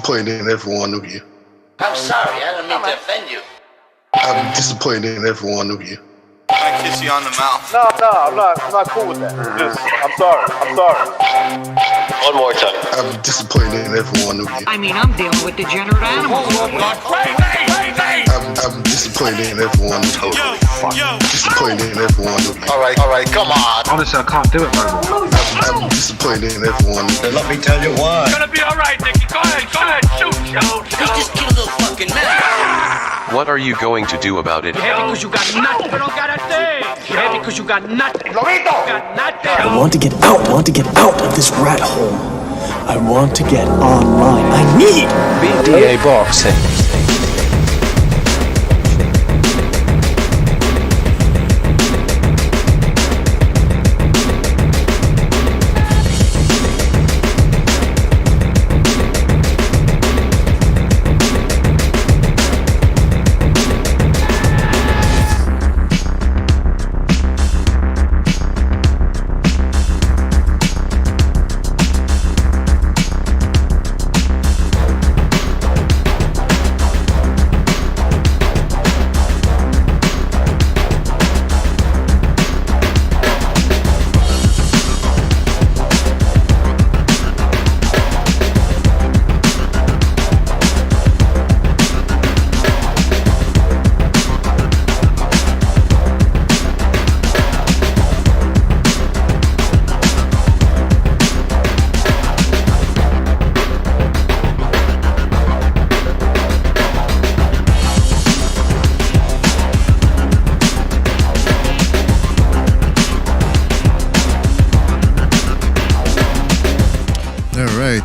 disappointed in every one of you. I'm sorry, I don't mean to offend you. I'm disappointed in every one of you. I kiss you on the mouth. No, I'm not cool with that. I'm sorry. One more time. I'm disappointed in every one of you. I mean, I'm dealing with degenerate animals. I'm disappointed in every one of you. Disappointed in every one of you. All right, come on. Honestly, I can't do it no more. I'm disappointed in every one of you. Let me tell you why. It's gonna be all right, Nicky. Go ahead, shoot. You just killed a fucking man. What are you going to do about it? Yeah, because you got nothing. You don't got a thing. Yeah, because you got nothing. You got nothing. I want to get out of this rat hole. I want to get online. I need BDA boxing.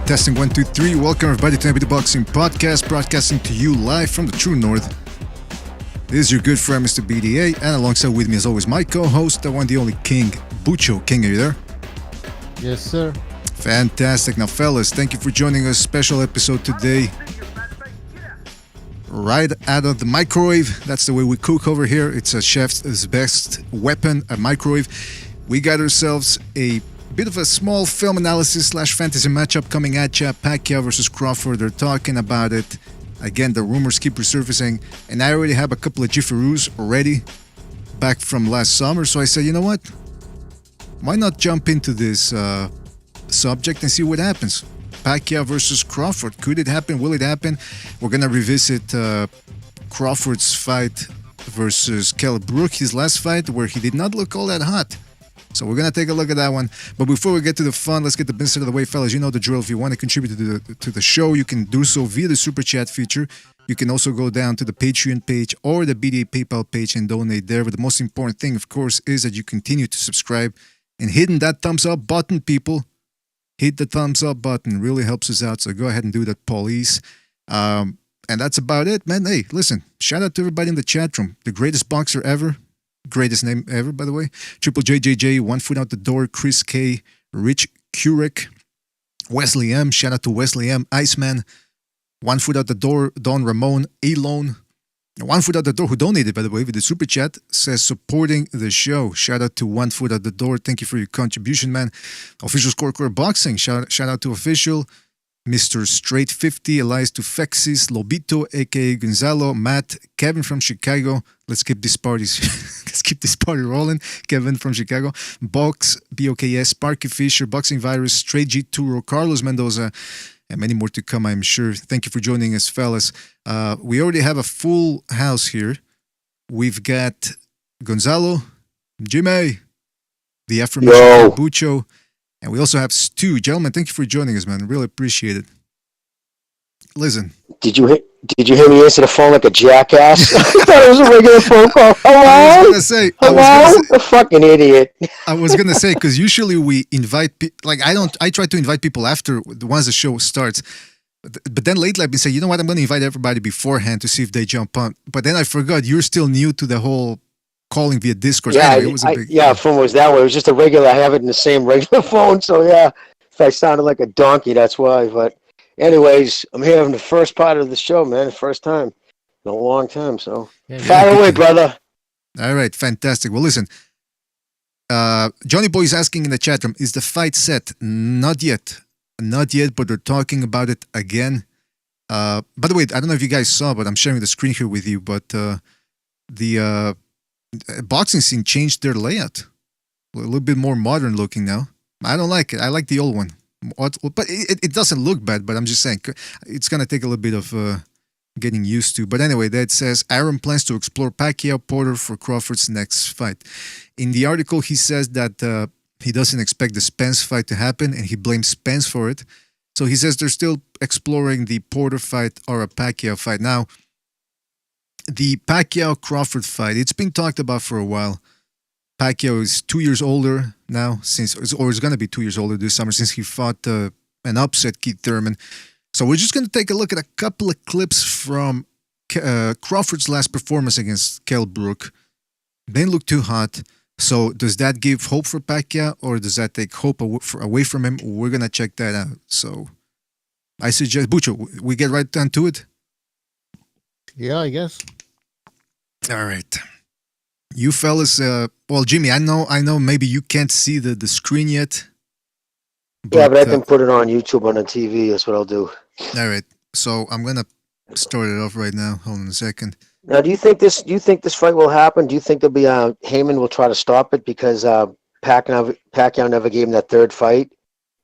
Testing 1, 2, 3. Welcome everybody to the Boxing Podcast, broadcasting to you live from the True North. This is your good friend, Mr. BDA, and alongside with me as always, my co-host, the one, the only King, Bucho. King, are you there? Yes, sir. Fantastic. Now, fellas, thank you for joining us. Special episode today. Right out of the microwave. That's the way we cook over here. It's a chef's best weapon, a microwave. We got ourselves a bit of a small film analysis / fantasy matchup coming at ya. Pacquiao versus Crawford. They're talking about it. Again, the rumors keep resurfacing. And I already have a couple of jiffaroos already back from last summer. So I said, you know what? Why not jump into this subject and see what happens? Pacquiao versus Crawford. Could it happen? Will it happen? We're going to revisit Crawford's fight versus Kell Brook, his last fight, where he did not look all that hot. So we're going to take a look at that one. But before we get to the fun, let's get the business out of the way, fellas. You know the drill. If you want to contribute to the show, you can do so via the Super Chat feature. You can also go down to the Patreon page or the BDA PayPal page and donate there. But the most important thing, of course, is that you continue to subscribe and hitting that thumbs up button, people. Hit the thumbs up button. Really helps us out. So go ahead and do that, please. And that's about it, man. Hey, listen, shout out to everybody in the chat room. The greatest boxer ever. Greatest name ever, by the way. Triple JJJ, 1 foot out the door. Chris K, Rich Kurek, Wesley M. Shout out to Wesley M. Iceman, 1 foot out the door. Don Ramon, Alone, 1 foot out the door, who donated, by the way, with the super chat, says supporting the show. Shout out to 1 foot out the door. Thank you for your contribution, man. Official Scorecard Boxing. Shout out to Official. Mr. Straight 50, Elias Tufexis, Lobito, aka Gonzalo, Matt, Kevin from Chicago. Let's keep this party rolling. Kevin from Chicago, Box, BOKS, Sparky Fisher, Boxing Virus, Straight G Turo, Carlos Mendoza, and many more to come, I'm sure. Thank you for joining us, fellas. We already have a full house here. We've got Gonzalo, Jimmy, the aforementioned Bucho, and we also have Stu. Gentlemen, thank you for joining us, man. Really appreciate it. Listen. Did you hear me answer the phone like a jackass? I thought it was a regular phone call. Hello? I was gonna say, a fucking idiot. I was gonna say, because usually we invite I try to invite people after once the show starts. But then lately I've been saying, you know what, I'm gonna invite everybody beforehand to see if they jump on. But then I forgot you're still new to the whole calling via Discord. Yeah, anyway, phone was that way. It was just a regular. I have it in the same regular phone. So yeah, if I sounded like a donkey, that's why. But anyways, I'm here on the first part of the show, man. The first time in a long time. So fire away, brother. All right, fantastic. Well, listen, Johnny Boy is asking in the chat room, is the fight set? Not yet, but they're talking about it again. By the way, I don't know if you guys saw, but I'm sharing the screen here with you. But the boxing scene changed their layout, a little bit more modern looking now. I don't like it. I like the old one, but it doesn't look bad. But I'm just saying it's gonna take a little bit of getting used to. But anyway, that says Aaron plans to explore Pacquiao Porter for Crawford's next fight. In the article, he says that he doesn't expect the Spence fight to happen, and he blames Spence for it. So he says they're still exploring the Porter fight or a Pacquiao fight. Now, the Pacquiao-Crawford fight, it's been talked about for a while. Pacquiao is 2 years older now, or is going to be 2 years older this summer since he fought an upset Keith Thurman. So we're just going to take a look at a couple of clips from Crawford's last performance against Kell Brook. Didn't look too hot. So does that give hope for Pacquiao, or does that take hope away from him? We're going to check that out. So I suggest, Bucho, we get right down to it? Yeah, I guess. All right. You fellas, well, Jimmy, I know maybe you can't see the screen yet. But I can put it on YouTube on the TV. That's what I'll do. All right. So I'm going to start it off right now. Hold on a second. Now, do you think this fight will happen? Do you think there'll be Heyman will try to stop it because Pacquiao never gave him that third fight,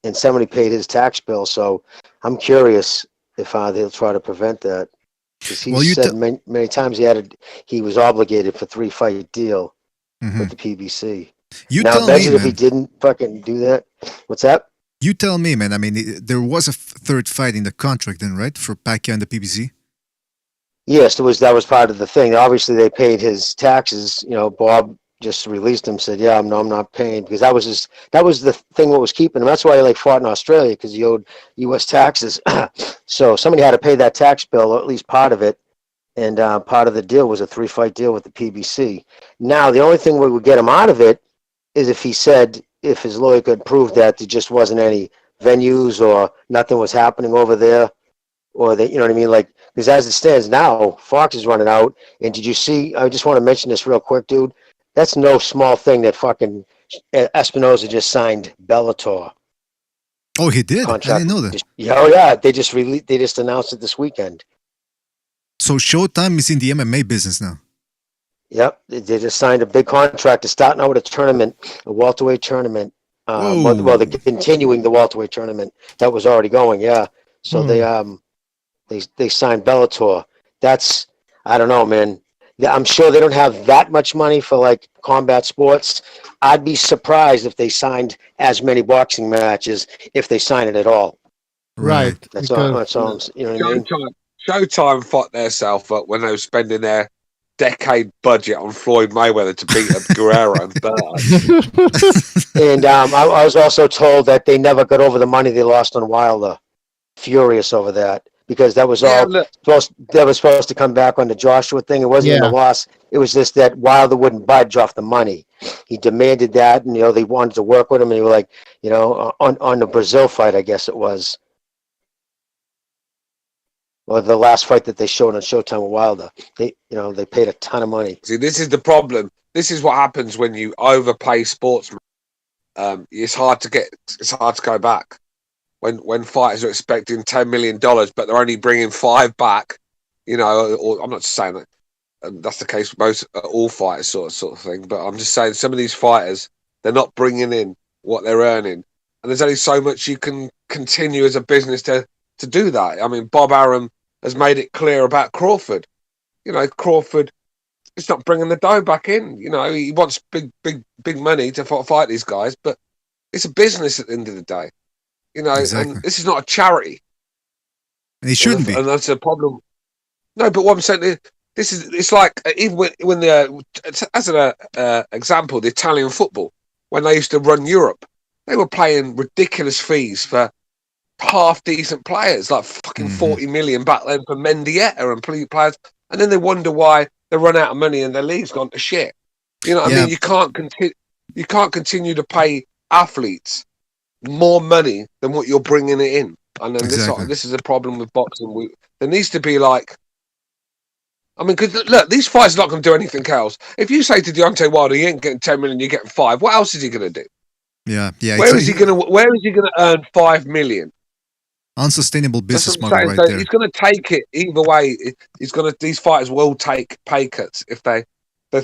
and somebody paid his tax bill? So I'm curious if they'll try to prevent that, because he said many times he was obligated for 3-fight deal with the PBC. Imagine if he didn't fucking do that. What's that? You tell me, man. I mean, there was a third fight in the contract then, right, for Pacquiao and the PBC? Yes, that was part of the thing. Obviously, they paid his taxes. You know, Bob just released him, said, "Yeah, I'm not paying," because that was the thing what was keeping him. That's why he fought in Australia, because he owed U.S. taxes. So somebody had to pay that tax bill, or at least part of it. And part of the deal was a 3-fight deal with the PBC. Now, the only thing we would get him out of it is if his lawyer could prove that there just wasn't any venues or nothing was happening over there, or you know what I mean, because as it stands now, Fox is running out. And did you see? I just want to mention this real quick, dude. That's no small thing that fucking Espinosa just signed Bellator. Oh, he did. Contract. I didn't know that. Yeah. They just announced it this weekend. So Showtime is in the MMA business now. Yep, they just signed a big contract to start now with a tournament, a welterweight tournament. Well, they're continuing the welterweight tournament that was already going. Yeah, so they signed Bellator. That's, I don't know, man. I'm sure they don't have that much money for combat sports. I'd be surprised if they signed as many boxing matches, if they sign it at all. Right. That's all. You know what I mean? Showtime fucked their self up when they were spending their decade budget on Floyd Mayweather to beat up Guerrero and Burr. And I was also told that they never got over the money they lost on Wilder. Furious over that, because that was supposed to come back on the Joshua thing. It wasn't even a loss. It was just that Wilder wouldn't budge off the money. He demanded that, and they wanted to work with him, and they were like, on the Brazil fight, I guess it was. Or the last fight that they showed on Showtime with Wilder, they paid a ton of money. See, this is the problem. This is what happens when you overpay sportsmen. It's hard to go back. When fighters are expecting $10 million, but they're only bringing 5 back, or I'm not saying that that's the case with all fighters, sort of thing. But I'm just saying some of these fighters, they're not bringing in what they're earning, and there's only so much you can continue as a business to do that. I mean, Bob Arum has made it clear about Crawford. Crawford is not bringing the dough back in. He wants big money to fight these guys, but it's a business at the end of the day. Exactly. And this is not a charity. And it shouldn't be. And that's a problem. No, but what I'm saying is, it's like, even when as an example, the Italian football, when they used to run Europe, they were paying ridiculous fees for half decent players, like fucking 40 million back then for Mendieta and players, and then they wonder why they run out of money and their league's gone to shit. I mean, you can't continue to pay athletes more money than what you're bringing it in, and then this is a problem with boxing. There needs to be because look, these fights are not going to do anything else. If you say to Deontay Wilder, you ain't getting 10 million, you're getting 5. What else is he going to do? Yeah. Where is he going to earn 5 million? Unsustainable That's business what model I'm saying. right So there. he's going to take it either way. These fighters will take pay cuts if they're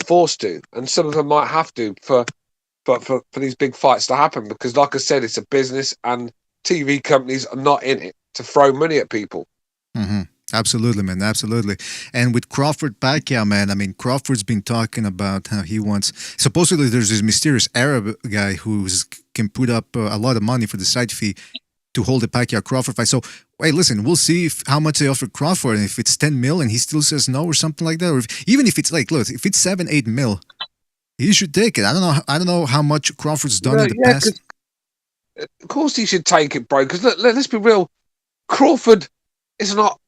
forced to, and some of them might have to for these big fights to happen, because, like I said, it's a business, and TV companies are not in it to throw money at people. Mm-hmm. Absolutely, man. Absolutely. And with Crawford-Pacquiao, man, I mean, Crawford's been talking about how he wants. Supposedly, there's this mysterious Arab guy who can put up a lot of money for the side fee to hold the Pacquiao-Crawford fight. So, wait, listen, we'll see how much they offer Crawford, and if it's 10 mil and he still says no or something like that, or even if it's like, look, if it's 7-8 mil, he should take it. I don't know how much Crawford's done in the past. Of course, he should take it, bro. Because let's be real, Crawford is not.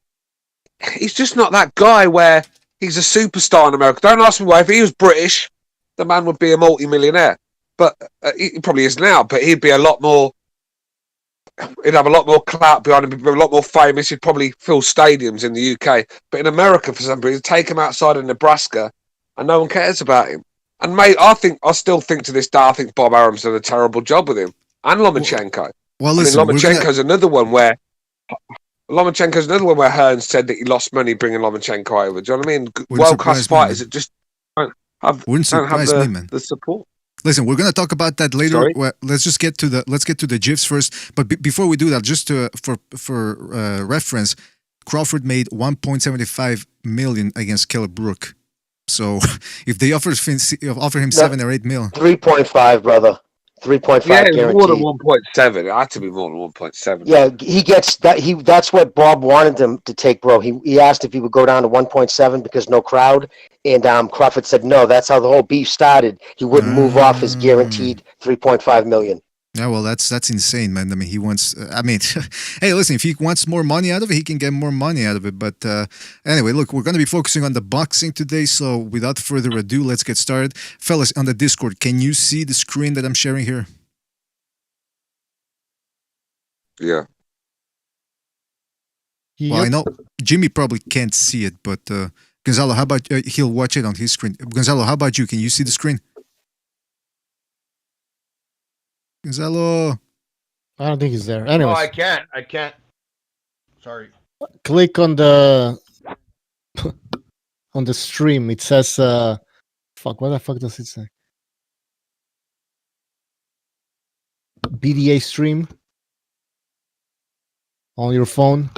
He's just not that guy where he's a superstar in America. Don't ask me why. If he was British, the man would be a multi-millionaire. But he probably is now. But he'd be a lot more. He'd have a lot more clout behind him. He'd be a lot more famous. He'd probably fill stadiums in the UK. But in America, for some reason, take him outside of Nebraska, and no one cares about him. And mate, I still think to this day, I think Bob Arum's done a terrible job with him, and Lomachenko. Well, listen, Lomachenko's another one where. Lomachenko's another one where Hearns said that he lost money bringing Lomachenko over. Do you know what I mean? World-class fighters that just don't have the support. Listen, we're gonna talk about that later. Well, let's get to the GIFs first. But before we do that, just for reference, Crawford made 1.75 million against Kell Brook. So if they offer him 7 or 8 mil, 3.5, brother. 3.5 guaranteed. More than 1.7. It had to be more than 1.7. Yeah, he gets that. That's what Bob wanted him to take, bro. He asked if he would go down to 1.7 because no crowd, and Crawford said no. That's how the whole beef started. He wouldn't move off his guaranteed 3.5 million. Yeah, well, that's insane, man. I mean, he wants. I mean, hey, listen, if he wants more money out of it, he can get more money out of it. But anyway, look, we're going to be focusing on the boxing today. So without further ado, let's get started, fellas. On the Discord, can you see the screen that I'm sharing here? Yeah. Well, I know Jimmy probably can't see it, but Gonzalo, how about he'll watch it on his screen? Gonzalo, how about you? Can you see the screen? Gonzalo. I don't think he's there. Anyways. Oh, I can't. Sorry. Click on the stream. It says fuck, what the fuck does it say? BDA stream on your phone.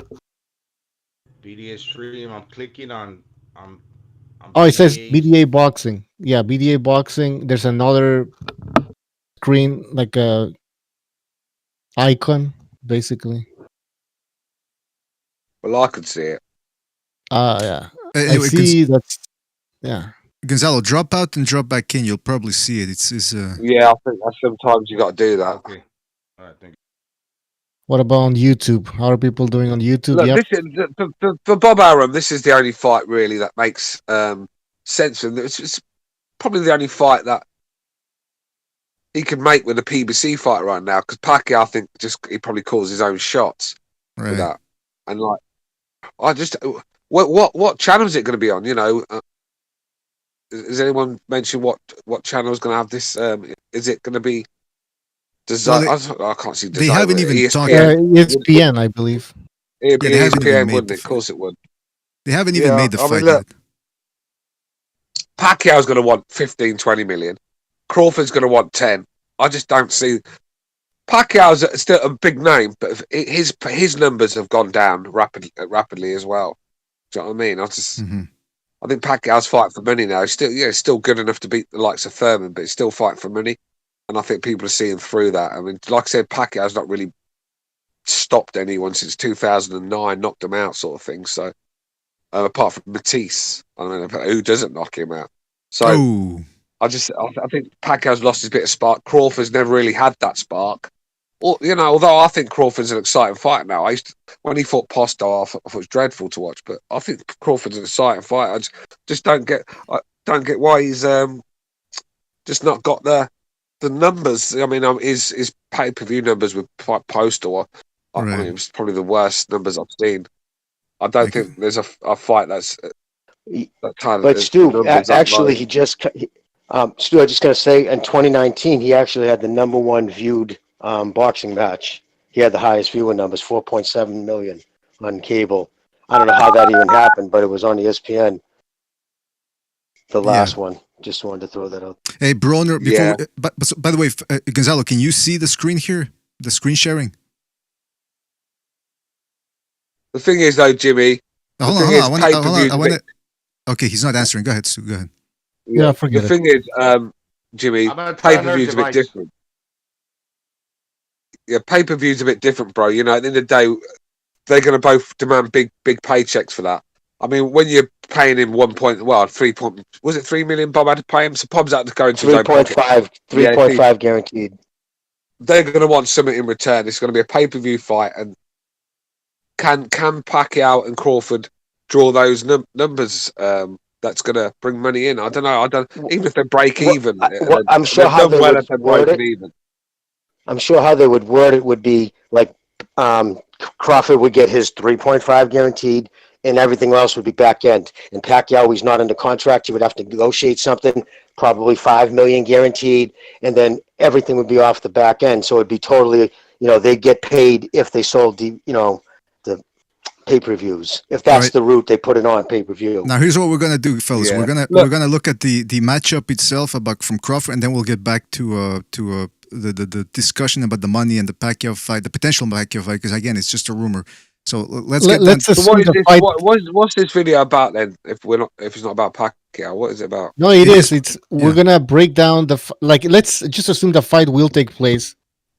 BDA stream. I'm clicking on Oh, it says BDA boxing. Yeah, BDA boxing. There's another screen, like a icon, basically. Well, I could see it. Yeah. Anyway, I see that's. Yeah. Gonzalo, drop out and drop back in. You'll probably see it. It's Yeah, I think sometimes you got to do that. Okay. All right, thank you. What about on YouTube? How are people doing on YouTube? Look, Yep. this is, for Bob Arum, this is the only fight really that makes sense for him. It's probably the only fight that he can make with a PBC fight right now, because Pacquiao, I think, he probably calls his own shots with that. And like, I just what channel is it going to be on? You know, has anyone mentioned what channel is going to have this? Is it going to be? I can't see. They haven't even talked. ESPN, I believe. It'd be ESPN, wouldn't it? Of course it would. They haven't even made the fight yet. Pacquiao's going to want 15, 20 million. Crawford's going to want 10. I just don't see. Pacquiao's still a big name, but his numbers have gone down rapidly as well. Do you know what I mean? I think Pacquiao's fighting for money now. He's still good enough to beat the likes of Furman, but he's still fighting for money. And I think people are seeing through that. I mean, like I said, Pacquiao's not really stopped anyone since 2009, knocked him out, sort of thing. So, apart from Matisse, I don't know who doesn't knock him out. So, I think Pacquiao's lost his bit of spark. Crawford's never really had that spark. Or, you know, although I think Crawford's an exciting fighter now. When he fought Posto, I thought it was dreadful to watch. But I think Crawford's an exciting fighter. I just don't get why he's just not got the numbers. I mean, his pay-per-view numbers with Postal, I mean, it was probably the worst numbers I've seen. I don't think there's a fight that's that kind of. But Stu, actually, Stu, I just gotta say, in 2019, he actually had the #1 viewed boxing match he had the highest viewer numbers, 4.7 million on cable. I don't know how that even happened, but it was on ESPN. The last one. Just wanted to throw that out. Hey, Broner, before, but by the way, Gonzalo, can you see the screen here? The screen sharing? The thing is, though, Jimmy. Hold on. I want to. Okay, he's not answering. Go ahead, Stu. Go ahead. Yeah, forget the thing is, Jimmy, pay-per-view's a bit different. Yeah, pay-per-view's a bit different, bro. You know, at the end of the day, they're going to both demand big paychecks for that. I mean, when you're paying him 3 million Bob had to pay him, so Bob's had to go into 3.5 guaranteed. They're going to want something in return. It's going to be a pay-per-view fight, and can Pacquiao and Crawford draw those numbers? That's going to bring money in. I don't know. Even if they break even, I'm sure how they would word it. I'm sure how they would word it would be like Crawford would get his 3.5 guaranteed, and everything else would be back end. And Pacquiao, he's not under contract. He would have to negotiate something, probably $5 million guaranteed, and then everything would be off the back end. So it'd be totally, they'd get paid if they sold the pay-per-views. If that's the route they put it on pay-per-view. Now here's what we're gonna do, fellas. We're gonna look at the matchup itself about from Crawford, and then we'll get back to the discussion about the money and the Pacquiao fight, the potential Pacquiao fight, because again, it's just a rumor. So let's get. What's this video about then? If it's not about Pacquiao, what is it about? No, it is. We're gonna break down let's just assume the fight will take place.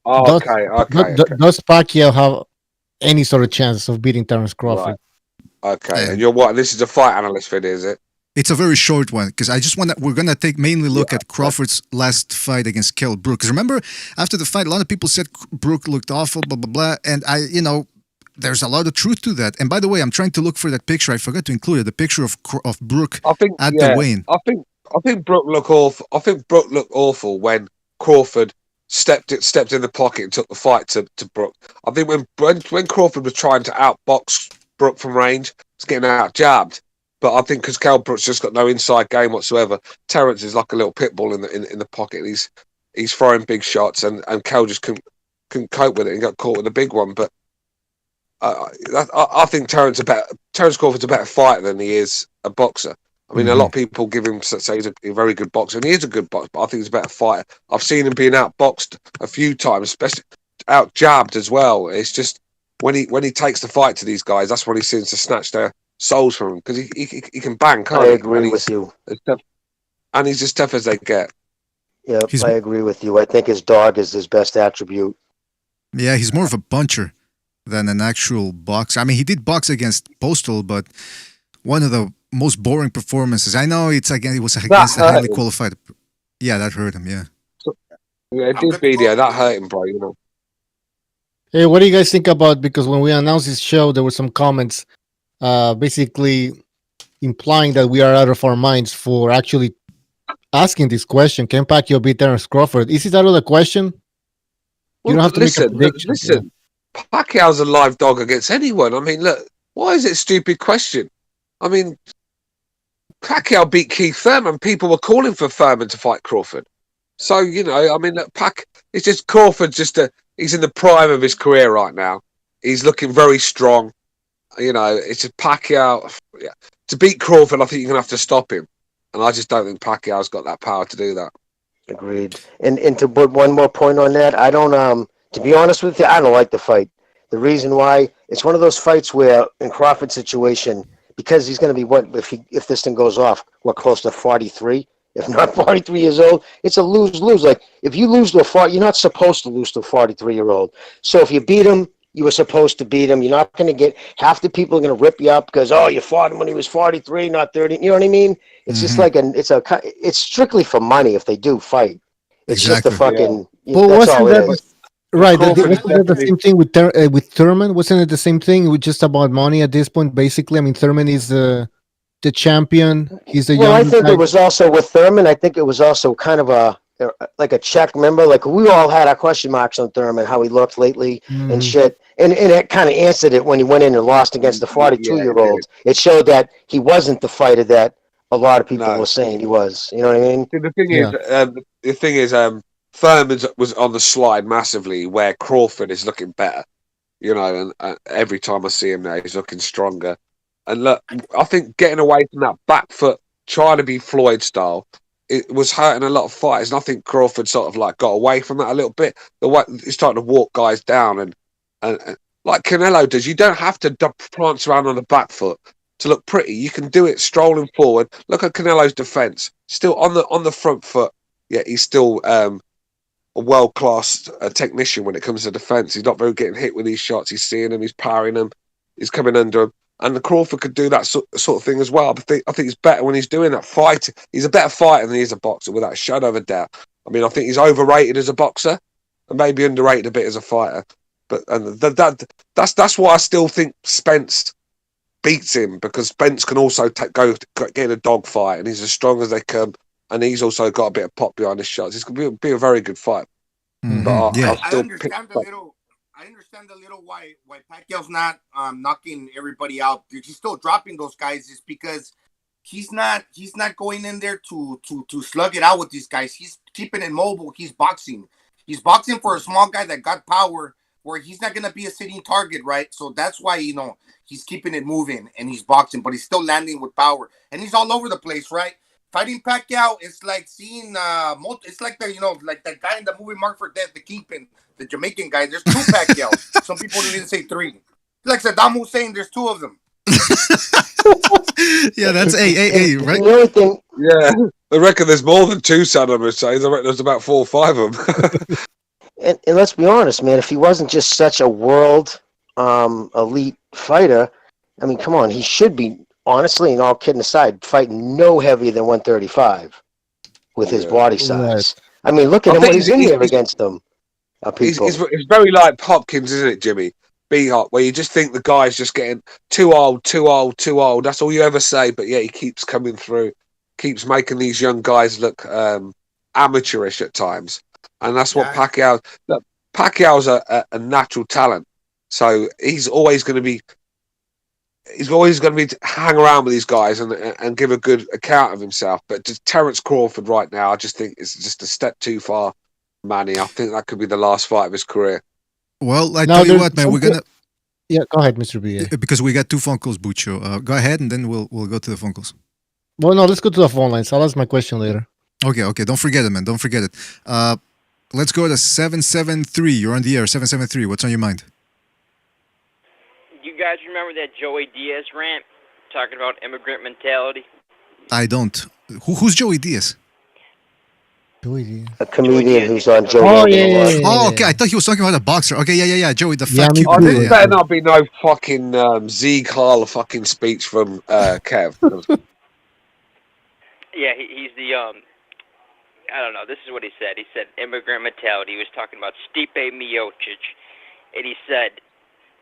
Oh, Does Pacquiao have any sort of chance of beating Terence Crawford? Right. Okay, and you're what? This is a fight analyst video, is it? It's a very short one because I just want to. We're gonna mainly look at Crawford's last fight against Kell Brook. Because remember, after the fight, a lot of people said Brook looked awful, blah blah blah, and there's a lot of truth to that. And by the way, I'm trying to look for that picture. I forgot to include it. The picture of Brook the weigh-in. I think Brook looked awful. I think Brook looked awful when Crawford stepped in the pocket and took the fight to Brook. I think when Crawford was trying to outbox Brook from range, he's getting out jabbed. But I think because Kell Brook's just got no inside game whatsoever, Terence is like a little pit bull in the pocket. He's throwing big shots, and Kell just couldn't cope with it and got caught with a big one. But I think Terence Crawford's a better fighter than he is a boxer. I mean, a lot of people give him say he's a very good boxer, and he is a good boxer, but I think he's a better fighter. I've seen him being outboxed a few times, especially out jabbed as well. It's just when he takes the fight to these guys, that's when he seems to snatch their souls from him because he can bang. Can't I agree with you. And he's as tough as they get. Yeah, I agree with you. I think his dog is his best attribute. Yeah, he's more of a puncher than an actual boxer. I mean, he did box against Postal, but one of the most boring performances. I know it was against a highly qualified. Yeah, that hurt him. Yeah. Yeah, it did video. That hurt him, bro. Hey, what do you guys think about? Because when we announced this show, there were some comments, basically implying that we are out of our minds for actually asking this question: can Pacquiao beat Terence Crawford? Is it out of the question? You don't have to make a prediction. Listen. Pacquiao's a live dog against anyone. I mean, look, why is it a stupid question? I mean, Pacquiao beat Keith Thurman. People were calling for Thurman to fight Crawford. So, I mean, look, it's just Crawford. He's in the prime of his career right now. He's looking very strong. It's a Pacquiao. Yeah. To beat Crawford, I think you're going to have to stop him. And I just don't think Pacquiao's got that power to do that. Agreed. And to put one more point on that, I don't, to be honest with you, I don't like the fight. The reason why, it's one of those fights where, in Crawford's situation, because he's going to be, if this thing goes off, close to 43, if not 43 years old, it's a lose-lose. Like, if you lose to you're not supposed to lose to a 43-year-old. So if you beat him, you were supposed to beat him. You're not going to get, half the people are going to rip you up because, you fought him when he was 43, not 30. You know what I mean? It's just like it's strictly for money if they do fight. It's just a fucking, that's all it is. Right, wasn't it the same thing with Thurman? Wasn't it the same thing with just about money at this point? Basically, I mean, Thurman is the champion. He's the young I think it was also with Thurman. I think it was also kind of a check. Remember, like we all had our question marks on Thurman, how he looked lately and shit. And it kind of answered it when he went in and lost against the 42-year-old. It showed that he wasn't the fighter that a lot of people were saying he was. You know what I mean? See, the thing is, Thurman was on the slide massively, where Crawford is looking better. You know, and every time I see him now, he's looking stronger. And look, I think getting away from that back foot, trying to be Floyd style, it was hurting a lot of fighters. And I think Crawford sort of like got away from that a little bit. The way he's starting to walk guys down and like Canelo does. You don't have to prance around on the back foot to look pretty. You can do it strolling forward. Look at Canelo's defense, still on the front foot. Yeah, he's still a world-class technician when it comes to defense. He's not very getting hit with these shots. He's seeing them. He's powering them. He's coming under them. And the Crawford could do that sort of thing as well. I think he's better when he's doing that fight. He's a better fighter than he is a boxer, without a shadow of a doubt. I mean, I think he's overrated as a boxer and maybe underrated a bit as a fighter. But that's why I still think Spence beats him, because Spence can also go get in a dog fight, and he's as strong as they come, and he's also got a bit of pop behind his shots. It's going to be a very good fight. Mm-hmm. But I understand a little why Pacquiao's not knocking everybody out. He's still dropping those guys is because he's not going in there to slug it out with these guys. He's keeping it mobile. He's boxing. He's boxing for a small guy that got power, where he's not going to be a sitting target, right? So that's why, he's keeping it moving and he's boxing, but he's still landing with power. And he's all over the place, right? Fighting Pacquiao, it's like seeing, it's like like that guy in the movie Mark for Death, the Kingpin, the Jamaican guy. There's 2 Pacquiaos. Some people didn't say 3. Like Saddam Hussein, there's 2 of them. Yeah, that's A, right? The only thing, yeah, I reckon there's more than 2 Saddam Husseins. I reckon there's about 4 or 5 of them. and let's be honest, man, if he wasn't just such a world elite fighter, I mean, come on, he should be, honestly, and all kidding aside, fighting no heavier than 135 with his body size. I mean, look at him when he's in there against them. It's very like Hopkins, isn't it, Jimmy? B-Hop, where you just think the guy's just getting too old. That's all you ever say, but yeah, he keeps coming through, keeps making these young guys look amateurish at times. And that's what Pacquiao's a natural talent. So he's always going to be hang around with these guys and give a good account of himself. But just Terence Crawford right now, I just think is just a step too far, Manny. I think that could be the last fight of his career. Well, I tell you what, man, we're gonna. Yeah, go ahead, Mr. B. Because we got 2 phone calls, Bucho. Go ahead, and then we'll go to the phone calls. Well, no, let's go to the phone lines. I'll ask my question later. Okay. Don't forget it, man. Don't forget it. Let's go to 773. You're on the air. 773. What's on your mind? You guys remember that Joey Diaz rant talking about immigrant mentality? I don't. Who's Joey Diaz? A comedian who's on Joey. Oh, okay. I thought he was talking about a boxer. Okay, yeah. Joey, the fat cute. This better not be no fucking Zeke Harler fucking speech from Kev. Yeah, he's the I don't know. This is what he said. He said immigrant mentality. He was talking about Stipe Miocic, and he said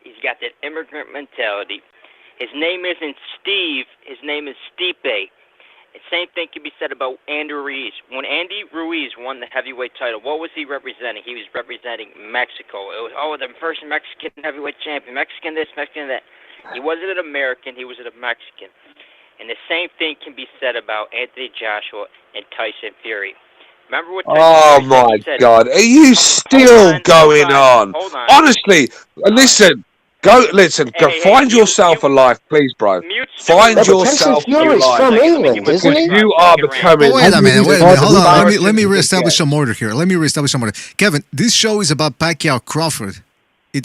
he's got that immigrant mentality. His name isn't Steve. His name is Stipe. The same thing can be said about Andy Ruiz. When Andy Ruiz won the heavyweight title, what was he representing? He was representing Mexico. It was, the first Mexican heavyweight champion, Mexican this, Mexican that. He wasn't an American, he was a Mexican. And the same thing can be said about Anthony Joshua and Tyson Fury. Remember what Tyson Fury said? God, are you still going on? Honestly, listen. Go find yourself a life, please, bro. Find yourself a life. From England, isn't he? You are becoming. Wait a minute. Hold on. Let me reestablish some order here. Kevin, this show is about Pacquiao Crawford.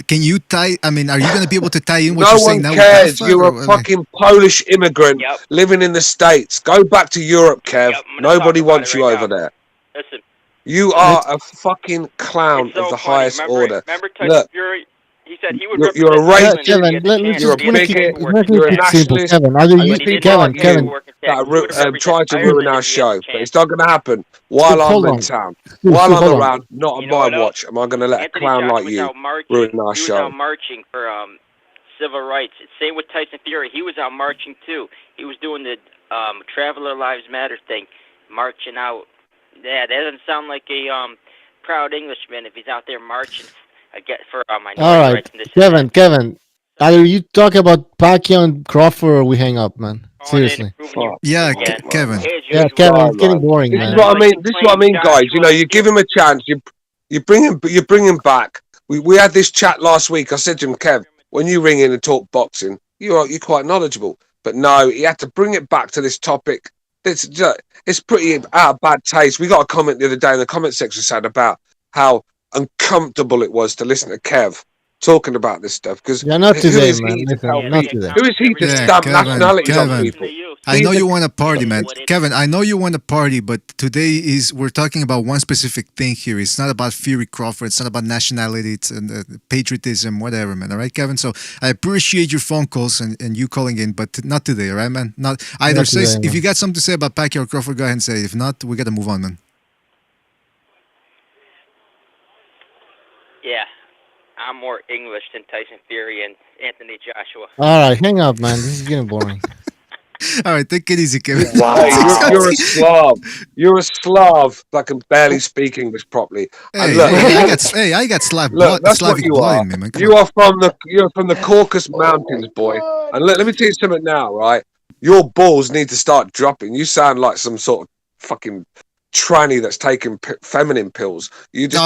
Can you tie? I mean, are you going to be able to tie in what you're saying now? No one cares. You're a fucking Polish immigrant living in the States. Go back to Europe, Kev. Nobody wants you over there. Listen. You are a fucking clown of the highest order. Remember Tyson Fury? He said he would you're a racist. Kevin, you're a bigot. You're a nationalist. Kevin, trying to ruin our show, but it's not going to happen while I'm in town. While I'm around, not on my watch. Am I going to let a clown like you ruin our show? He was out marching for civil rights. Same with Tyson Fury. He was out marching too. He was doing the Traveler Lives Matter thing, marching out. Yeah, that doesn't sound like a proud Englishman if he's out there marching. I get for my. All right, Kevin. Either you talk about Pacquiao and Crawford, or we hang up, man. Seriously. Yeah, Kevin. Yeah, Kevin, it's getting boring, This man. is what I mean. This is what I mean, guys. You know, you give him a chance. You bring him back. We had this chat last week. I said to him, Kev, when you ring in and talk boxing, you're quite knowledgeable. But no, he had to bring it back to this topic. It's pretty out of bad taste. We got a comment the other day in the comment section said about how uncomfortable it was to listen to Kev talking about this stuff. Because not today, man. Listen, not today. Who is he to stamp nationalities on people? I know you want to party, man. Kevin, I know you want to party, but today we're talking about one specific thing here. It's not about Fury Crawford. It's not about nationality. It's patriotism, whatever, man. All right, Kevin? So I appreciate your phone calls and you calling in, but not today, all right, man? Not either. Not today, if you got something to say about Pacquiao or Crawford, go ahead and say it. If not, we got to move on, man. Yeah. I'm more English than Tyson Fury and Anthony Joshua. All right, hang up, man. This is getting boring. All right, take it easy, Kevin. Wow, you're a Slav. You're a Slav that can barely speak English properly. Hey, look, I got Slavic blood in me, man. You're from the Caucasus Mountains, boy. And let me tell you something now, right? Your balls need to start dropping. You sound like some sort of fucking tranny that's taking feminine pills. You just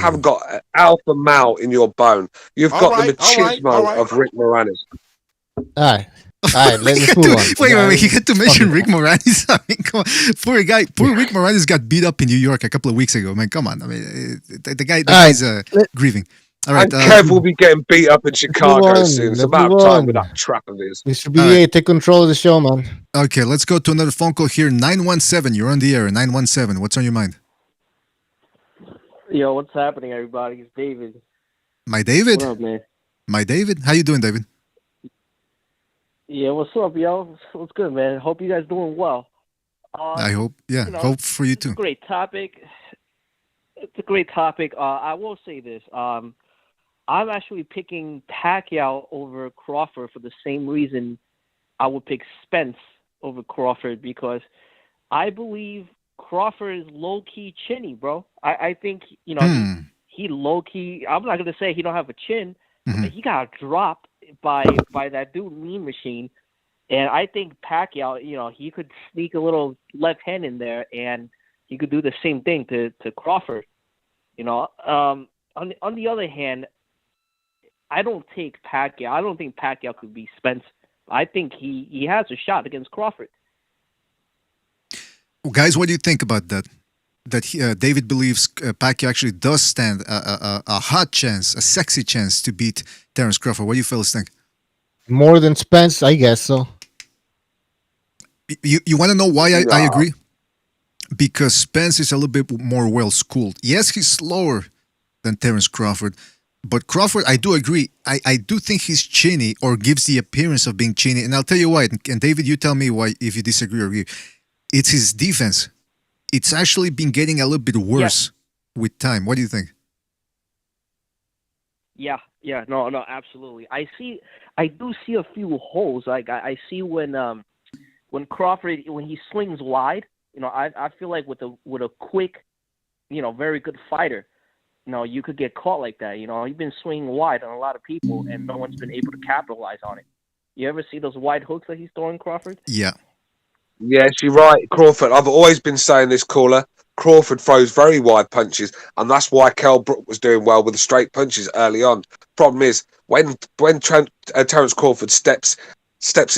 haven't got alpha male in your bone. You've got the machismo of Rick Moranis. All right, let's move on. Wait. He had to mention Rick Moranis. I mean, come on. Poor Rick Moranis got beat up in New York a couple of weeks ago. Man, come on. I mean, the guy's grieving. All right. And Kev will be getting beat up in Chicago soon. It's about time with that trap of his. Mr. BA, take control of the show, man. Okay, let's go to another phone call here. 917, you're on the air. 917, what's on your mind? Yo, what's happening, everybody? It's David. My David? What up, man? My David? How you doing, David? Yeah, what's up, yo? What's good, man? Hope you guys doing well. I hope. Yeah, hope for you too. It's a great topic. It's a great topic. I will say this. I'm actually picking Pacquiao over Crawford for the same reason I would pick Spence over Crawford, because I believe Crawford is low-key chinny, bro. I think, he low-key, I'm not going to say he don't have a chin, but he got dropped by that dude Mean Machine. And I think Pacquiao, he could sneak a little left hand in there and he could do the same thing to Crawford. On the other hand, I don't take Pacquiao. I don't think Pacquiao could be Spence. I think he has a shot against Crawford. Well, guys, what do you think about that? That David believes Pacquiao actually does stand a hot chance, a sexy chance to beat Terence Crawford. What do you fellas think? More than Spence, I guess so. You want to know why I agree? Because Spence is a little bit more well-schooled. Yes, he's slower than Terence Crawford, but Crawford, I do agree. I do think he's chinny, or gives the appearance of being chinny. And I'll tell you why. And David, you tell me why, if you disagree or agree. It's his defense. It's actually been getting a little bit worse with time. What do you think? Yeah, no, absolutely. I do see a few holes. Like I see when Crawford, when he slings wide, I feel like with a quick, very good fighter, you could get caught like that. He's been swinging wide on a lot of people, and no one's been able to capitalize on it. You ever see those wide hooks that he's throwing, Crawford? Yeah. Yes, you're right, Crawford. I've always been saying this, caller. Crawford throws very wide punches, and that's why Kell Brook was doing well with the straight punches early on. Problem is, when Terence Crawford steps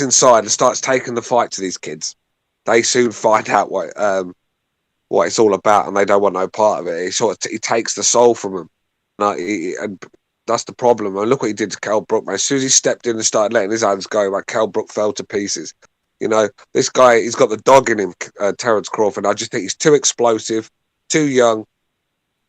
inside and starts taking the fight to these kids, they soon find out what it's all about, and they don't want no part of it. He takes the soul from them, and that's the problem. And look what he did to Kell Brook, man. As soon as he stepped in and started letting his hands go, like, Kell Brook fell to pieces. This guy, he's got the dog in him, Terence Crawford. I just think he's too explosive, too young.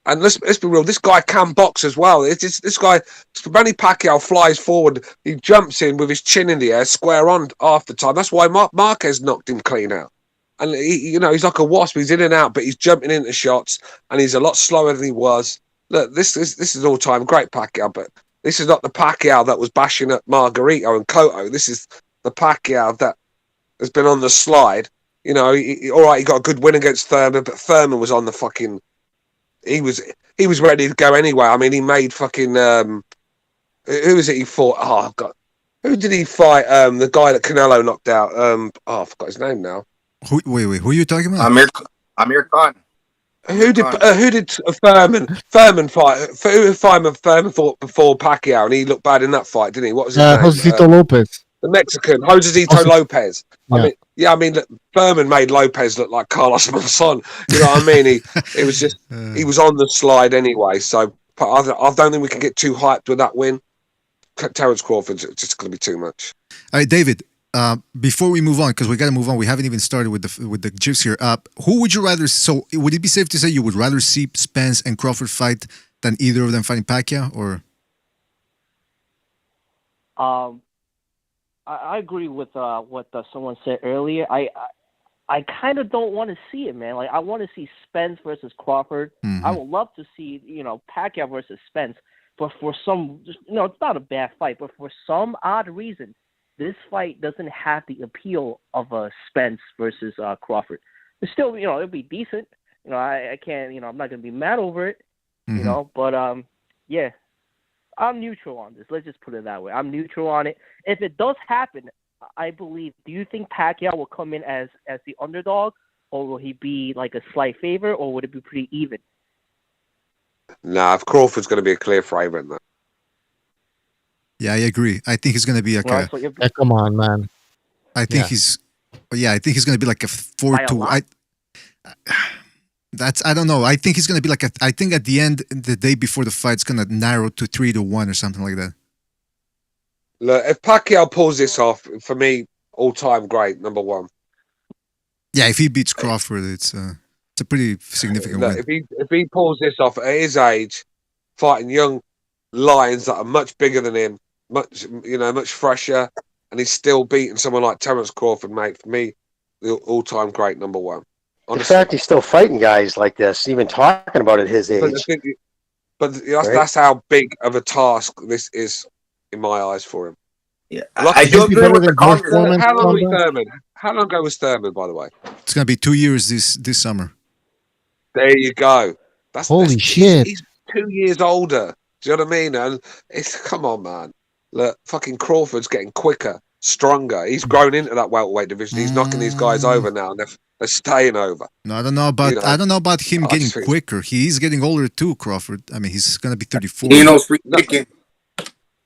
And let's be real, this guy can box as well. This guy, Manny Pacquiao flies forward, he jumps in with his chin in the air, square on half the time. That's why Marquez knocked him clean out. And he's like a wasp. He's in and out, but he's jumping into shots, and he's a lot slower than he was. Look, this is all time great Pacquiao, but this is not the Pacquiao that was bashing at Margarito and Cotto. This is the Pacquiao that has been on the slide. All right, he got a good win against Thurman, but Thurman was on the fucking. He was ready to go anyway. I mean, he made fucking. Who was it he fought? Oh God, Who did he fight? The guy that Canelo knocked out. I forgot his name now. Wait, who are you talking about? Amir Khan. Who did Furman fight? Who Furman fought before Pacquiao, and he looked bad in that fight, didn't he? What was his name? Josecito Lopez. The Mexican, Josecito Lopez. Yeah. I mean, Furman made Lopez look like Carlos Monzon. You know what I mean? He was just he was on the slide anyway. So I don't think we can get too hyped with that win. Terence Crawford's just going to be too much. All right, David. Before we move on, because we got to move on, we haven't even started with the GIFs here. Who would you rather? So, would it be safe to say you would rather see Spence and Crawford fight than either of them fighting Pacquiao? Or I agree with what someone said earlier. I kind of don't want to see it, man. Like I want to see Spence versus Crawford. Mm-hmm. I would love to see Pacquiao versus Spence. But for some, it's not a bad fight. But for some odd reason, this fight doesn't have the appeal of a Spence versus Crawford. It's still, it'll be decent. I can't, I'm not gonna be mad over it. Mm-hmm. But yeah, I'm neutral on this. Let's just put it that way. I'm neutral on it. If it does happen, I believe. Do you think Pacquiao will come in as the underdog, or will he be like a slight favorite, or would it be pretty even? Nah, if Crawford's going to be a clear favourite in that. Yeah, I agree. I think he's going to be like come on, man. I think he's going to be like a 4-2. I don't know. I think he's going to be like I think at the end, the day before the fight, it's going to narrow to 3-1 or something like that. Look, if Pacquiao pulls this off, for me, all-time great, number one. Yeah, if he beats Crawford, it's a pretty significant win. If he pulls this off at his age, fighting young lions that are much bigger than him, much fresher, and he's still beating someone like Terence Crawford, mate. For me, the all-time great number one. Honestly. The fact he's still fighting guys like this, even talking about it at his age. That's how big of a task this is in my eyes for him. Yeah, I do agree with the comment. How long ago was Thurman, by the way? It's going to be 2 years this summer. There you go. Holy shit. He's 2 years older. Do you know what I mean? And come on, man. Look, fucking Crawford's getting quicker, stronger. He's grown into that welterweight division. He's knocking these guys over now, and they're staying over. No, I don't know about him getting quicker. He's getting older too, Crawford. I mean, he's going to be 34.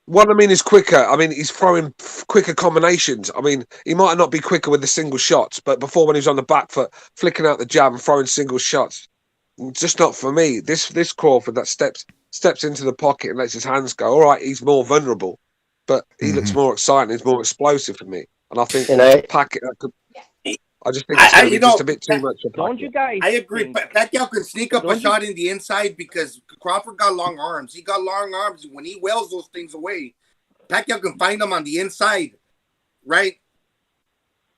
What I mean is quicker. I mean, he's throwing quicker combinations. I mean, he might not be quicker with the single shots, but before when he was on the back foot, flicking out the jab and throwing single shots, just not for me. This Crawford that steps into the pocket and lets his hands go. All right, he's more vulnerable, but he looks more exciting. He's more explosive for me, and I think I just think it's just a bit too much. Don't you guys? I agree. Pacquiao can sneak up a shot in the inside because Crawford got long arms. He got long arms. When he wails those things away, Pacquiao can find them on the inside, right?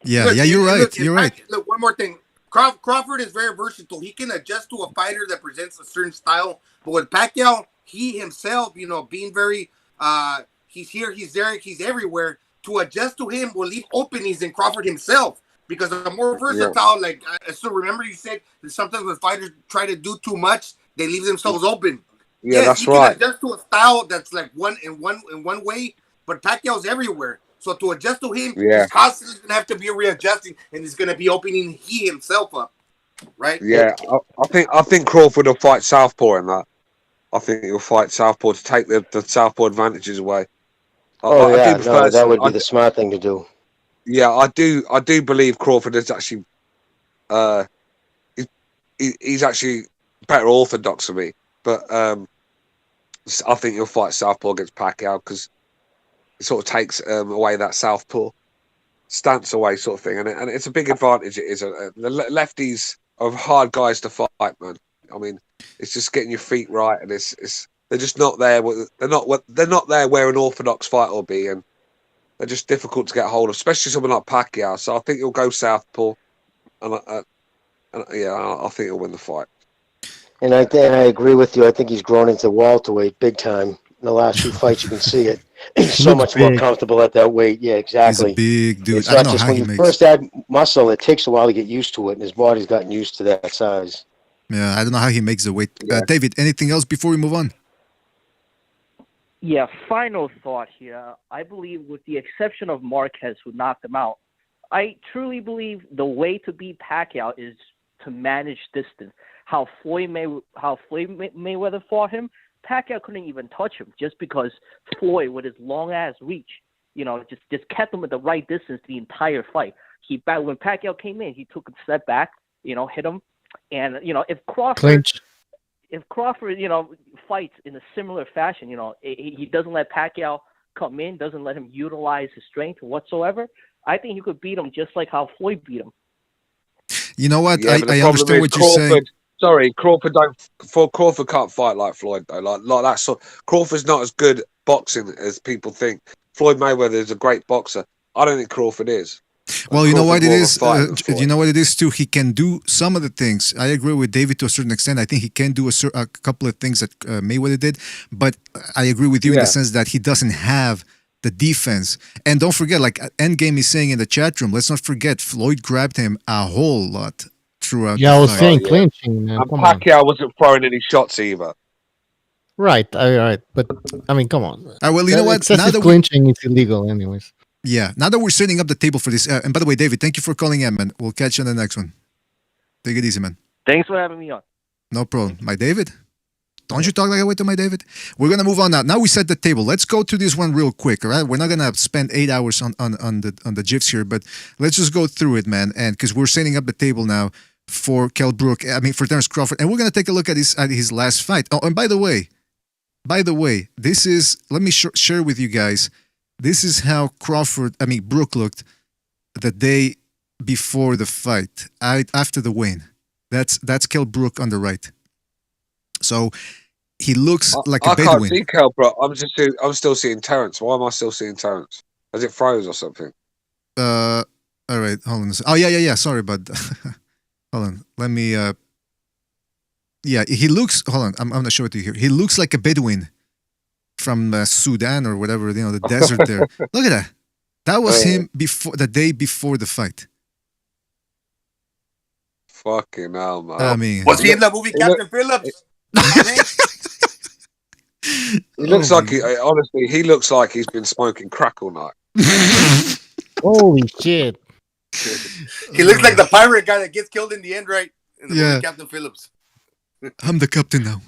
Yeah, you're right. You're right. Look, one more thing. Crawford is very versatile. He can adjust to a fighter that presents a certain style. But with Pacquiao, he himself, being very, he's here, he's there, he's everywhere. To adjust to him will leave openings in Crawford himself. Because I'm more versatile. Like I still remember you said that sometimes when fighters try to do too much, they leave themselves open. Yeah, that's right. Can adjust to a style that's like one way, but Pacquiao's everywhere. So to adjust to him, he's constantly gonna have to be readjusting, and he's gonna be opening he himself up. Right? Yeah, I think Crawford will fight southpaw in that. I think he'll fight southpaw to take the southpaw advantages away. That would be the smart thing to do. Yeah, I do believe Crawford is actually, he's actually better orthodox for me. But I think he'll fight southpaw against Pacquiao because it sort of takes away that southpaw stance away sort of thing, and it's a big advantage. It is. The lefties are hard guys to fight, man. I mean, it's just getting your feet right, and it's they're just not there. They're not there where an orthodox fight will be, and they're just difficult to get hold of, especially someone like Pacquiao. So I think he'll go southpaw, and I think he'll win the fight. And I agree with you. I think he's grown into welterweight big time. In the last few fights, you can see it. He's so much more comfortable at that weight. Yeah, exactly. He's a big dude. It's not just when you first add muscle, it takes a while to get used to it, and his body's gotten used to that size. Yeah, I don't know how he makes the weight. David, anything else before we move on? Yeah, final thought here. I believe, with the exception of Marquez, who knocked him out, I truly believe the way to beat Pacquiao is to manage distance. How Floyd Mayweather fought him, Pacquiao couldn't even touch him just because Floyd, with his long ass reach, just kept him at the right distance the entire fight. When Pacquiao came in, he took a step back, hit him, and if Crawford fights in a similar fashion, he doesn't let Pacquiao come in, doesn't let him utilize his strength whatsoever, I think he could beat him just like how Floyd beat him. You know what? Yeah, I understand what you're saying. Sorry, Crawford can't fight like Floyd though. Like that sort. Crawford's not as good at boxing as people think. Floyd Mayweather is a great boxer. I don't think Crawford is. Well, you know what it is. You know what it is too. He can do some of the things. I agree with David to a certain extent. I think he can do a couple of things that Mayweather did, but I agree with you in the sense that he doesn't have the defense. And don't forget, like Endgame is saying in the chat room, let's not forget Floyd grabbed him a whole lot throughout. Yeah, I was saying yeah. clinching, man. And Pacquiao wasn't throwing any shots either. Right, right. But I mean, come on. Well, you know what? Excessive clinching is illegal, anyways. Yeah. Now that we're setting up the table for this, and by the way, David, thank you for calling in, man. We'll catch you on the next one. Take it easy, man. Thanks for having me on. No problem. My David? Don't you talk like I wait to my David? We're going to move on now. Now we set the table. Let's go to this one real quick, all right? We're not going to spend 8 hours on the GIFs here, but let's just go through it, man. And because we're setting up the table now for Kell Brook, for Terence Crawford, and we're going to take a look at his last fight. Oh, and by the way, this is, let me share with you guys, this is how Brook looked the day before the fight, after the win. That's Kell Brook on the right. So he looks like a Bedouin. I can't see Kell Brook. I'm still seeing Terence. Why am I still seeing Terence? Has it froze or something? All right, hold on. Oh yeah. Sorry, but hold on. Let me. Yeah, he looks. Hold on. I'm gonna show it to you here. He looks like a Bedouin from Sudan or whatever. The desert there. Look at that. That was him the day before the fight. Fucking hell, man. I mean, was he in the movie Captain Phillips? He looks like he looks like he's been smoking crack all night. Holy shit! He looks like the pirate guy that gets killed in the end, right? In the movie Captain Phillips. I'm the captain now.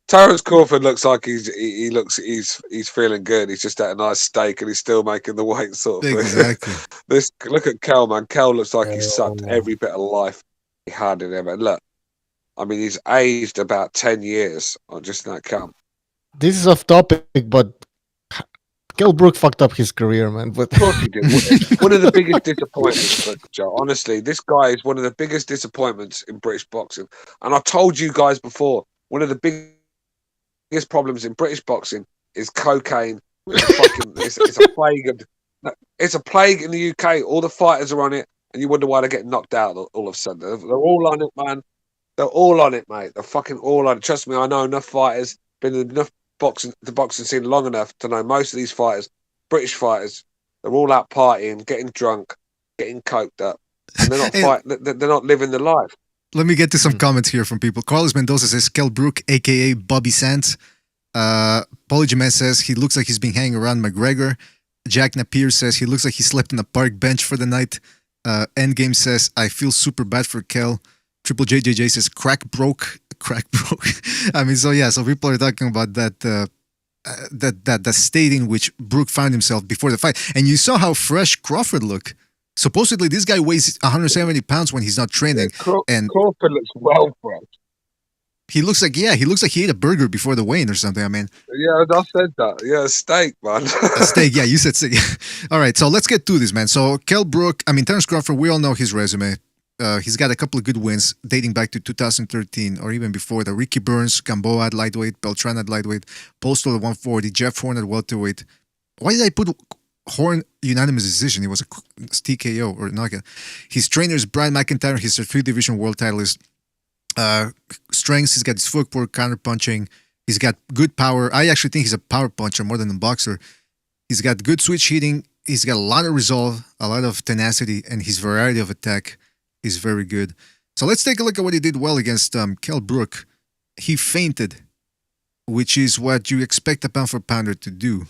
Terence Crawford looks like he's feeling good. He's just at a nice steak and he's still making the weight sort of exactly. Look at Kell, man. Kell looks like he's sucked every bit of life he had in him. And look, I mean, he's aged about 10 years on just that count. This is off topic, but Kell Brook fucked up his career, man. But of course he did. One of the biggest disappointments, Joe. Honestly, this guy is one of the biggest disappointments in British boxing. And I told you guys before, one of the biggest problems in British boxing is cocaine. It's a plague. It's a plague in the UK. All the fighters are on it, and you wonder why they're getting knocked out all of a sudden. They're all on it, man. They're all on it, mate. They're fucking all on it. Trust me, I know enough fighters. Been in enough the boxing scene long enough to know most of these fighters, British fighters, they're all out partying, getting drunk, getting coked up, and they're not fighting. They're not living the life. Let me get to some comments here from people. Carlos Mendoza says Kell Brook, aka Bobby Sands. Polygyman says he looks like he's been hanging around McGregor. Jack Napier says he looks like he slept on a park bench for the night. Endgame says I feel super bad for Kell. Triple JJJ says crack broke. I mean, so people are talking about that the state in which Brook found himself before the fight. And you saw how fresh Crawford looked. Supposedly, this guy weighs 170 pounds when he's not training. And Crawford looks well fresh. He looks like he ate a burger before the weigh-in or something. I mean, yeah, I said that. Yeah, a steak, man. A steak. Yeah, you said steak. All right, so let's get to this, man. So Kell Brook, Terence Crawford. We all know his resume. He's got a couple of good wins dating back to 2013 or even before that. Ricky Burns, Gamboa at lightweight, Beltran at lightweight, Postal at 140, Jeff Horn at welterweight. Why did I put Horn unanimous decision? It was a TKO or knockout. His trainer is Brian McIntyre. He's a 3-division world titleist. Strengths, he's got his footwork, counter punching. He's got good power. I actually think he's a power puncher more than a boxer. He's got good switch hitting. He's got a lot of resolve, a lot of tenacity, and his variety of attack is very good. So let's take a look at what he did well against Kell Brook. He feinted which is what you expect a pound for pounder to do.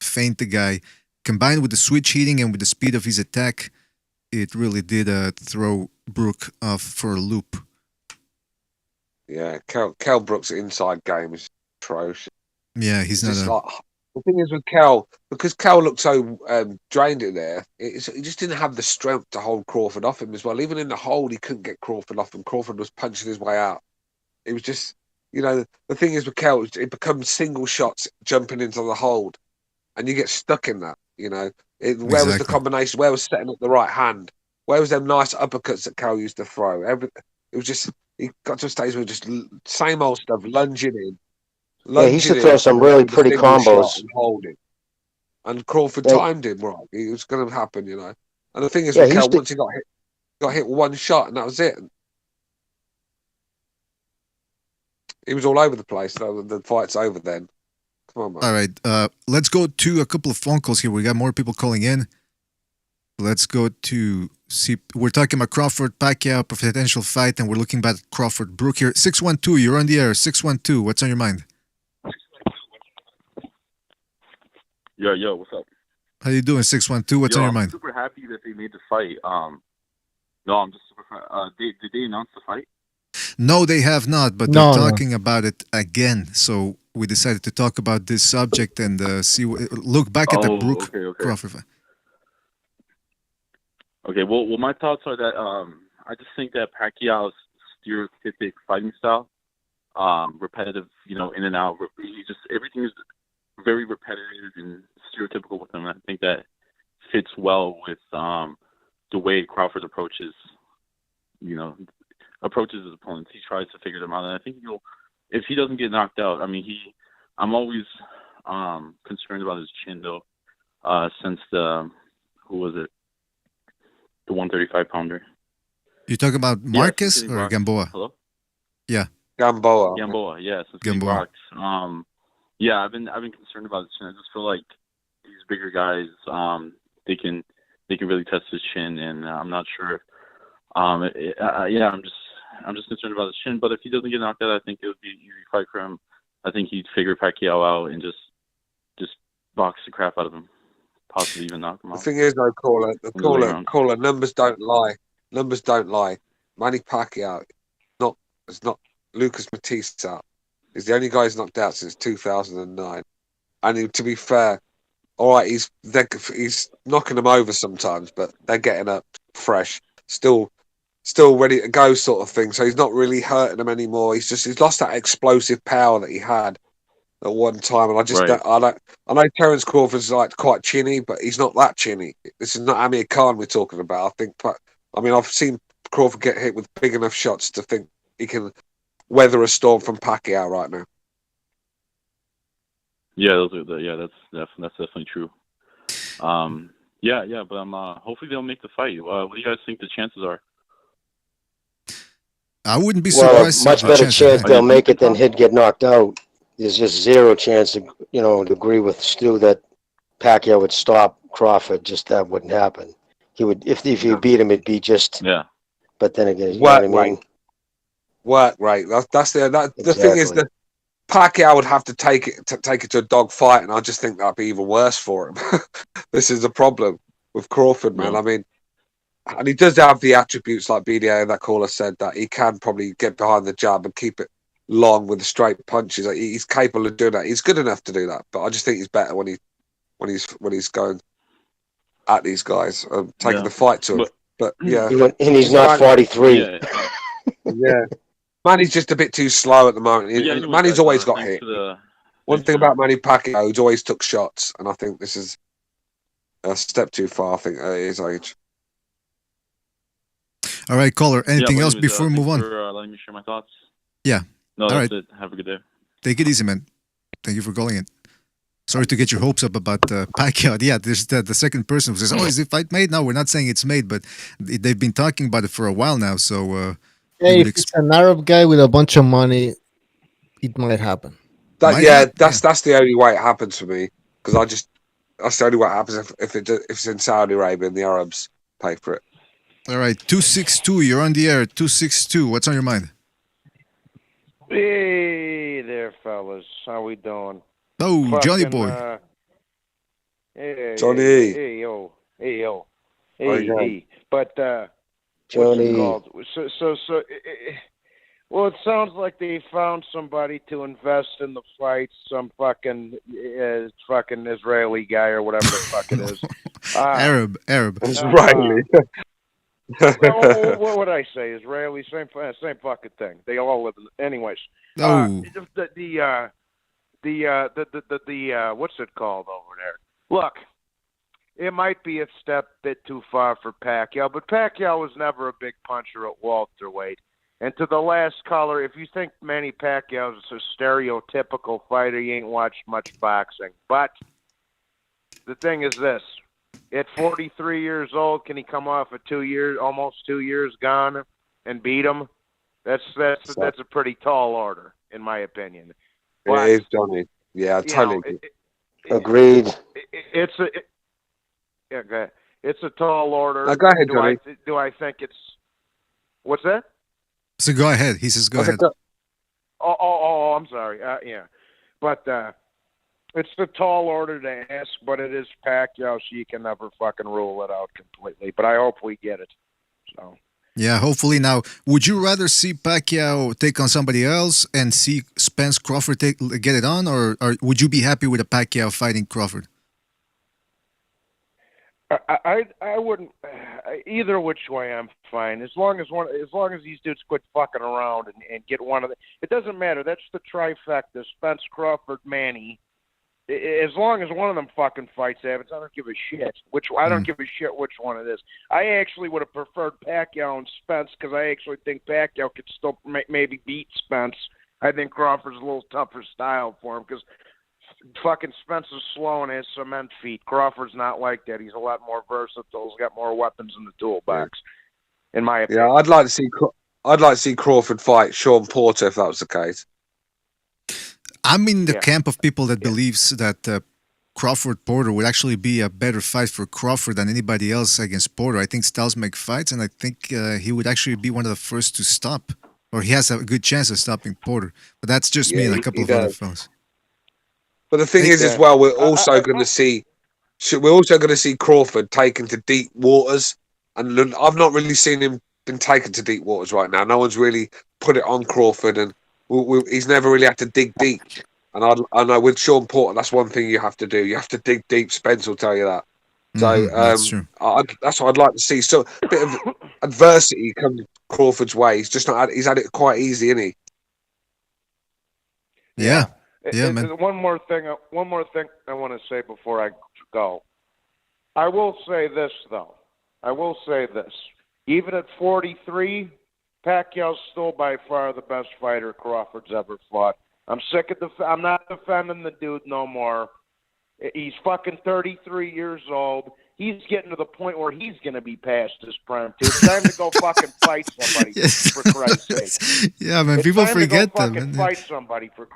Feint the guy. Combined with the switch heating and with the speed of his attack, it really did throw Brook off for a loop. Yeah, Kell Brook's inside game is atrocious. Yeah, he's not the thing is with Kell, because Kell looked so drained in there, he just didn't have the strength to hold Crawford off him as well. Even in the hold, he couldn't get Crawford off him. Crawford was punching his way out. It was just, the thing is with Kell, it becomes single shots jumping into the hold, and you get stuck in that. Where was the combination? Where was setting up the right hand? Where was them nice uppercuts that Kell used to throw? It was just, he got to a stage where just same old stuff, lunging in. Yeah, he used to throw some really pretty combos. And holding. And Crawford timed him right. It was going to happen, And the thing is, with Kell, once he got hit one shot, and that was it. He was all over the place. So the fight's over then. Come on, man. All right, let's go to a couple of phone calls here. We got more people calling in. Let's go to see. We're talking about Crawford-Pacquiao potential fight, and we're looking at Crawford-Brook here. 612, you're on the air. 612, what's on your mind? Yo, what's up? How you doing, 612? What's on your mind? I'm super happy that they made the fight. No, I'm just super. Did they announce the fight? No, they have not, but they're talking about it again. So we decided to talk about this subject and look back at the Brook Crawford fight. Okay, well, my thoughts are that I just think that Pacquiao's stereotypic fighting style, repetitive, in and out. Everything is very repetitive and stereotypical with him. I think that fits well with the way Crawford approaches his opponents. He tries to figure them out, and I think if he doesn't get knocked out, I'm always concerned about his chin though. Since the 135 pounder. You talking about Marcus or Gamboa? Hello? Yeah. Gamboa, yeah. Gamboa. Yeah, I've been concerned about his chin. I just feel like these bigger guys, they can really test his chin, and I'm not sure. I'm just concerned about his chin. But if he doesn't get knocked out, I think it would be an easy fight for him. I think he'd figure Pacquiao out and just box the crap out of him, possibly even knock him out. The thing is, though, caller, numbers don't lie. Numbers don't lie. Manny Pacquiao, it's not Lucas Matista. He's the only guy who's knocked out since 2009. And to be fair, all right, he's knocking them over sometimes, but they're getting up fresh, still ready to go, sort of thing. So he's not really hurting them anymore. He's lost that explosive power that he had at one time. And I know Terence Crawford's quite chinny, but he's not that chinny. This is not Amir Khan we're talking about. I've seen Crawford get hit with big enough shots to think he can weather a storm from Pacquiao right now. Yeah, that's definitely true. But I'm hopefully they'll make the fight. What do you guys think the chances are? I wouldn't be surprised. Much better chance they'll make it than he'd get knocked out. There's just zero chance to agree with Stu that Pacquiao would stop Crawford. Just that wouldn't happen. He would if you beat him, it'd be just. Yeah. But then again, you know what I mean? Work rate. The thing is that Pacquiao would have to take it to a dog fight, and I just think that'd be even worse for him. This is the problem with Crawford, man. And he does have the attributes like BDA and that caller said, that he can probably get behind the jab and keep it long with the straight punches. He's capable of doing that. He's good enough to do that, but I just think he's better when he's going at these guys, taking the fight to him. But yeah, and he's not 43. Yeah. Manny's just a bit too slow at the moment. Manny's always got hit. One thing about Manny Pacquiao, he's always took shots, and I think this is a step too far, I think, at his age. All right, caller. Anything else before we move on? For letting me share my thoughts. Yeah. No, that's it. Have a good day. Take it easy, man. Thank you for calling in. Sorry to get your hopes up about Pacquiao. Yeah, there's the second person who says, "Oh, is the fight made?" No, we're not saying it's made, but they've been talking about it for a while now. So, if it's an Arab guy with a bunch of money, it might happen. That's the only way it happens for me, because that's the only way it happens if it's in Saudi Arabia and the Arabs pay for it. All right, 262, you're on the air. 262, what's on your mind? Hey, there, fellas. How we doing? Oh, Johnny boy. Hey, Johnny. Hey, yo. Hey, yo. How you Hey, going? hey. But, Johnny. what's it called? Well, it sounds like they found somebody to invest in the fight. Some fucking Israeli guy or whatever the fuck it is. Arab. Israeli. Well, what would I say? Israeli, same fucking thing. They all live in. Anyways. Oh. The what's it called over there? Look, it might be a bit too far for Pacquiao, but Pacquiao was never a big puncher at welterweight. And to the last caller, if you think Manny Pacquiao is a stereotypical fighter, you ain't watched much boxing. But the thing is this: at 43 years old, can he come off of almost 2 years gone, and beat him? That's a pretty tall order, in my opinion. But, it is, Johnny. Yeah, I totally agree. Agreed. It's a tall order. Now, go ahead, Johnny. Do I think it's what's that? So go ahead. He says, go ahead. Oh, I'm sorry. Yeah, but it's the tall order to ask, but it is Pacquiao, so you can never fucking rule it out completely. But I hope we get it. So. Yeah, hopefully. Now, would you rather see Pacquiao take on somebody else and see Spence Crawford get it on, or would you be happy with a Pacquiao fighting Crawford? I wouldn't. Either which way, I'm fine. As long as these dudes quit fucking around and get one of the. It doesn't matter. That's the trifecta: Spence, Crawford, Manny. As long as one of them fucking fights Evans, I don't give a shit. I don't give a shit which one it is. I actually would have preferred Pacquiao and Spence because I actually think Pacquiao could still maybe beat Spence. I think Crawford's a little tougher style for him because fucking Spence is slow and has cement feet. Crawford's not like that. He's a lot more versatile. He's got more weapons in the toolbox, in my opinion. Yeah, I'd like to see Crawford fight Sean Porter if that was the case. I'm in the camp of people that believes that Crawford Porter would actually be a better fight for Crawford than anybody else against Porter. I think styles make fights, and I think he would actually be one of the first to stop, or he has a good chance of stopping Porter. But that's just me and a couple of other fellas. But the thing is, as well, we're also going to see Crawford taken to deep waters, and I've not really seen him been taken to deep waters right now. No one's really put it on Crawford, and he's never really had to dig deep. And I know with Sean Porter, that's one thing you have to do. You have to dig deep. Spence will tell you that. So that's true. That's what I'd like to see. So a bit of adversity come Crawford's way. He's just not. He's had it quite easy, isn't he? Yeah. Yeah, man. One more thing I want to say before I go. I will say this, though. Even at 43, Pacquiao's still by far the best fighter Crawford's ever fought. I'm sick of I'm not defending the dude no more. He's fucking 33 years old. He's getting to the point where he's going to be past his prime, too. It's time to go fucking fight somebody, for Christ's sake. Yeah, man. People forget that, man. Fight somebody for...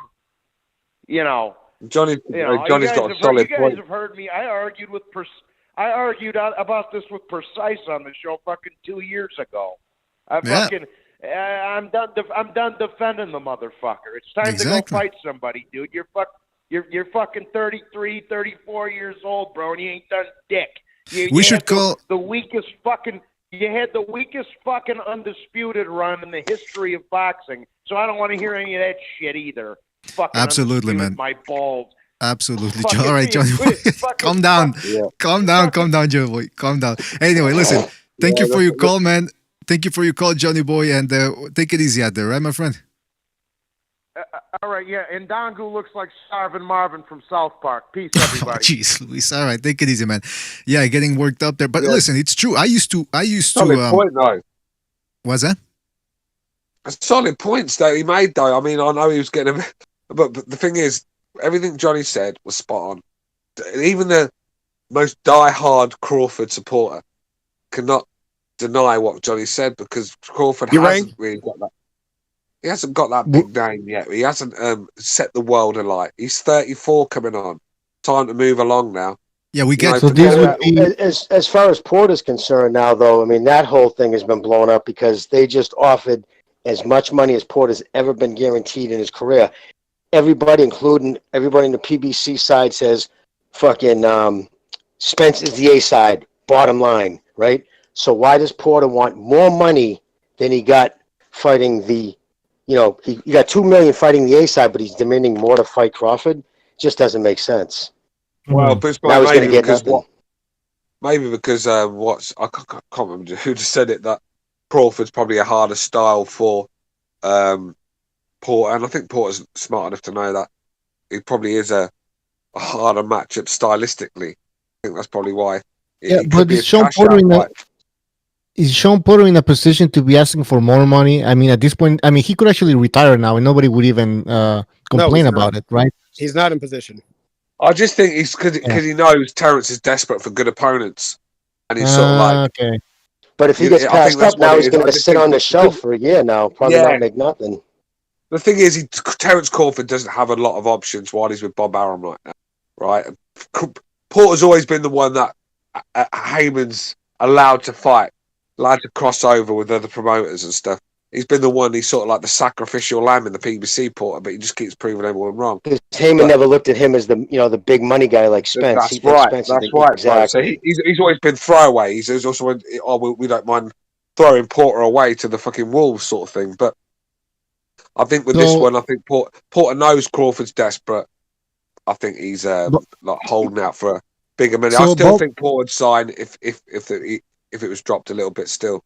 Johnny's got a solid point. You guys have heard me. I argued about this with Precise on the show fucking 2 years ago. I'm done defending the motherfucker. It's time to go fight somebody, dude. You're fucking 33, 34 years old, bro, and you ain't done dick. You had the weakest fucking undisputed run in the history of boxing. So I don't want to hear any of that shit either. Fucking absolutely, man. My balls. Absolutely. All right, Johnny boy. Calm down. Calm down, Johnny boy. Calm down. Anyway, listen. Thank you for your call, man. Thank you for your call, Johnny boy, and take it easy out there, right, my friend? All right, yeah. And Dongu looks like Starvin Marvin from South Park. Peace, everybody. Jeez, Luis. All right, take it easy, man. Yeah, getting worked up there. But listen, it's true. I used to. Solid point, though. What's that? Solid points that he made, though. I mean, I know he was getting but the thing is, everything Johnny said was spot on. Even the most die-hard Crawford supporter cannot deny what Johnny said because Crawford hasn't really got that. He hasn't got that big name yet. He hasn't set the world alight. He's 34 coming on. Time to move along now. Yeah, we get as far as Porter's concerned now, though. I mean, that whole thing has been blown up because they just offered as much money as Porter's ever been guaranteed in his career. everybody, including everybody in the PBC side, says fucking Spence is the A side, bottom line, right? So why does Porter want more money than he got fighting the, he got $2 million fighting the A side, but he's demanding more to fight Crawford? Just doesn't make sense. Well, but Now he's going to maybe get because nothing. maybe because I can't remember who just said it, that Crawford's probably a harder style for Porter, and I think Porter's smart enough to know that it probably is a harder matchup stylistically. I think that's probably why. It could be a cash out fight. Is Sean Porter in a position to be asking for more money? I mean, at this point, he could actually retire now, and nobody would even complain about it, right? He's not in position. I just think he's because he knows Terence is desperate for good opponents, and he's sort of like. Okay. But if he gets passed up now, he's going to sit on the shelf for a year now, probably not make nothing. The thing is, Terence Crawford doesn't have a lot of options while he's with Bob Arum right now, right? Porter's always been the one that Heyman's allowed to fight, allowed to cross over with other promoters and stuff. He's been the one, he's sort of like the sacrificial lamb in the PBC, Porter, but he just keeps proving everyone wrong. Because Heyman never looked at him as the big money guy like Spence. That's right. Spence That's right. Exactly. So he's always been throwaway. He's also we don't mind throwing Porter away to the fucking wolves sort of thing. But I think with this one, I think Porter knows Crawford's desperate. I think he's like holding out for a bigger money. I still think Porter'd sign if it was dropped a little bit still.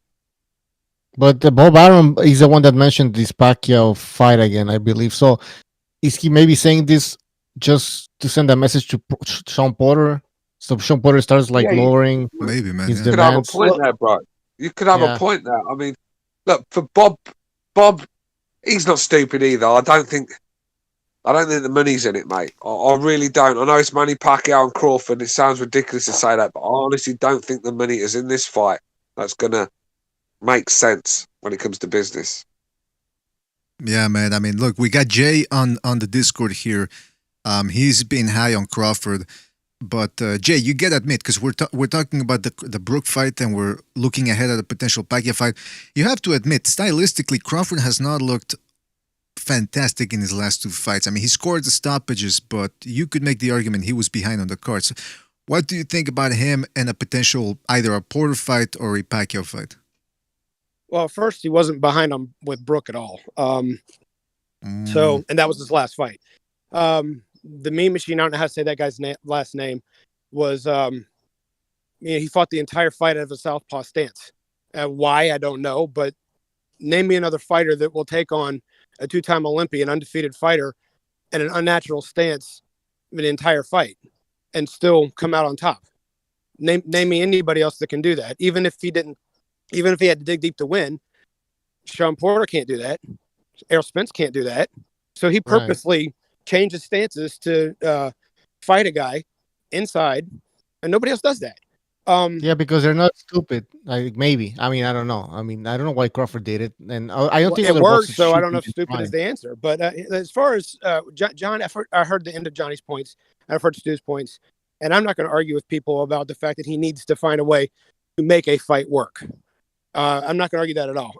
But Bob Arum is the one that mentioned this Pacquiao fight again, I believe. So is he maybe saying this just to send a message to Sean Porter? So Sean Porter starts lowering his demands. You could have a point there, bro. You could have a point there. I mean, look, for Bob, he's not stupid either. I don't think the money's in it, mate. I really don't. I know it's Manny Pacquiao and Crawford. It sounds ridiculous to say that, but I honestly don't think the money is in this fight that's going to make sense when it comes to business. Yeah, man. I mean, look, we got Jay on the Discord here. He's been high on Crawford. But Jay, you get to admit, because we're talking about the Brook fight and we're looking ahead at a potential Pacquiao fight. You have to admit, stylistically, Crawford has not looked fantastic in his last two fights. I mean, he scored the stoppages, but you could make the argument he was behind on the cards. What do you think about him and a potential either a Porter fight or a Pacquiao fight? Well, first, he wasn't behind with Brook at all. So, and that was his last fight. The Mean Machine, I don't know how to say that guy's last name, was, he fought the entire fight out of a southpaw stance. Why, I don't know, but name me another fighter that will take on a two-time Olympian, undefeated fighter, and an unnatural stance the entire fight and still come out on top. Name me anybody else that can do that. Even if he had to dig deep to win, Sean Porter can't do that. Errol Spence can't do that. So he purposely changed his stances to fight a guy inside, and nobody else does that. Yeah, because they're not stupid. Maybe. I mean, I don't know. I don't know why Crawford did it, and I don't think it works. So I don't know if stupid is the answer. But as far as John, I heard the end of Johnny's points. I've heard Stu's points, and I'm not going to argue with people about the fact that he needs to find a way to make a fight work. I'm not going to argue that at all.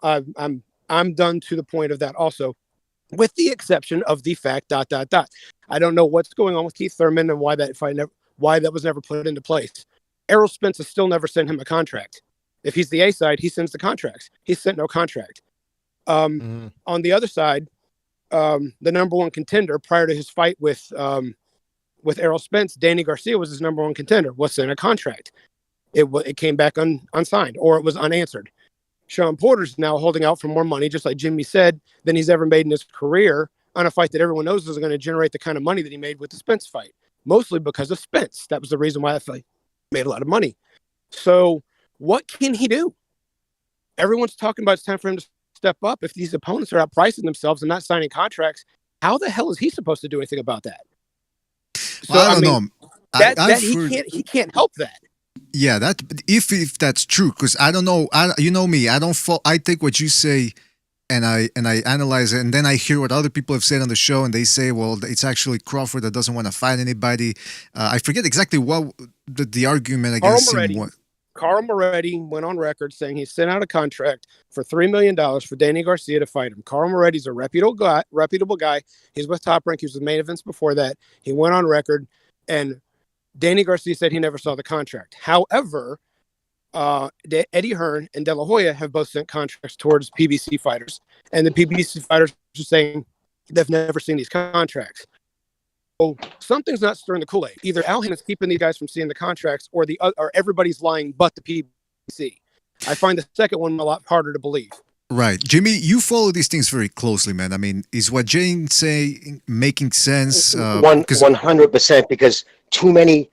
I'm done to the point of that also, with the exception of the fact ... I don't know what's going on with Keith Thurman and why that was never put into place. Errol Spence has still never sent him a contract. If he's the A side, he sends the contracts. He sent no contract. On the other side, the number one contender prior to his fight with Errol Spence, Danny Garcia was his number one contender. Was sent a contract. It came back unsigned, or it was unanswered. Sean Porter's now holding out for more money, just like Jimmy said, than he's ever made in his career on a fight that everyone knows is going to generate the kind of money that he made with the Spence fight, mostly because of Spence. That was the reason why that fight made a lot of money. So what can he do? Everyone's talking about it's time for him to step up. If these opponents are outpricing themselves and not signing contracts, how the hell is he supposed to do anything about that? So, I don't know. He can't help that. Yeah, that if that's true, because I don't know. You know me. I take what you say, and I analyze it, and then I hear what other people have said on the show, and they say, well, it's actually Crawford that doesn't want to fight anybody. I forget exactly what the argument against him was. Carl Moretti went on record saying he sent out a contract for $3 million for Danny Garcia to fight him. Carl Moretti's a reputable guy. He's with Top Rank. He was with main events before that. He went on record, and Danny Garcia said he never saw the contract. However, Eddie Hearn and De La Hoya have both sent contracts towards PBC fighters, and the PBC fighters are saying they've never seen these contracts. So something's not stirring the Kool-Aid. Either Al Heyman's keeping these guys from seeing the contracts, or everybody's lying but the PBC. I find the second one a lot harder to believe. Right. Jimmy, you follow these things very closely, man. I mean, is what Jane say making sense? 100%, because too many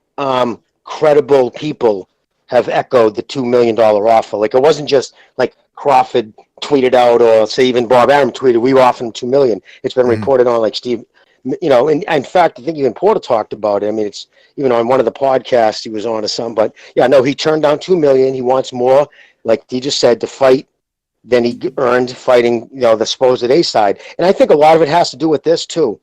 credible people have echoed the $2 million offer. Like, it wasn't just like Crawford tweeted out, or say even Bob Arum tweeted, we were offering $2 million. It's been reported on, like Steve, and in fact, I think even Porter talked about it. I mean, it's even on one of the podcasts he was on or something. But yeah, no, he turned down $2 million. He wants more, like he just said, to fight than he earned fighting, the supposed A side. And I think a lot of it has to do with this too.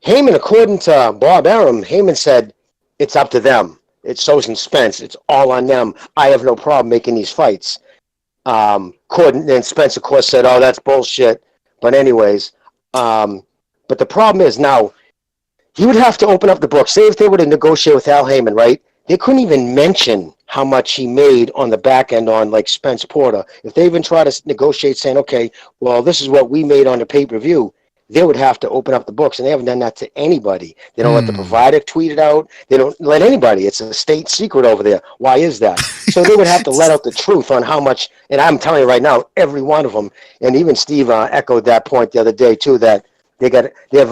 Heyman, according to Bob Arum, Heyman said it's up to them. It's Sosa and Spence. It's all on them. I have no problem making these fights. And Spence, of course, said, "Oh, that's bullshit." But anyways. But the problem is now, he would have to open up the book. Say if they were to negotiate with Al Heyman, right? They couldn't even mention how much he made on the back end on, like, Spence Porter. If they even try to negotiate saying, okay, well, this is what we made on the pay-per-view, they would have to open up the books, and they haven't done that to anybody. They don't let the provider tweet it out. They don't let anybody. It's a state secret over there. Why is that? So they would have to let out the truth on how much, and I'm telling you right now, every one of them, and even Steve echoed that point the other day, too, that they have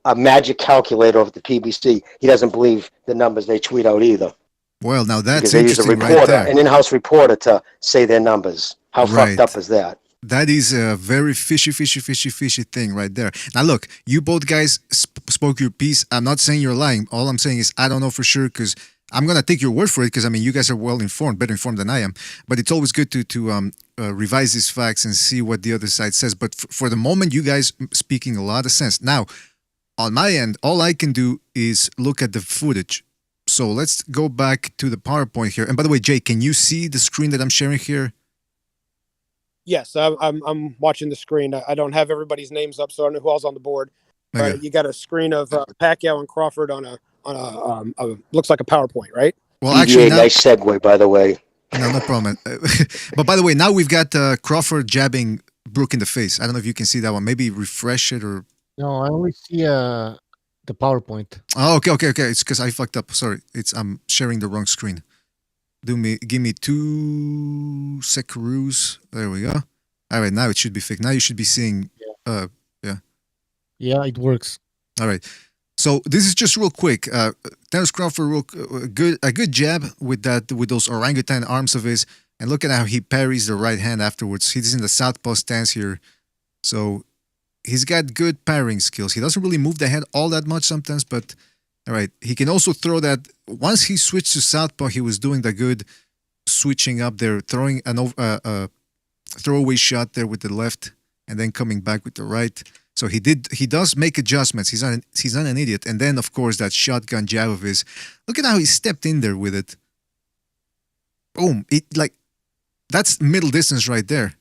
a magic calculator over the PBC. He doesn't believe the numbers they tweet out either. Well, now that's they use a interesting, reporter, right there. an in-house reporter, to say their numbers. How fucked up is that? That is a very fishy thing right there. Now, look, you both guys spoke your piece. I'm not saying you're lying. All I'm saying is I don't know for sure, because I'm going to take your word for it, because, I mean, you guys are well informed, better informed than I am. But it's always good to revise these facts and see what the other side says. But for the moment, you guys speaking a lot of sense. Now, on my end, all I can do is look at the footage. So let's go back to the PowerPoint here. And by the way, Jay, can you see the screen that I'm sharing here? Yes, I'm watching the screen. I don't have everybody's names up, so I don't know who else on the board. Okay. But you got a screen of Pacquiao and Crawford on a looks like a PowerPoint, right? Well, actually, nice segue, by the way. No problem. But by the way, now we've got Crawford jabbing Brook in the face. I don't know if you can see that one. Maybe refresh it or. No, I only see the PowerPoint. Oh, okay. It's because I fucked up. Sorry, I'm sharing the wrong screen. Give me 2 seconds. There we go. All right, now it should be fixed. Now you should be seeing. Yeah, it works. All right. So this is just real quick. Terence Crawford, a good jab with those orangutan arms of his, and look at how he parries the right hand afterwards. He's in the southpaw stance here, so he's got good parrying skills. He doesn't really move the head all that much sometimes, but all right. He can also throw that. Once he switched to southpaw, he was doing the good switching up there, throwing a throwaway shot there with the left, and then coming back with the right. So he does make adjustments. He's not an idiot. And then, of course, that shotgun jab of his. Look at how he stepped in there with it. Boom. That's middle distance right there.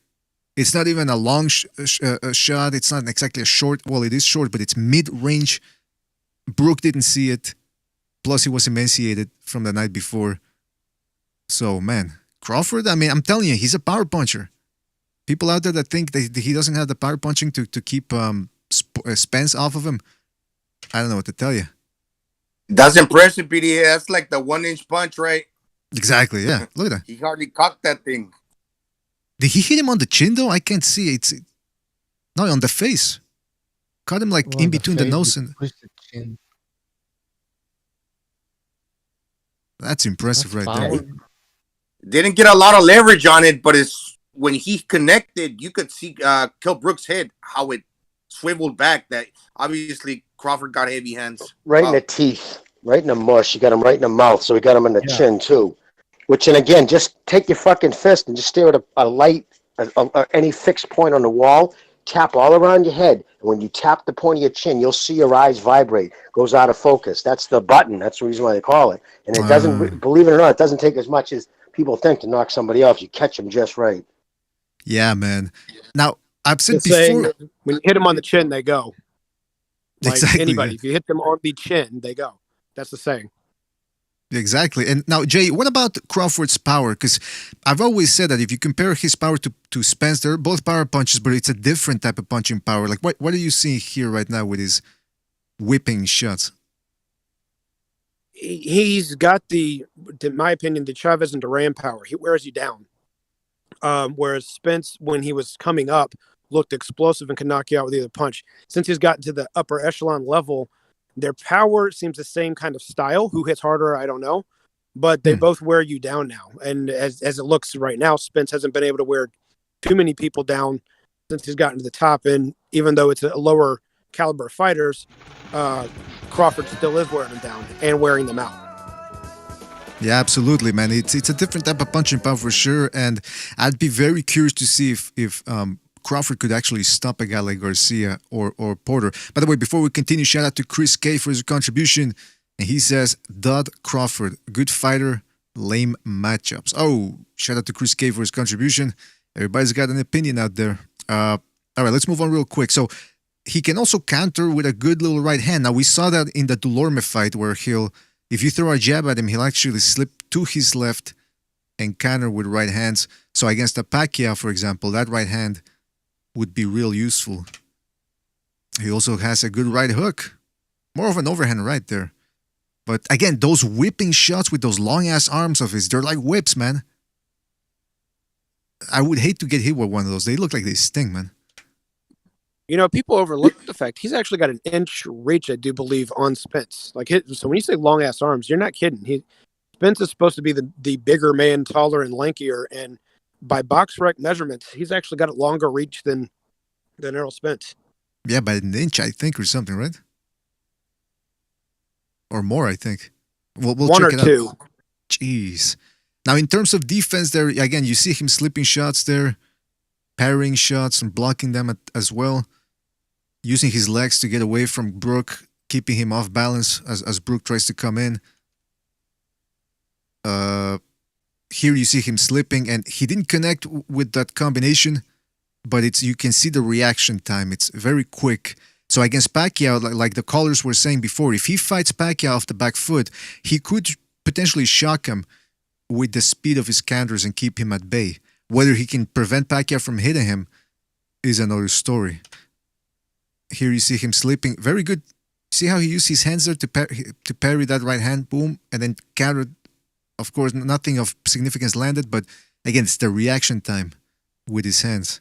It's not even a long shot. It's not exactly a short. Well, it is short, but it's mid-range. Brook didn't see it. Plus, he was emaciated from the night before. So, man, Crawford, I mean, I'm telling you, he's a power puncher. People out there that think that he doesn't have the power punching to keep Spence off of him, I don't know what to tell you. That's impressive, PD. That's like the 1-inch punch, right? Exactly, yeah. Look at that. He hardly cocked that thing. Did he hit him on the chin, though? I can't see. No, on the face. Caught him in between the nose and... The chin. That's impressive right there. Didn't get a lot of leverage on it, but when he connected, you could see Kell Brook's head, how it swiveled back. That obviously Crawford got heavy hands. Right in the teeth, right in the mush. You got him right in the mouth, so we got him in the chin too. Which, and again, just take your fucking fist and just stare at a light, any fixed point on the wall. Tap all around your head. And when you tap the point of your chin, you'll see your eyes vibrate. Goes out of focus. That's the button. That's the reason why they call it. And it doesn't, believe it or not, it doesn't take as much as people think to knock somebody off, you catch them just right. Yeah, man. Now, I've said The saying, before. when you hit them on the chin, they go. Like Exactly. anybody, Yeah. if you hit them on the chin, they go. That's the saying. Exactly. And now, Jay, what about Crawford's power? Because I've always said that if you compare his power to Spence, they're both power punches, but it's a different type of punching power. Like, what are you seeing here right now with his whipping shots? He's got in my opinion, the Chavez and Duran power. He wears you down. Whereas Spence, when he was coming up, looked explosive and could knock you out with either punch. Since he's gotten to the upper echelon level, their power seems the same kind of style. Who hits harder, I don't know. But they both wear you down now. And as it looks right now, Spence hasn't been able to wear too many people down since he's gotten to the top. And even though it's a lower caliber of fighters, Crawford still is wearing them down and wearing them out. Yeah, absolutely, man. It's a different type of punching power for sure. And I'd be very curious to see if Crawford could actually stop a guy like Garcia or Porter. By the way, before we continue, shout out to Chris K for his contribution. And he says, Dodd Crawford, good fighter, lame matchups. Oh, shout out to Chris K for his contribution. Everybody's got an opinion out there. All right, let's move on real quick. So he can also counter with a good little right hand. Now, we saw that in the Delorme fight where if you throw a jab at him, he'll actually slip to his left and counter with right hands. So against a Pacquiao, for example, that right hand would be real useful. He also has a good right hook. More of an overhand right there. But again, those whipping shots with those long-ass arms of his, they're like whips, man. I would hate to get hit with one of those. They look like they sting, man. You know, people overlook the fact he's actually got an inch reach, I do believe, on Spence. So when you say long-ass arms, you're not kidding. Spence is supposed to be the bigger man, taller and lankier, and by box rec measurements, he's actually got a longer reach than Errol Spence. Yeah, by an inch, I think, or something, right? Or more, I think. We'll one check or it two. Out. Jeez. Now, in terms of defense, there again, you see him slipping shots there, parrying shots and blocking them as well, using his legs to get away from Brook, keeping him off balance as Brook tries to come in. Here you see him slipping, and he didn't connect with that combination, but you can see the reaction time. It's very quick. So against Pacquiao, like the callers were saying before, if he fights Pacquiao off the back foot, he could potentially shock him with the speed of his counters and keep him at bay. Whether he can prevent Pacquiao from hitting him is another story. Here you see him slipping. Very good. See how he used his hands there to parry that right hand, boom, and then countered. Of course, nothing of significance landed, but again, it's the reaction time with his hands.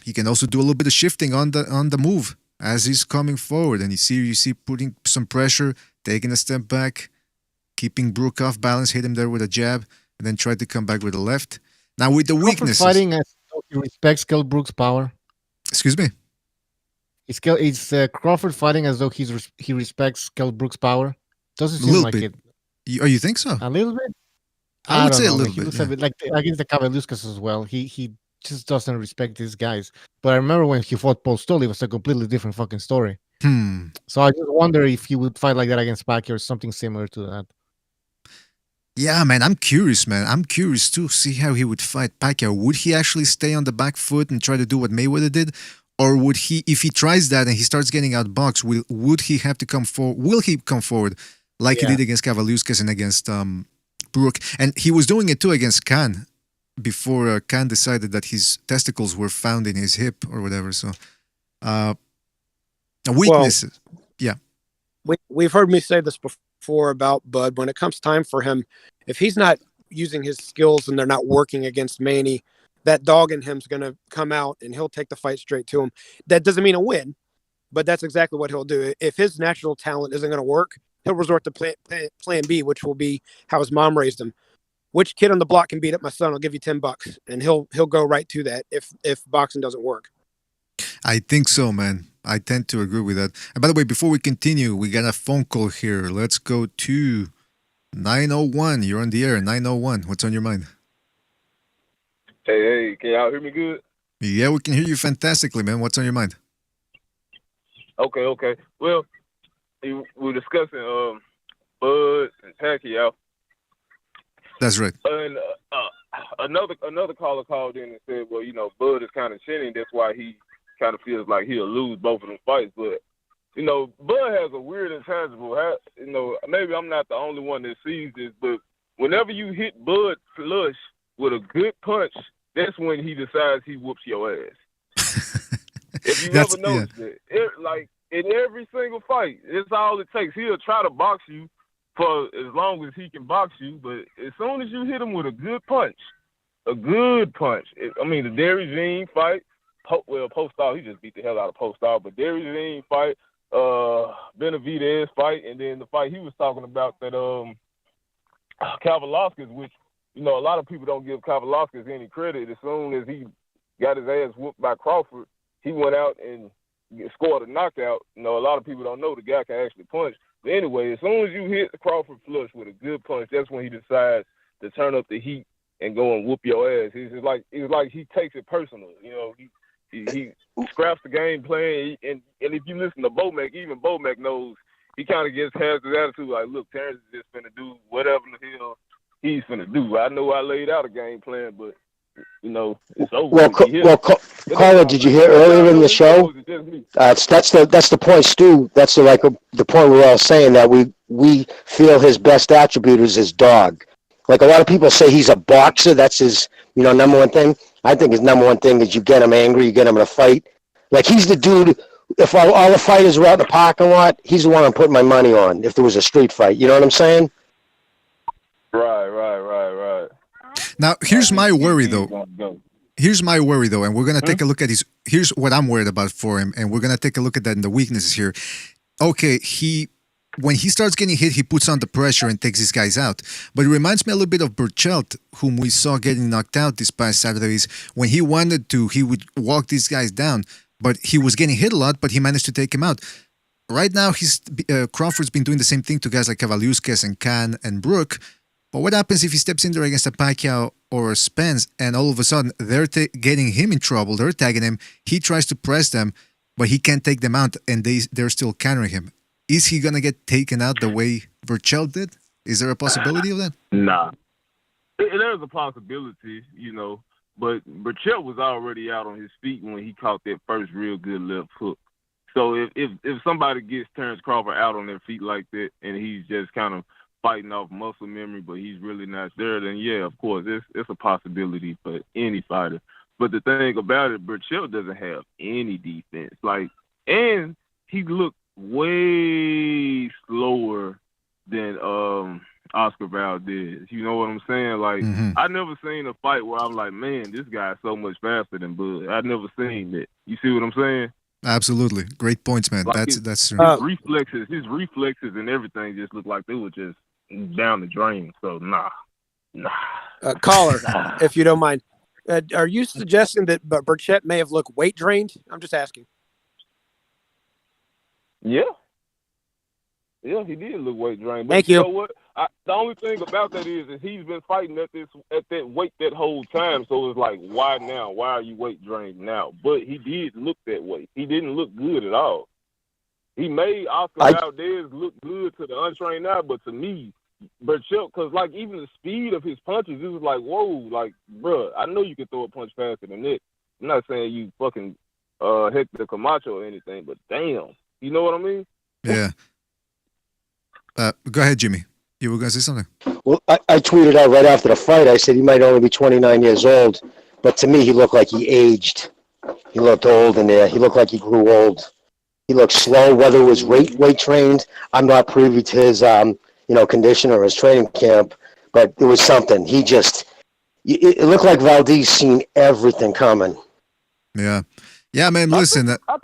He can also do a little bit of shifting on the move as he's coming forward, and you see putting some pressure, taking a step back, keeping Brook off balance, hit him there with a jab, and then try to come back with a left. Now with the weaknesses, fighting as though he respects Kell Brook's power. Excuse me. Is Crawford fighting as though he respects Kell Brook's power? Doesn't seem like it. Oh, you think so? A little bit. I would say a know, little he bit. looks Yeah. a bit like against the Kaveluskas as well. He just doesn't respect these guys. But I remember when he fought Paul Stoll, it was a completely different fucking story. So I just wonder if he would fight like that against Pacquiao or something similar to that. Yeah, man, I'm curious, man. I'm curious to see how he would fight Pacquiao. Would he actually stay on the back foot and try to do what Mayweather did? Or would he, if he tries that and he starts getting outboxed, would he have to come forward? Will he come forward like he did against Kaveluskas and against Brook? And he was doing it too against Khan before Khan decided that his testicles were found in his hip or whatever. So, weaknesses. Yeah. We've heard me say this before about Bud. When it comes time for him, if he's not using his skills and they're not working against Manny, that dog in him's going to come out and he'll take the fight straight to him. That doesn't mean a win, but that's exactly what he'll do. If his natural talent isn't going to work, he'll resort to plan B, which will be how his mom raised him. Which kid on the block can beat up my son? I'll give you $10, and he'll go right to that if boxing doesn't work. I think so, man. I tend to agree with that. And by the way, before we continue, we got a phone call here. Let's go to 901. You're on the air. 901. What's on your mind? Hey, can y'all hear me good? Yeah, we can hear you fantastically, man. What's on your mind? Okay. Well, we're discussing Bud and Pacquiao. That's right. And another caller called in and said, well, you know, Bud is kind of chinning. That's why he kind of feels like he'll lose both of them fights. But, you know, Bud has a weird intangible. You know, maybe I'm not the only one that sees this, but whenever you hit Bud flush with a good punch, that's when he decides he whoops your ass. If you ever noticed it, like in every single fight, it's all it takes. He'll try to box you for as long as he can box you, but as soon as you hit him with a good punch, I mean, the Derry Jean fight, Postal, he just beat the hell out of Postal, but Derry Jean fight, Benavidez fight, and then the fight he was talking about that Kavaliauskas, which, you know, a lot of people don't give Kavaliauskas any credit. As soon as he got his ass whooped by Crawford, he went out and scored a knockout. You know, a lot of people don't know the guy can actually punch. But anyway, as soon as you hit Crawford flush with a good punch, that's when he decides to turn up the heat and go and whoop your ass. It's like he takes it personal. You know, he scraps the game plan. And if you listen to Bomac, even Bomac knows he kind of has his attitude like, look, Terence is just finna do whatever the hell he's finna do. I know I laid out a game plan, but, you know, it's over. Caller, did you hear earlier in the show? That's the point, Stu. That's the point we're all saying, that we feel his best attribute is his dog. Like a lot of people say he's a boxer. That's his, you know, number one thing. I think his number one thing is you get him angry, you get him in a fight. Like he's the dude. If all the fighters were out in the parking lot, he's the one I'm putting my money on. If there was a street fight, you know what I'm saying? Right. Now, here's my worry, though. And we're going to take a look at here's what I'm worried about for him, and we're going to take a look at that in the weaknesses here. Okay, when he starts getting hit, he puts on the pressure and takes these guys out. But it reminds me a little bit of Burchelt, whom we saw getting knocked out this past Saturdays. When he wanted to, he would walk these guys down, but he was getting hit a lot, but he managed to take him out. Right now, Crawford's been doing the same thing to guys like Kavaliauskas and Khan and Brook. But what happens if he steps in there against a Pacquiao or a Spence, and all of a sudden they're getting him in trouble, they're tagging him, he tries to press them, but he can't take them out, and they're still countering him. Is he going to get taken out the way Burchelt did? Is there a possibility of that? Nah. There's a possibility, you know, but Burchelt was already out on his feet when he caught that first real good left hook. So if somebody gets Terence Crawford out on their feet like that, and he's just kind of fighting off muscle memory, but he's really not there, then yeah, of course, it's a possibility for any fighter. But the thing about it, Burchelt doesn't have any defense. And he looked way slower than Oscar Valdez. You know what I'm saying? I never seen a fight where I'm like, man, this guy's so much faster than Bud. I never seen that. You see what I'm saying? Absolutely. Great points, man. That's his reflexes and everything just looked like they were just down the drain. So nah. Caller, if you don't mind, are you suggesting that Burchett may have looked weight drained? I'm just asking. Yeah, he did look weight drained. But Thank you. Know what? The only thing about that is he's been fighting at that weight that whole time. So it's like, why now? Why are you weight drained now? But he did look that way. He didn't look good at all. He made Oscar Valdez look good to the untrained eye, but to me, Burchett, because like even the speed of his punches, it was like, whoa, like, bruh, I know you can throw a punch faster than that. I'm not saying you fucking Hector Camacho or anything, but damn. You know what I mean? Yeah. Go ahead, Jimmy. You were going to say something? Well, I tweeted out right after the fight. I said he might only be 29 years old, but to me, he looked like he aged. He looked old in there. He looked like he grew old. He looked slow, whether it was weight trained. I'm not privy to his, condition or his training camp, but it was something. It looked like Valdez seen everything coming. Yeah. Yeah, man, listen. I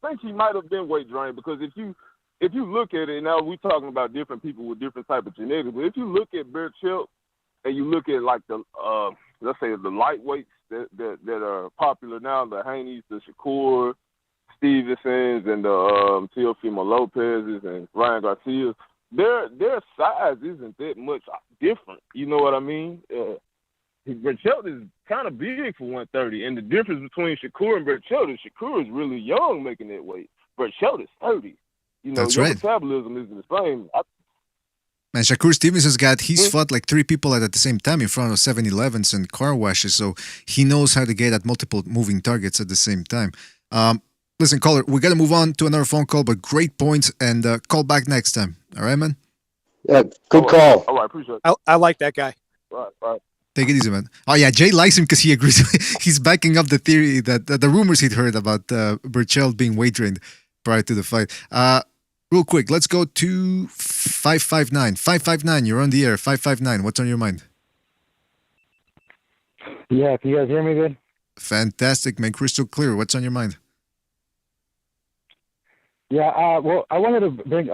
think he might have been weight drained because if you look at it, now we're talking about different people with different type of genetics, but if you look at Burchett and you look at like the let's say the lightweights that are popular now, the Haney's, the Shakur Stevensons, and the Teofimo Lopez's and Ryan Garcia's, their size isn't that much different. You know what I mean? Burchett is kind of big for 130, and the difference between Shakur and Burchett is Shakur is really young making that weight. Burchett is 30. You know, That's your right. metabolism isn't the same. And Shakur Stevenson's he's fought like 3 people at the same time in front of 7-Elevens and car washes, so he knows how to get at multiple moving targets at the same time. Listen, caller, we got to move on to another phone call, but great points, and call back next time. All right, man? Yeah, good call. All right, appreciate it. I like that guy. Right. Take it easy, man. Oh, yeah, Jay likes him because he agrees. He's backing up the theory that the rumors he'd heard about Burchell being weight trained prior to the fight. Real quick, let's go to 559. 559, you're on the air. 559, what's on your mind? Yeah, can you guys hear me good? Fantastic, man. Crystal clear. What's on your mind? Yeah, well, I wanted to bring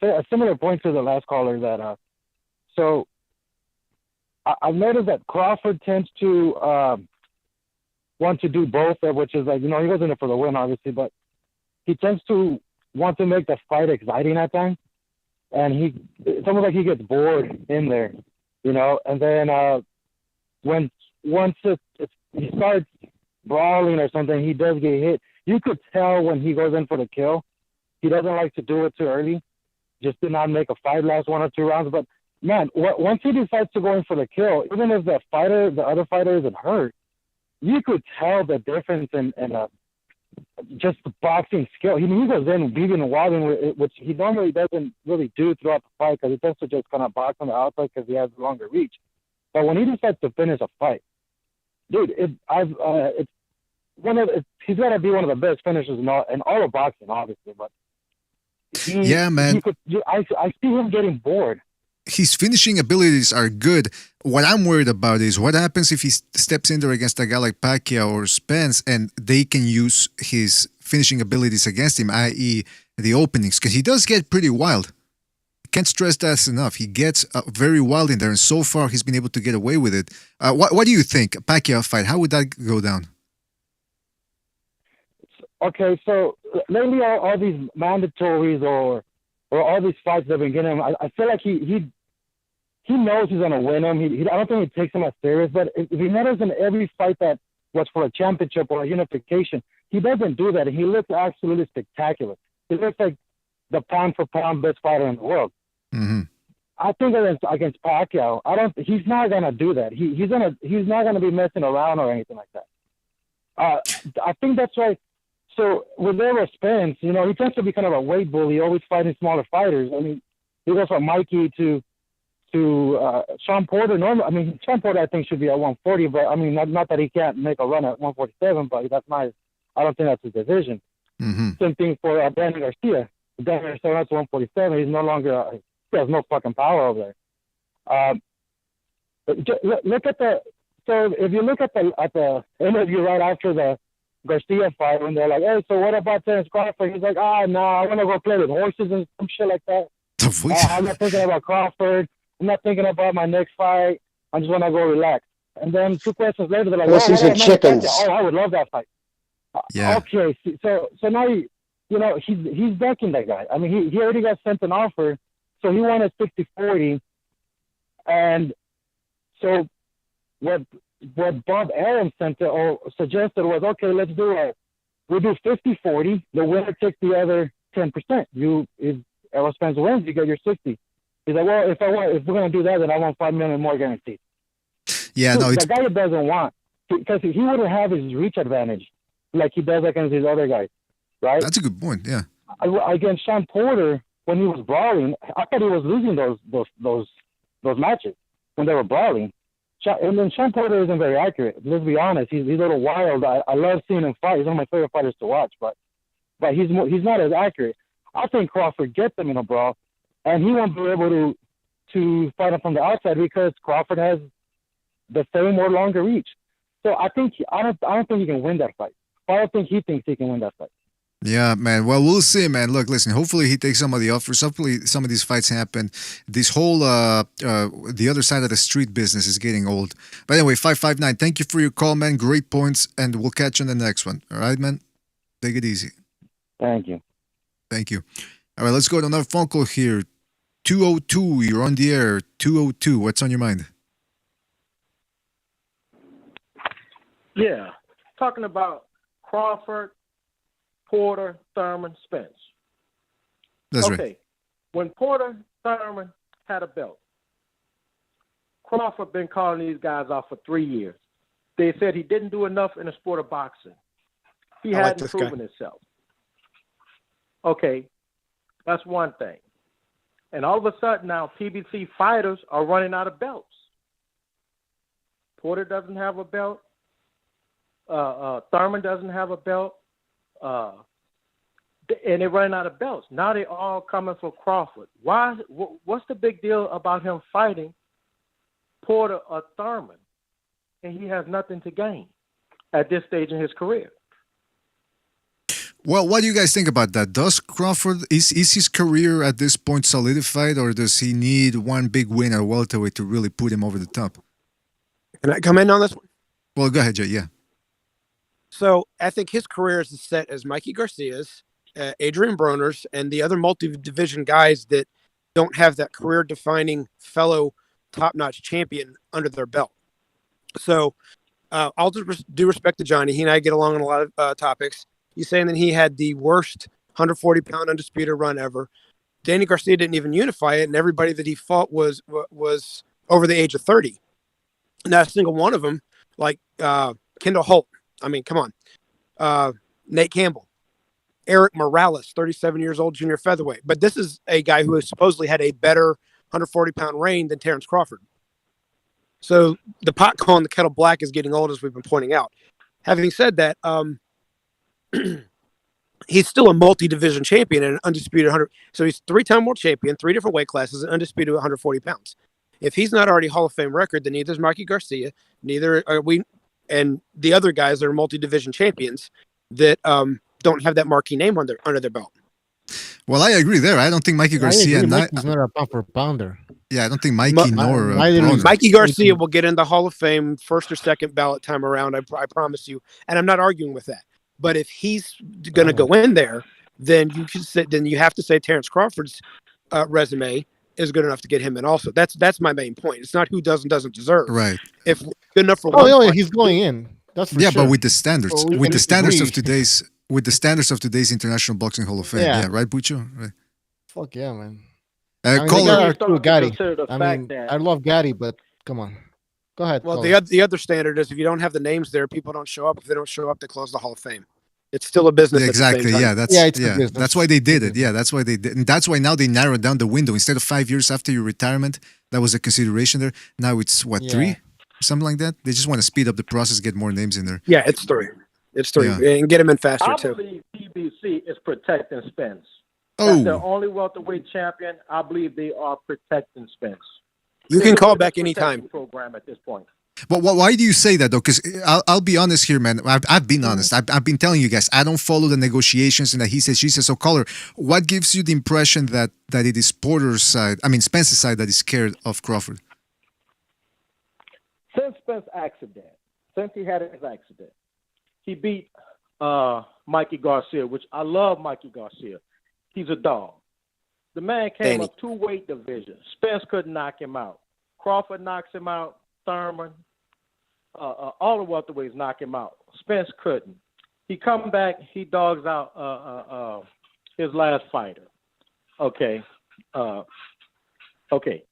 say a similar point to the last caller that, so I've noticed that Crawford tends to want to do both, which is like, he goes in it for the win, obviously, but he tends to want to make the fight exciting at times. And it's almost like he gets bored in there, and then once he starts brawling or something, he does get hit. You could tell when he goes in for the kill. He doesn't like to do it too early, just to not make a fight last 1 or 2 rounds. But man, once he decides to go in for the kill, even if the other fighter isn't hurt, you could tell the difference in just the boxing skill. He goes in beating and wilding, which he normally doesn't really do throughout the fight because he tends to just kind of box on the outside because he has longer reach. But when he decides to finish a fight, dude, he's got to be one of the best finishers in all of boxing, obviously. But yeah, man. I see him getting bored. His finishing abilities are good. What I'm worried about is what happens if he steps in there against a guy like Pacquiao or Spence and they can use his finishing abilities against him, i.e. the openings, because he does get pretty wild. Can't stress that enough. He gets very wild in there, and so far he's been able to get away with it. What do you think? A Pacquiao fight, how would that go down? Okay, so lately all these mandatories or all these fights they've been getting him, I feel like he knows he's gonna win them. I don't think he takes them as serious. But if he notice in every fight that was for a championship or a unification, he doesn't do that. He looks absolutely spectacular. He looks like the pound for pound best fighter in the world. Mm-hmm. I think against Pacquiao, he's not gonna do that. He's not gonna be messing around or anything like that. I think that's why. So with Spence, he tends to be kind of a weight bully, always fighting smaller fighters. I mean, he goes from Mikey to Sean Porter. Sean Porter I think should be at 140, but I mean, not that he can't make a run at 147, but I don't think that's his division. Mm-hmm. Same thing for Danny Garcia. Danny Garcia that's 147. He's no longer he has no fucking power over there. Look at so if you look at the interview right after the Garcia fight, when they're like, hey, so what about Terence Crawford? He's like, no, I want to go play with horses and some shit like that. I'm not thinking about Crawford. I'm not thinking about my next fight. I just want to go relax. And then 2 questions later, they're like, horses and chickens. I would love that fight. Yeah. Okay, so now he's backing that guy. I mean, he already got sent an offer, so he wanted 60-40, and so what Bob Arum suggested was, okay, let's do we do 50-40. The winner takes the other 10%. If Errol Spence wins, you get your 60. He's like, well, if we're gonna do that, then I want $5 million more guaranteed. Yeah, so no, the guy doesn't want, because he wouldn't have his reach advantage like he does against these other guys, right? That's a good point. Yeah. Against Sean Porter, when he was brawling, I thought he was losing those matches when they were brawling. And then Sean Porter isn't very accurate. Let's be honest. He's a little wild. I love seeing him fight. He's one of my favorite fighters to watch. But he's not as accurate. I think Crawford gets him in a brawl, and he won't be able to fight him from the outside because Crawford has the same or longer reach. So I don't think he can win that fight. I don't think he thinks he can win that fight. Yeah, man. Well, we'll see, man. Look, listen, hopefully he takes some of the offers. Hopefully some of these fights happen. This whole, the other side of the street business is getting old. But anyway, 559, thank you for your call, man. Great points, and we'll catch you on the next one. All right, man? Take it easy. Thank you. Thank you. All right, let's go to another phone call here. 202, you're on the air. 202, what's on your mind? Yeah, talking about Crawford, Porter, Thurman, Spence. That's okay. right. When Porter, Thurman, had a belt. Crawford been calling these guys out for 3 years. They said he didn't do enough in the sport of boxing. He hadn't proven himself. Okay, that's one thing. And all of a sudden now, PBC fighters are running out of belts. Porter doesn't have a belt. Thurman doesn't have a belt. And they're running out of belts. Now they're all coming for Crawford. Why? What's the big deal about him fighting Porter or Thurman? And he has nothing to gain at this stage in his career. Well, what do you guys think about that? Does Crawford, is his career at this point solidified, or does he need one big win at welterweight to really put him over the top? Can I come in on this one? Well, go ahead, Jay. Yeah. So I think his career is as set as Mikey Garcia's, Adrian Broner's, and the other multi-division guys that don't have that career-defining fellow top-notch champion under their belt. So I'll just do respect to Johnny. He and I get along on a lot of topics. He's saying that he had the worst 140-pound undisputed run ever. Danny Garcia didn't even unify it, and everybody that he fought was over the age of 30. Not a single one of them, like Kendall Holt. I mean, come on. Nate Campbell. Eric Morales, 37 years old, junior featherweight. But this is a guy who has supposedly had a better 140-pound reign than Terence Crawford. So the pot calling the kettle black is getting old, as we've been pointing out. Having said that, he's still a multi-division champion and an undisputed 100. So he's three-time world champion, 3 different weight classes, and undisputed 140 pounds. If he's not already Hall of Fame record, then neither is Mikey Garcia, neither are we, and the other guys that are multi-division champions that don't have that marquee name under their belt. Well, I agree there. I don't think Mikey Garcia. Mikey's not a pound for pounder. Yeah, I don't think Mikey nor Mikey Garcia will get in the Hall of Fame first or second ballot time around. I promise you, and I'm not arguing with that. But if he's going to go in there, then you have to say Terence Crawford's resume is good enough to get him in. Also, that's my main point. It's not who does and doesn't deserve. Right. If good enough for he's going in. That's for yeah, sure. but with the standards, with the standards of today's International Boxing Hall of Fame. Yeah, right, Bucho? Right. Fuck yeah, man. Caller. I love Gatti, but come on. Go ahead. Well, caller. the other standard is if you don't have the names there, people don't show up. If they don't show up, they close the Hall of Fame. It's still a business. Exactly. At the same time. That's why they did it. Yeah, that's why they did, and that's why now they narrowed down the window. Instead of 5 years after your retirement, that was a consideration there. Now it's 3, something like that. They just want to speed up the process, get more names in there. Yeah, it's 3. It's 3, and get them in faster I too. believe PBC is protecting Spence. Oh. That's their only welterweight champion. I believe they are protecting Spence. You can call back anytime. Program at this point. But why do you say that though? Because I'll be honest here, man. I've been honest. I've been telling you guys I don't follow the negotiations and that he says she says. So, caller, what gives you the impression that it is Porter's side? I mean Spence's side that is scared of Crawford. Since Spence's accident, since he had his accident, he beat Mikey Garcia, which I love Mikey Garcia. He's a dog. The man came up 2 weight divisions. Spence couldn't knock him out. Crawford knocks him out. Thurman, all the welterweights knock him out. Spence couldn't. He come back. He dogs out his last fighter. Okay. Okay.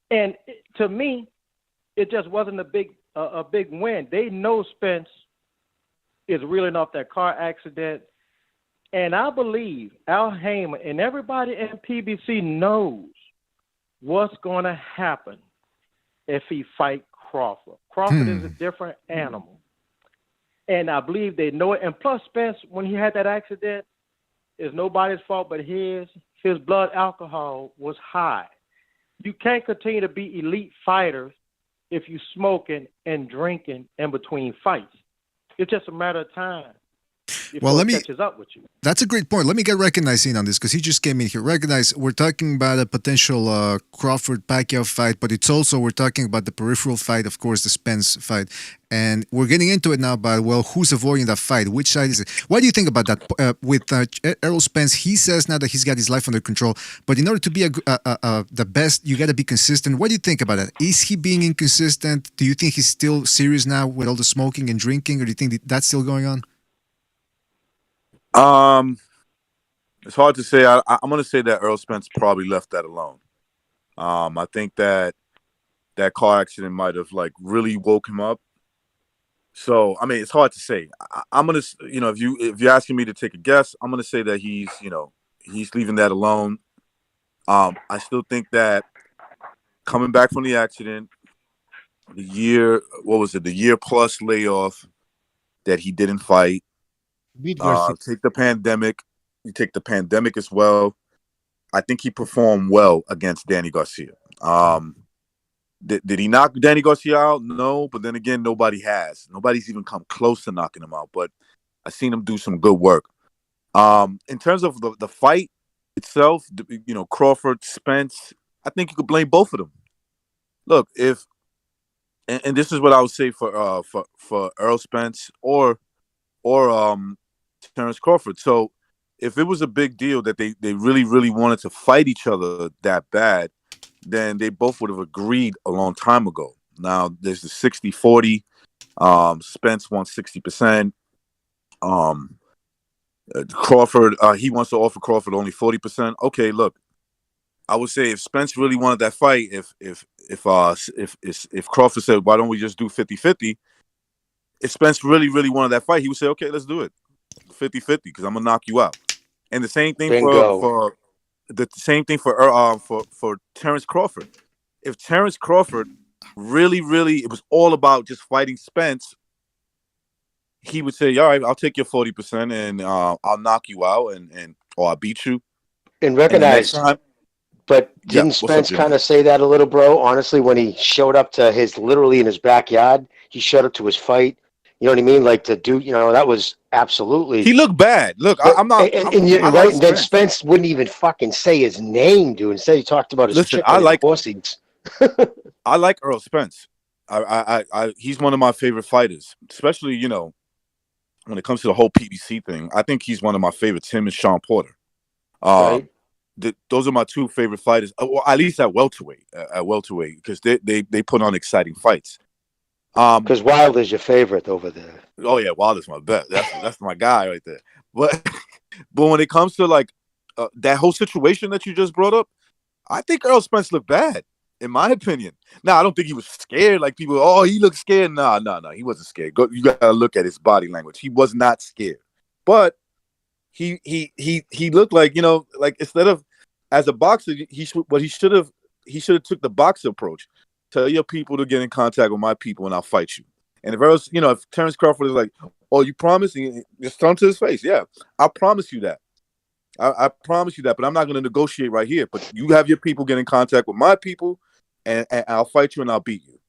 And to me, it just wasn't a big win. They know Spence is reeling off that car accident. And I believe Al Heyman and everybody in PBC knows what's going to happen if he fight Crawford. Crawford is a different animal. And I believe they know it. And plus, Spence, when he had that accident, it's nobody's fault but his. His blood alcohol was high. You can't continue to be elite fighters if you smoking and drinking in between fights. It's just a matter of time. Well, let me. Catches up with you. That's a great point. Let me get Recognize in on this because he just came in here. Recognize, we're talking about a potential Crawford-Pacquiao fight, but we're talking about the peripheral fight, of course, the Spence fight. And we're getting into it now about, well, who's avoiding that fight? Which side is it? What do you think about that? With Errol Spence, he says now that he's got his life under control, but in order to be the best, you got to be consistent. What do you think about that? Is he being inconsistent? Do you think he's still serious now with all the smoking and drinking, or do you think that's still going on? It's hard to say. I'm going to say that Earl Spence probably left that alone. I think that car accident might have like really woke him up. So I mean, it's hard to say. I'm gonna, if you're asking me to take a guess, I'm gonna say that he's leaving that alone. I still think that coming back from the accident, the year plus layoff that he didn't fight. Beat Garcia. Take the pandemic. You take the pandemic as well. I think he performed well against Danny Garcia. Did he knock Danny Garcia out? No, but then again, nobody has. Nobody's even come close to knocking him out. But I've seen him do some good work. In terms of the fight itself, Crawford, Spence, I think you could blame both of them. Look, and this is what I would say for Earl Spence or Terence Crawford. So if it was a big deal that they really, really wanted to fight each other that bad, then they both would have agreed a long time ago. Now, there's the 60-40. Spence wants 60%. Crawford, he wants to offer Crawford only 40%. Okay, look, I would say if Spence really wanted that fight, if Crawford said, why don't we just do 50-50? If Spence really, really wanted that fight, he would say, okay, let's do it 50-50 because I'm gonna knock you out. And the same thing for Terence Crawford. If Terence Crawford really, really, it was all about just fighting Spence, he would say, all right, I'll take your 40% and I'll knock you out or I'll beat you. And recognize, but didn't Spence kind of say that a little, bro? Honestly, when he showed up to literally in his backyard, he showed up to his fight. You know what I mean? Like to do, that was absolutely. He looked bad. Look, I'm not. And then Spence wouldn't even fucking say his name, dude. Instead, he talked about his chicken and horses. I like Earl Spence. He's one of my favorite fighters, especially when it comes to the whole PBC thing. I think he's one of my favorites. Him and Sean Porter. Right. Those are my two favorite fighters, or at least at welterweight. Because they put on exciting fights. Because Wilder's your favorite over there. Oh yeah, Wilder's my best. That's my guy right there. But when it comes to like that whole situation that you just brought up, I think Earl Spence looked bad, in my opinion. Now I don't think he was scared. Like people, he looked scared. No, he wasn't scared. You gotta look at his body language. He was not scared, but he looked like like instead of as a boxer, he should have took the boxer approach. Tell your people to get in contact with my people and I'll fight you. And if Terence Crawford is like, oh, you promise? Just tell him to his face. Yeah, I promise you that. I promise you that, but I'm not going to negotiate right here. But you have your people get in contact with my people and I'll fight you and I'll beat you.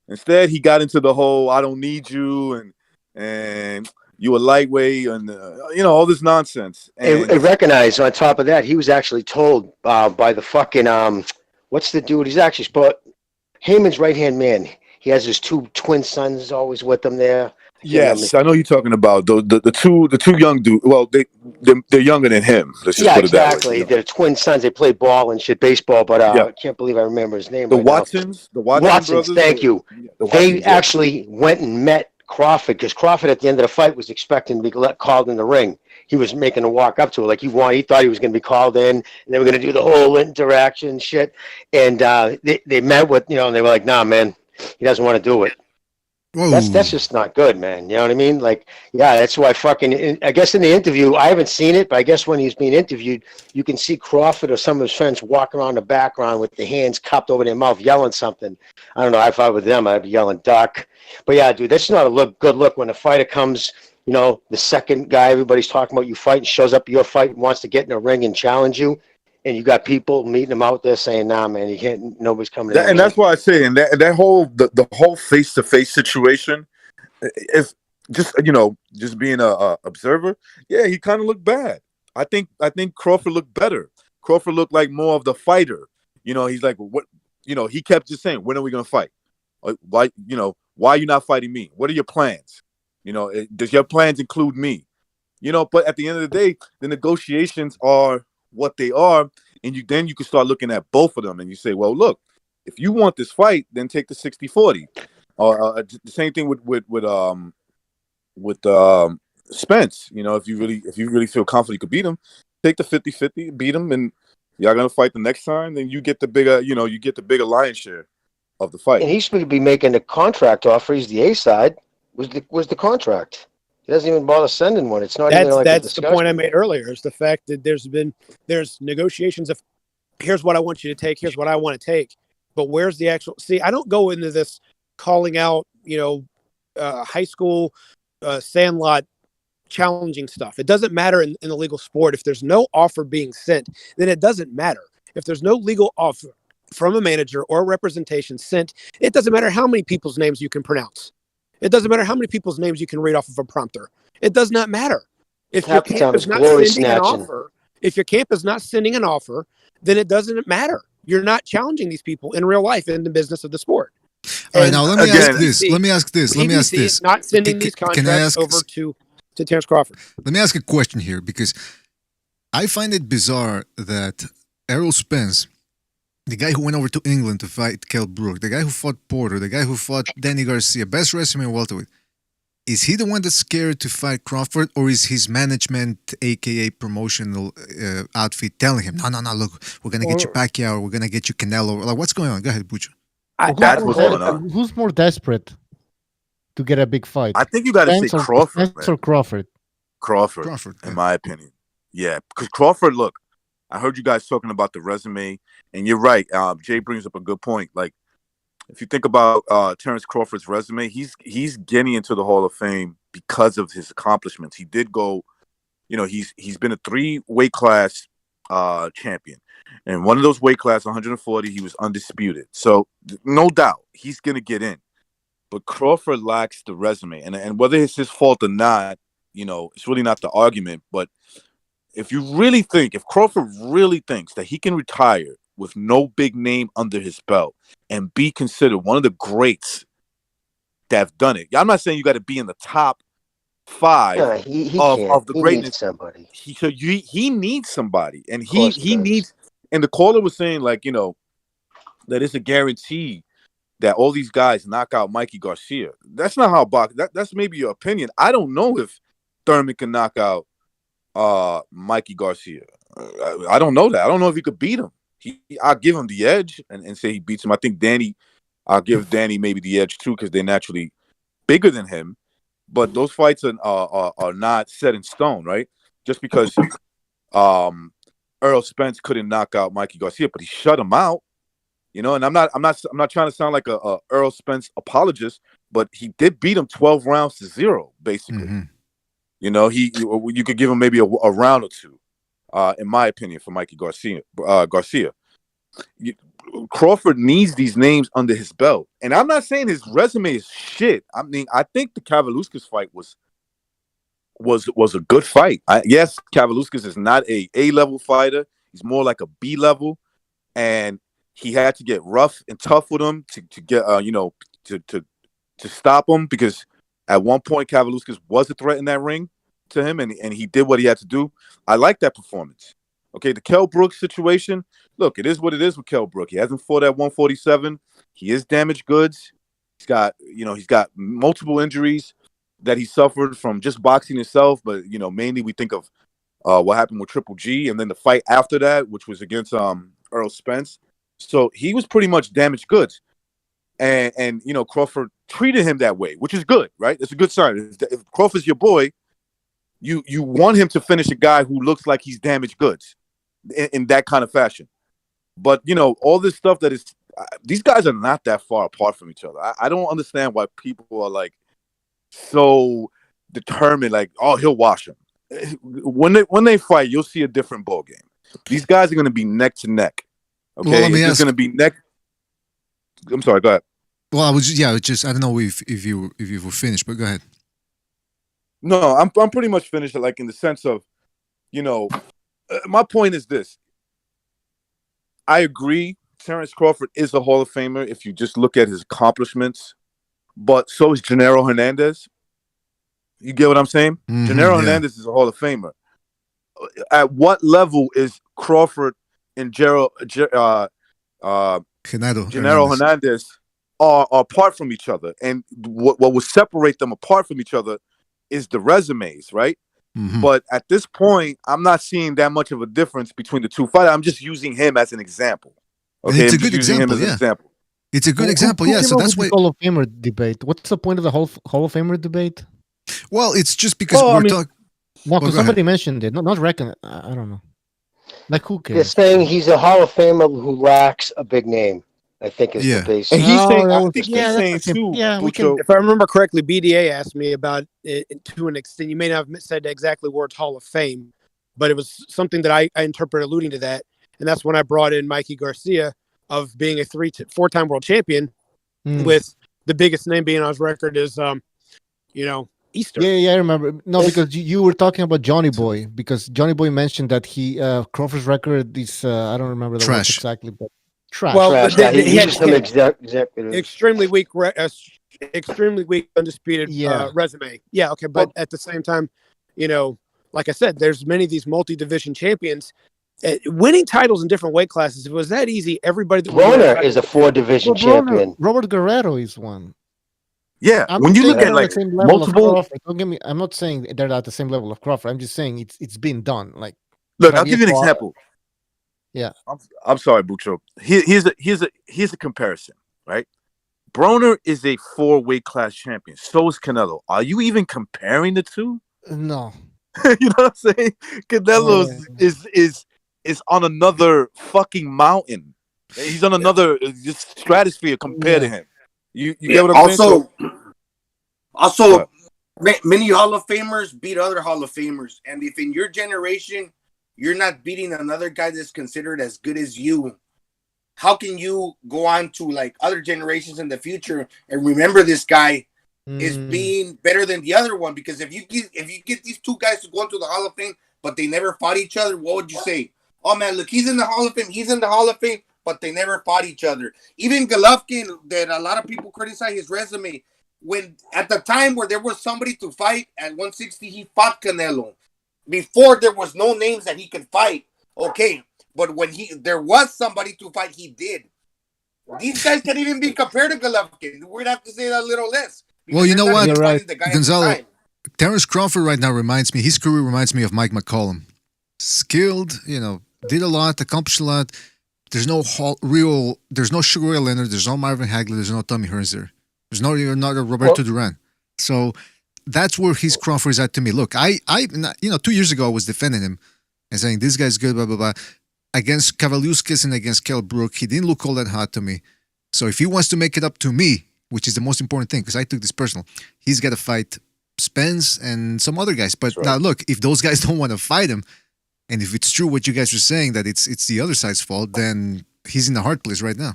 Instead, he got into the whole, I don't need you and you a lightweight and, all this nonsense. And recognize on top of that, he was actually told by the fucking, what's the dude? He's actually Heyman's right-hand man. He has his two twin sons always with him there. Yes, I know you're talking about the two young dudes. Well, they're younger than him. Let's just put it that way. They're twin sons. They play ball and shit, baseball. But I can't believe I remember his name. The Watsons brothers. Thank you. They actually went and met Crawford because Crawford at the end of the fight was expecting to be called in the ring. He was making a walk up to it like he thought he was going to be called in, and they were going to do the whole interaction shit. And they met with and they were like, nah, man, he doesn't want to do it. Whoa. That's just not good, man. You know what I mean? Like, yeah, that's why I guess in the interview, I haven't seen it, but I guess when he's being interviewed, you can see Crawford or some of his friends walking around the background with their hands cupped over their mouth, yelling something. I don't know. If I were them, I'd be yelling duck. But yeah, dude, that's not a good look when a fighter comes, the second guy everybody's talking about you fighting shows up at your fight and wants to get in a ring and challenge you. And you got people meeting him out there saying, nah, man, you can't, nobody's coming in. And that's why I say, and that whole, the whole face-to-face situation, if just being a observer, yeah, he kind of looked bad. I think Crawford looked better. Crawford looked like more of the fighter. He's like, what, he kept just saying, when are we going to fight? Why are you not fighting me? What are your plans? Does your plans include me? But at the end of the day, the negotiations are what they are, and you can start looking at both of them and you say, well, look, if you want this fight, then take the 60-40. Or the same thing with Spence. If you really feel confident you could beat him, take the 50-50, beat him, and y'all gonna fight the next time, then you get the bigger, you get the bigger lion's share of the fight. And he should be making the contract offer. He's the A side. Was the contract? He doesn't even bother sending one. It's not even like a That's the discussion. point I made earlier. Is the fact that there's negotiations of here's what I want you to take, here's what I want to take, but where's the actual? See, I don't go into this calling out, high school sandlot challenging stuff. It doesn't matter in the legal sport. If there's no offer being sent, then it doesn't matter. If there's no legal offer from a manager or representation sent, it doesn't matter how many people's names you can pronounce. It doesn't matter how many people's names you can read off of a prompter. It does not matter. If your camp is not sending an offer, then it doesn't matter. You're not challenging these people in real life in the business of the sport. All right, now let me ask this. Is not sending these contracts over to Terence Crawford. Let me ask a question here, because I find it bizarre that Errol Spence, the guy who went over to England to fight Kell Brook, the guy who fought Porter, the guy who fought Danny Garcia, best resume in welterweight, is he the one that's scared to fight Crawford, or is his management, aka promotional outfit, telling him, no, look, we're gonna get you Pacquiao, we're gonna get you Canelo? Like, what's going on? Go ahead, Bucho. That's what's going on. Who's more desperate to get a big fight? I think you got to say Crawford. Spence or Crawford? Crawford, in my opinion. Yeah, because Crawford, look, I heard you guys talking about the resume, and you're right. Jay brings up a good point. Like, if you think about Terence Crawford's resume, he's getting into the Hall of Fame because of his accomplishments. He did go, he's been a 3-weight class champion. And one of those weight class, 140, he was undisputed. So no doubt he's going to get in. But Crawford lacks the resume. And whether it's his fault or not, it's really not the argument. But if Crawford really thinks that he can retire with no big name under his belt and be considered one of the greats that have done it. I'm not saying you got to be in the top 5 of the greatness. Somebody. He needs somebody, and he needs. And the caller was saying, like, that it's a guarantee that all these guys knock out Mikey Garcia. That's not how that's maybe your opinion. I don't know if Thurman can knock out Mikey Garcia. I don't know that. I don't know if he could beat him. I'll give him the edge and say he beats him. I think I'll give Danny maybe the edge too, because they're naturally bigger than him. But those fights are not set in stone, right? Just because Errol Spence couldn't knock out Mikey Garcia, but he shut him out. And I'm not trying to sound like a Errol Spence apologist, but he did beat him 12 rounds to 0, basically. Mm-hmm. You could give him maybe a round or two, in my opinion, for Mikey Garcia. Crawford needs these names under his belt, and I'm not saying his resume is shit. I mean, I think the Kavaluskas fight was a good fight. Yes, Kavaluskas is not a A-level fighter; he's more like a B-level, and he had to get rough and tough with him to get to stop him, because at one point Kavaluskas was a threat in that ring to him, and he did what he had to do. I like that performance. Okay, the Kell Brook situation, look, it is what it is with Kell Brook. He hasn't fought at 147. He is damaged goods. He's got multiple injuries that he suffered from just boxing himself, but mainly we think of what happened with Triple G, and then the fight after that, which was against Errol Spence. So he was pretty much damaged goods. And Crawford treated him that way, which is good, right? It's a good sign. If Crawford's your boy, you want him to finish a guy who looks like he's damaged goods in that kind of fashion. But, all this stuff that is, these guys are not that far apart from each other. I don't understand why people are like so determined, like, oh, he'll wash him. When they fight, you'll see a different ball game. These guys are going to be neck to neck. Okay, well, it's going to be neck. I'm sorry, go ahead. Well, I don't know if you were finished, but go ahead. No, I'm pretty much finished. Like, in the sense of, my point is this. I agree, Terence Crawford is a Hall of Famer if you just look at his accomplishments, but so is Gennaro Hernandez. You get what I'm saying? Mm-hmm, Gennaro Hernandez is a Hall of Famer. At what level is Crawford and Gennaro Hernandez are apart from each other? And what will separate them apart from each other is the resumes, right? But at this point, I'm not seeing that much of a difference between the two fighters. I'm just using him as an example. Okay, it's a I'm good just using him example. as an Yeah, example. it's a good Who example. came Yeah, so up that's with why. the Hall of Famer debate. What's the point of the Hall of Famer debate? Well, it's just because Well, I we're mean- talking. No, Well, because go somebody ahead. mentioned it. Not reckon. I don't know. Like who They're cares? saying he's a Hall of Famer who lacks a big name. I think is the Yeah. basic. And he's Oh, saying, that I was think yeah. he's That's saying the same. too, Yeah, we can. Bucho. If I remember correctly, BDA asked me about it to an extent. You may not have said exactly words Hall of Fame, but it was something that I interpret alluding to that. And that's when I brought in Mikey Garcia of being a four-time world champion with the biggest name being on his record is, Easter. Yeah, I remember. No, because you were talking about Johnny Boy, because Johnny Boy mentioned that Crawford's record is I don't remember the words Trash. exactly, but trash. Well, Trash. He had some executives. extremely weak, extremely weak undisputed Yeah. resume. Yeah, okay, but at the same time, like I said, there's many of these multi-division champions. Winning titles in different weight classes. If it was that easy, everybody that Broner is a 4-division champion. Robert Guerrero is one. Yeah, I'm when not you saying look they're at on like the same level of multiple. Crawford. Don't get me. I'm not saying they're at the same level of Crawford. I'm just saying it's been done. Like, Look, I'll give you an Pacquiao- example. Yeah. I'm sorry, Bucho. Here's a comparison, right? Broner is a 4-weight class champion. So is Canelo. Are you even comparing the two? No. You know what I'm saying? Canelo is on another fucking mountain. He's on another just stratosphere compared to him. You get what I'm saying? Also, many Hall of Famers beat other Hall of Famers, and if in your generation you're not beating another guy that's considered as good as you, how can you go on to like other generations in the future and remember this guy is being better than the other one? Because if you get these two guys to go into the Hall of Fame, but they never fought each other, what would you say? Oh man, look, he's in the Hall of Fame. He's in the Hall of Fame, but they never fought each other. Even Golovkin, that a lot of people criticize his resume. When at the time where there was somebody to fight at 160, he fought Canelo. Before there was no names that he could fight. Okay, but when there was somebody to fight, he did. These guys can't even be compared to Golovkin. We'd have to say that a little less. Well, you know what, You're right. The guy at the Gonzalo, time. Terence Crawford right now his career reminds me of Mike McCollum. Skilled, did a lot, accomplished a lot. There's no there's no Sugar Ray Leonard, there's no Marvin Hagler, there's no Tommy Hearns there. There's no Roberto Duran. So that's where his Crawford is at to me. Look, I 2 years ago I was defending him and saying this guy's good, blah blah blah. Against Kavaliauskas and against Kell Brook, he didn't look all that hot to me. So if he wants to make it up to me, which is the most important thing, because I took this personal, he's got to fight Spence and some other guys. But now look, if those guys don't want to fight him, and if it's true what you guys are saying that it's the other side's fault, then he's in a hard place right now.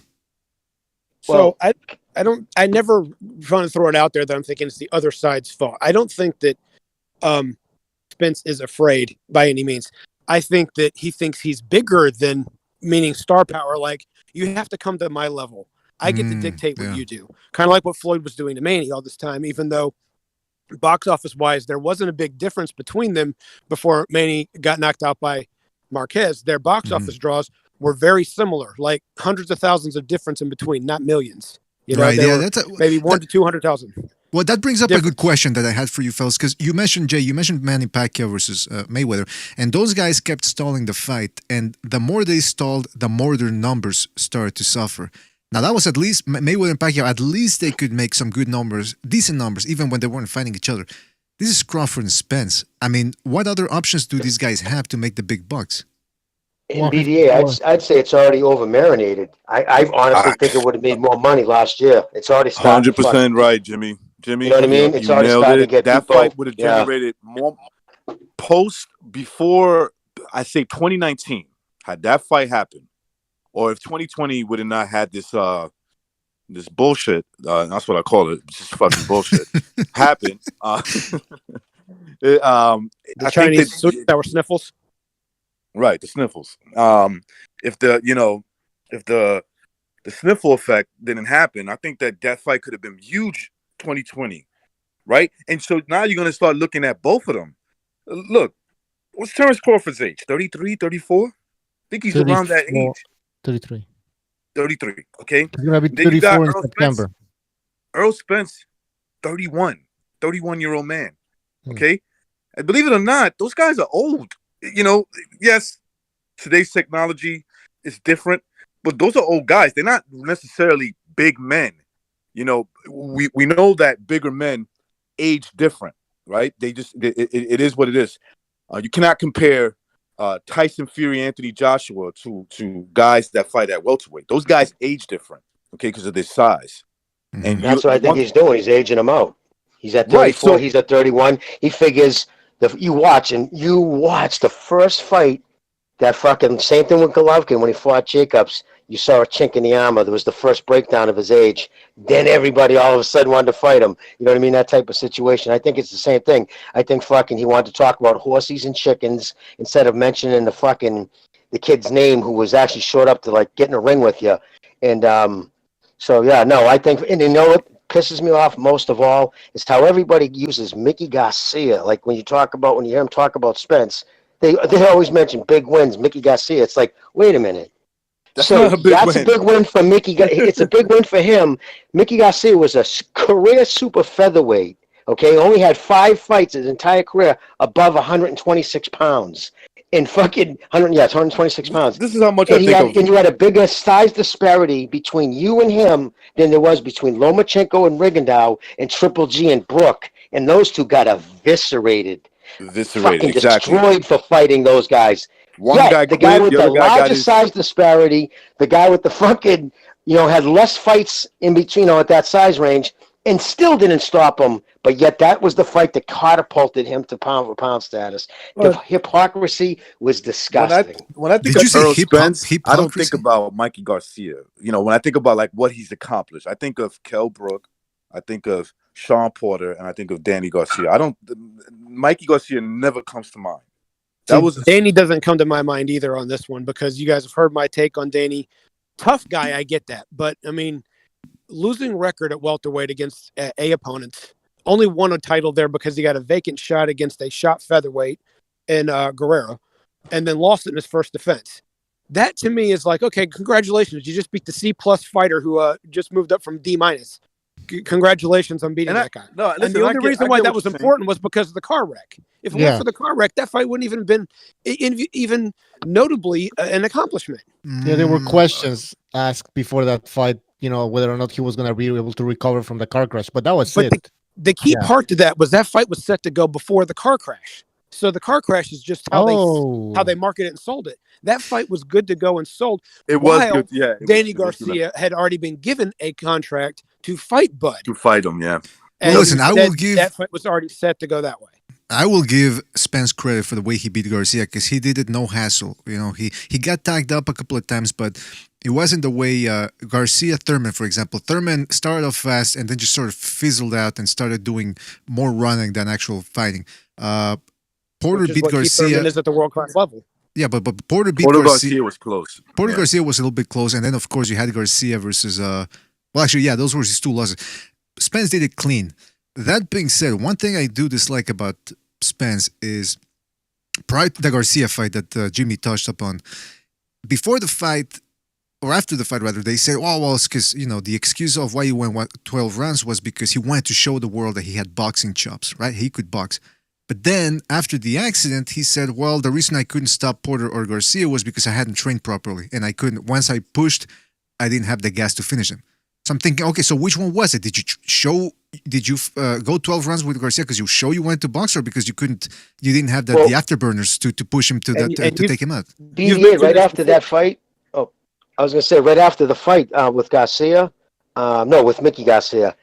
So I never want to throw it out there that I'm thinking it's the other side's fault. I don't think that Spence is afraid by any means. I think that he thinks he's bigger than, meaning star power. Like, you have to come to my level. I get to dictate what you do. Kind of like what Floyd was doing to Manny all this time, even though box office wise, there wasn't a big difference between them before Manny got knocked out by Marquez. Their box office draws were very similar, like hundreds of thousands of difference in between, not millions. Right, they yeah, were that's maybe 100 to 200,000. Well, that brings up a good question that I had for you, fellas, because you mentioned Manny Pacquiao versus Mayweather, and those guys kept stalling the fight, and the more they stalled, the more their numbers started to suffer. Now, that was at least Mayweather and Pacquiao, at least they could make some good numbers, decent numbers, even when they weren't fighting each other. This is Crawford and Spence. I mean, what other options do these guys have to make the big bucks? In BDA, I'd say it's already over marinated. I honestly think it would have made more money last year. It's already started. 100% right, Jimmy. You know what I mean? It's you already nailed starting it. to get that people. fight would have generated more before, I say 2019, had that fight happened, or if 2020 would have not had this this bullshit, that's what I call it, just fucking bullshit, happen. The I Chinese think that were sniffles. Right, the sniffles. If the sniffle effect didn't happen, I think that fight could have been huge 2020, right? And so now you're going to start looking at both of them. Look, what's Terence Crawford's age? 33, 34? I think he's around that age. 33. 33, okay? He's going to be Then you got 34 in Earl September. Spence. Earl Spence, 31-year-old man, okay? And believe it or not, those guys are old. Yes, today's technology is different, but those are old guys. They're not necessarily big men. We know that bigger men age different, right? It is what it is. You cannot compare Tyson Fury, Anthony Joshua to guys that fight at welterweight. Those guys age different, okay, because of their size. And that's what I think he's doing. He's aging them out. He's at 34. Right, so, he's at 31. He figures you watch the first fight. That fucking same thing with Golovkin when he fought Jacobs. You saw a chink in the armor. There was the first breakdown of his age. Then everybody all of a sudden wanted to fight him. You know what I mean? That type of situation. I think it's the same thing. I think fucking he wanted to talk about horses and chickens instead of mentioning the kid's name who was actually showed up to like get in a ring with you. And so yeah, no, I think, and you know what pisses me off most of all is how everybody uses Mickey Garcia. Like when you hear him talk about Spence, they always mention big wins, Mickey Garcia. It's like, wait a minute. That's a big win for Mickey. It's a big win for him. Mickey Garcia was a career super featherweight. Okay, only had 5 fights his entire career above 126 pounds. In fucking 126 pounds. This is how much I think of. And you had a bigger size disparity between you and him than there was between Lomachenko and Rigondeaux and Triple G and Brook. And those two got eviscerated. Fucking destroyed for fighting those guys. The guy with the largest size disparity, the guy with the fucking, had less fights in between, at that size range, and still didn't stop him. But yet that was the fight that catapulted him to pound for pound status. The hypocrisy was disgusting. When I think of Earl Spence, I don't think about Mikey Garcia. When I think about like what he's accomplished, I think of Kell Brook, I think of Sean Porter, and I think of Danny Garcia. Mikey Garcia never comes to mind. Danny doesn't come to my mind either on this one because you guys have heard my take on Danny. Tough guy, I get that. But, I mean, losing record at welterweight against A opponents, only won a title there because he got a vacant shot against a shot featherweight in Guerrero, and then lost it in his first defense. That, to me, is like, okay, congratulations. You just beat the C-plus fighter who just moved up from D-minus. Congratulations on beating that guy. And the only reason why that was important was because of the car wreck. If it weren't for the car wreck, that fight wouldn't even have been even notably an accomplishment. Yeah, there were questions asked before that fight, whether or not he was going to be able to recover from the car crash. But that was it. The key part to that was that fight was set to go before the car crash. So the car crash is just how they marketed it and sold it. That fight was good to go and sold. It was good, yeah. Danny Garcia had already been given a contract to fight Bud. To fight him, yeah. And listen, I will give that fight was already set to go that way. I will give Spence credit for the way he beat Garcia because he did it no hassle. He got tagged up a couple of times, but it wasn't the way Garcia Thurman, for example. Thurman started off fast and then just sort of fizzled out and started doing more running than actual fighting. Porter beat Garcia. Thurman is at the world class level. Yeah, but Porter beat Garcia was close. Garcia was a little bit close, and then of course you had Garcia versus. Those were his 2 losses. Spence did it clean. That being said, one thing I do dislike about Spence is prior to the Garcia fight that Jimmy touched upon, before the fight, or after the fight rather, they said, it's because, the excuse of why he went 12 rounds was because he wanted to show the world that he had boxing chops, right? He could box. But then, after the accident, he said, the reason I couldn't stop Porter or Garcia was because I hadn't trained properly, and I couldn't, once I pushed, I didn't have the gas to finish him. So I'm thinking, okay, so which one was it? Did you go 12 rounds with Garcia because you wanted to box, or because you didn't have the afterburners to push him to take him out? Right after that fight, I was going to say right after the fight with Garcia, with Mickey Garcia,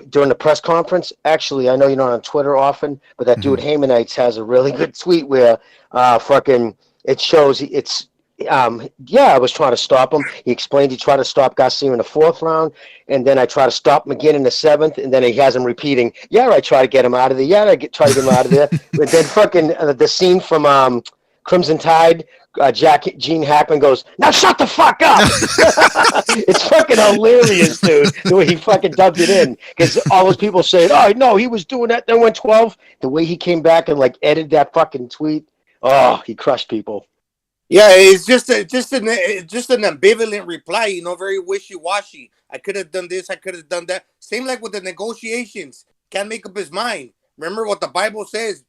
during the press conference, actually, I know you're not on Twitter often, but that dude Haymanites has a really good tweet where it shows it's, I was trying to stop him. He explained he tried to stop Garcia in the 4th round, and then I tried to stop him again in the 7th, and then he has him repeating, I tried to get him out of there. Try to get him out of there. But then fucking the scene from Crimson Tide, Gene Hackman goes, now shut the fuck up. It's fucking hilarious, dude, the way he fucking dubbed it in. Because all those people saying, oh, no, he was doing that, then went 12. The way he came back and edited that fucking tweet, he crushed people. Yeah, it's just an ambivalent reply, very wishy-washy. I could have done this, I could have done that. Same like with the negotiations. Can't make up his mind. Remember what the Bible says.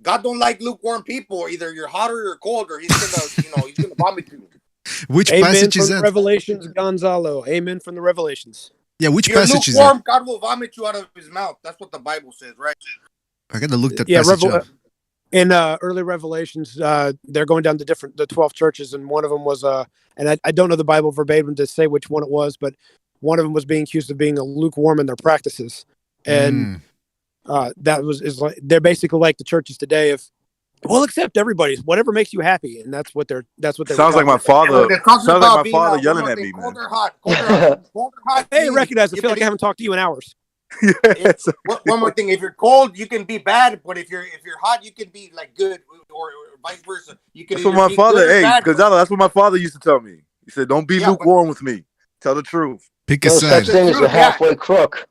God don't like lukewarm people. Either you're hot or you're cold, or he's gonna, he's gonna vomit you. Which Amen passage from is the that? Revelations, Gonzalo. Amen from the Revelations. Yeah, which You're passage is lukewarm, that? God will vomit you out of his mouth. That's what the Bible says, right? I gotta look that Yeah, passage up. in early Revelations, they're going down the 12 churches, and one of them was and I don't know the Bible verbatim to say which one it was, but one of them was being accused of being a lukewarm in their practices, and that is like they're basically like the churches today. If we'll accept everybody's whatever makes you happy, and that's what they Sounds like my father. Sounds like my father yelling at me, man. Cold or hot, cold or hot, cold or hot. Hey, recognize. I feel like I haven't talked to you in hours. One more thing: if you're cold, you can be bad, but if you're hot, you can be like good, or vice versa. You can. That's what my be father. good or Hey, bad, Gonzalo, that's what my father used to tell me. He said, "Don't be lukewarm with me. Tell the truth. Pick No such thing as a halfway crook.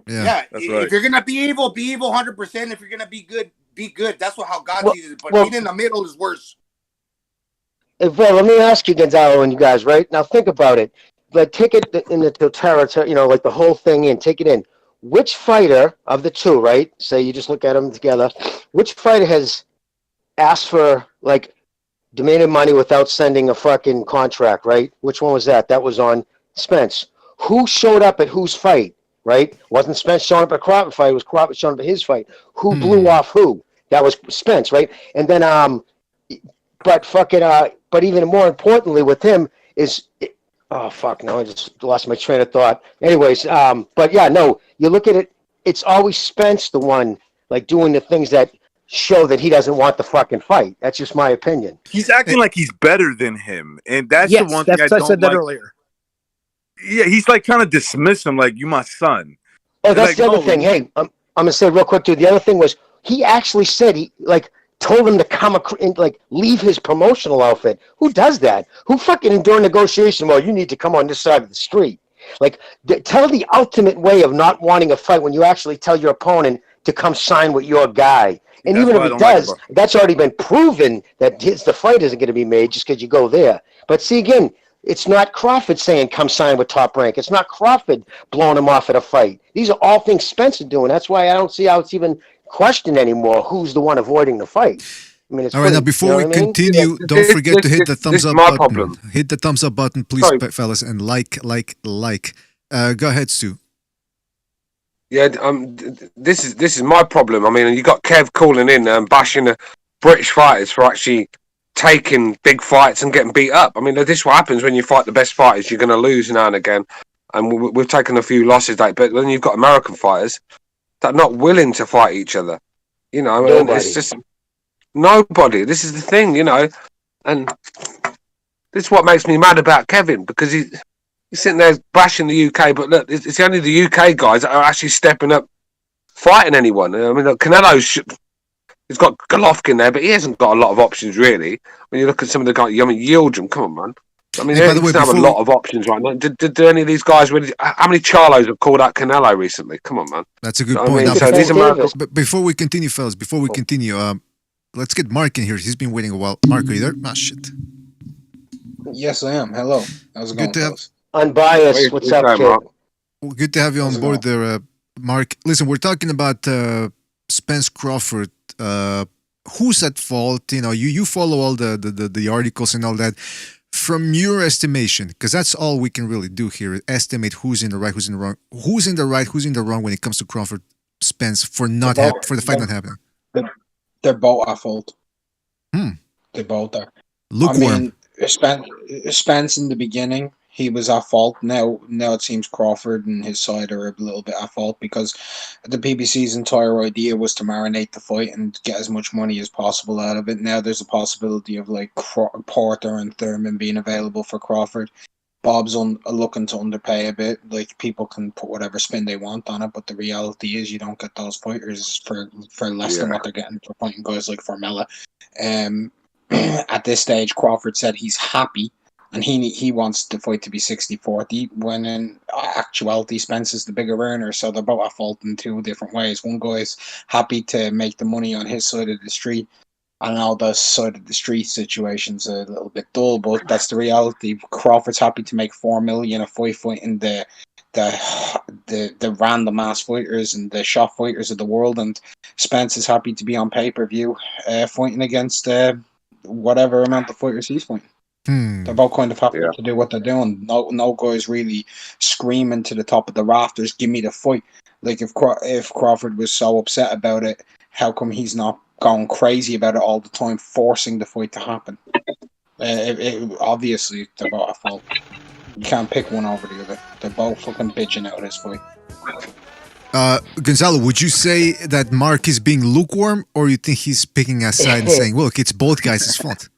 Yeah, that's right. If you're gonna be evil 100%. If you're gonna be good, be good. That's how God sees it. But being in the middle is worse. Well, let me ask you, Gonzalo, and you guys, right? Now think about it. Like, take it in the totality, like the whole thing in. Take it in. Which fighter of the two, right? Say you just look at them together. Which fighter has asked for, like, demanded money without sending a fucking contract, right? Which one was that? That was on Spence. Who showed up at whose fight, right? Wasn't Spence showing up at Crawford fight. It was Crawford showing up at his fight. Who blew off who? That was Spence, right? And then, but even more importantly with him is, oh fuck, no, I just lost my train of thought. Anyways, but yeah, no, you look at it, it's always Spence the one like doing the things that show that he doesn't want the fucking fight. That's just my opinion. He's acting like he's better than him, and that's the one thing I don't said that like. earlier. Yeah, he's like trying to dismiss him, like you my son. Oh, It's that's like, the other no, thing. Hey, I'm gonna say real quick too. The other thing was he actually said he told him to come leave his promotional outfit. Who does that? Who fucking during negotiation? Well, you need to come on this side of the street. Like, tell the ultimate way of not wanting a fight when you actually tell your opponent to come sign with your guy. And That's even if what I he don't like does, about- that's already been proven that the fight isn't going to be made just because you go there. But see, again, it's not Crawford saying come sign with Top Rank. It's not Crawford blowing him off at a fight. These are all things Spence is doing. That's why I don't see how it's even questioned anymore who's the one avoiding the fight. I mean, it's All right, now before we continue, don't forget to hit the thumbs up button. Problem. Hit the thumbs up button, please, fellas, and like. Go ahead, Stu. Yeah, this is my problem. I mean, you got Kev calling in and bashing the British fighters for actually taking big fights and getting beat up. I mean, this is what happens when you fight the best fighters. You're going to lose now and again, and we've taken a few losses. But then you've got American fighters that are not willing to fight each other. And it's just nobody. This is the thing, and this is what makes me mad about Kevin, because he's sitting there bashing the UK, but look, it's only the UK guys that are actually stepping up, fighting anyone. I mean, look, Canelo's he's got Golovkin there, but he hasn't got a lot of options really. When you look at some of the guys, Yildirim, come on, man. I mean, Hey, by he the way, doesn't have a lot of options right now. Did any of these guys really? How many Charlos have called out Canelo recently? Come on, man. That's a good I point. mean, Now, so these American. but before we continue, fellas, let's get Mark in here. He's been waiting a while. Mark, are you there? Ah, shit. Yes, I am. Hello. How's it going, fellas? Unbiased. What's up, kid? Well, good to have you on board there, Mark. Listen, we're talking about Spence Crawford. Who's at fault? You follow all the articles and all that. From your estimation, because that's all we can really do here, estimate who's in the right, who's in the wrong, who's in the right, who's in the wrong when it comes to Crawford Spence for the fight not happening. They're both at fault. They both are. Lukewarm. I mean, Spence in the beginning, he was at fault. Now it seems Crawford and his side are a little bit at fault, because the PBC's entire idea was to marinate the fight and get as much money as possible out of it. Now there's a possibility of like Porter and Thurman being available for Crawford. Bob's looking to underpay a bit. Like, people can put whatever spin they want on it, but the reality is you don't get those fighters for less than what they're getting for fighting guys like Formella. At this stage, Crawford said he's happy and he wants the fight to be 60-40, when in actuality Spence is the bigger earner, so they're both at fault in two different ways. One guy's happy to make the money on his side of the street, and all the side of the street situation's a little bit dull, but that's the reality. Crawford's happy to make $4 million a fight fighting the the random ass fighters and the shot fighters of the world, and Spence is happy to be on pay-per-view fighting against whatever amount of fighters he's fighting. They're both kind of happy to do what they're doing. No guy's really screaming to the top of the rafters, "Give me the fight!" Like if Crawford was so upset about it, how come he's not going crazy about it all the time, forcing the fight to happen? Obviously, they're both at fault. You can't pick one over the other. They're both fucking bitching out this fight. Gonzalo, would you say that Mark is being lukewarm, or you think he's picking a side and saying, "Look, it's both guys' fault"?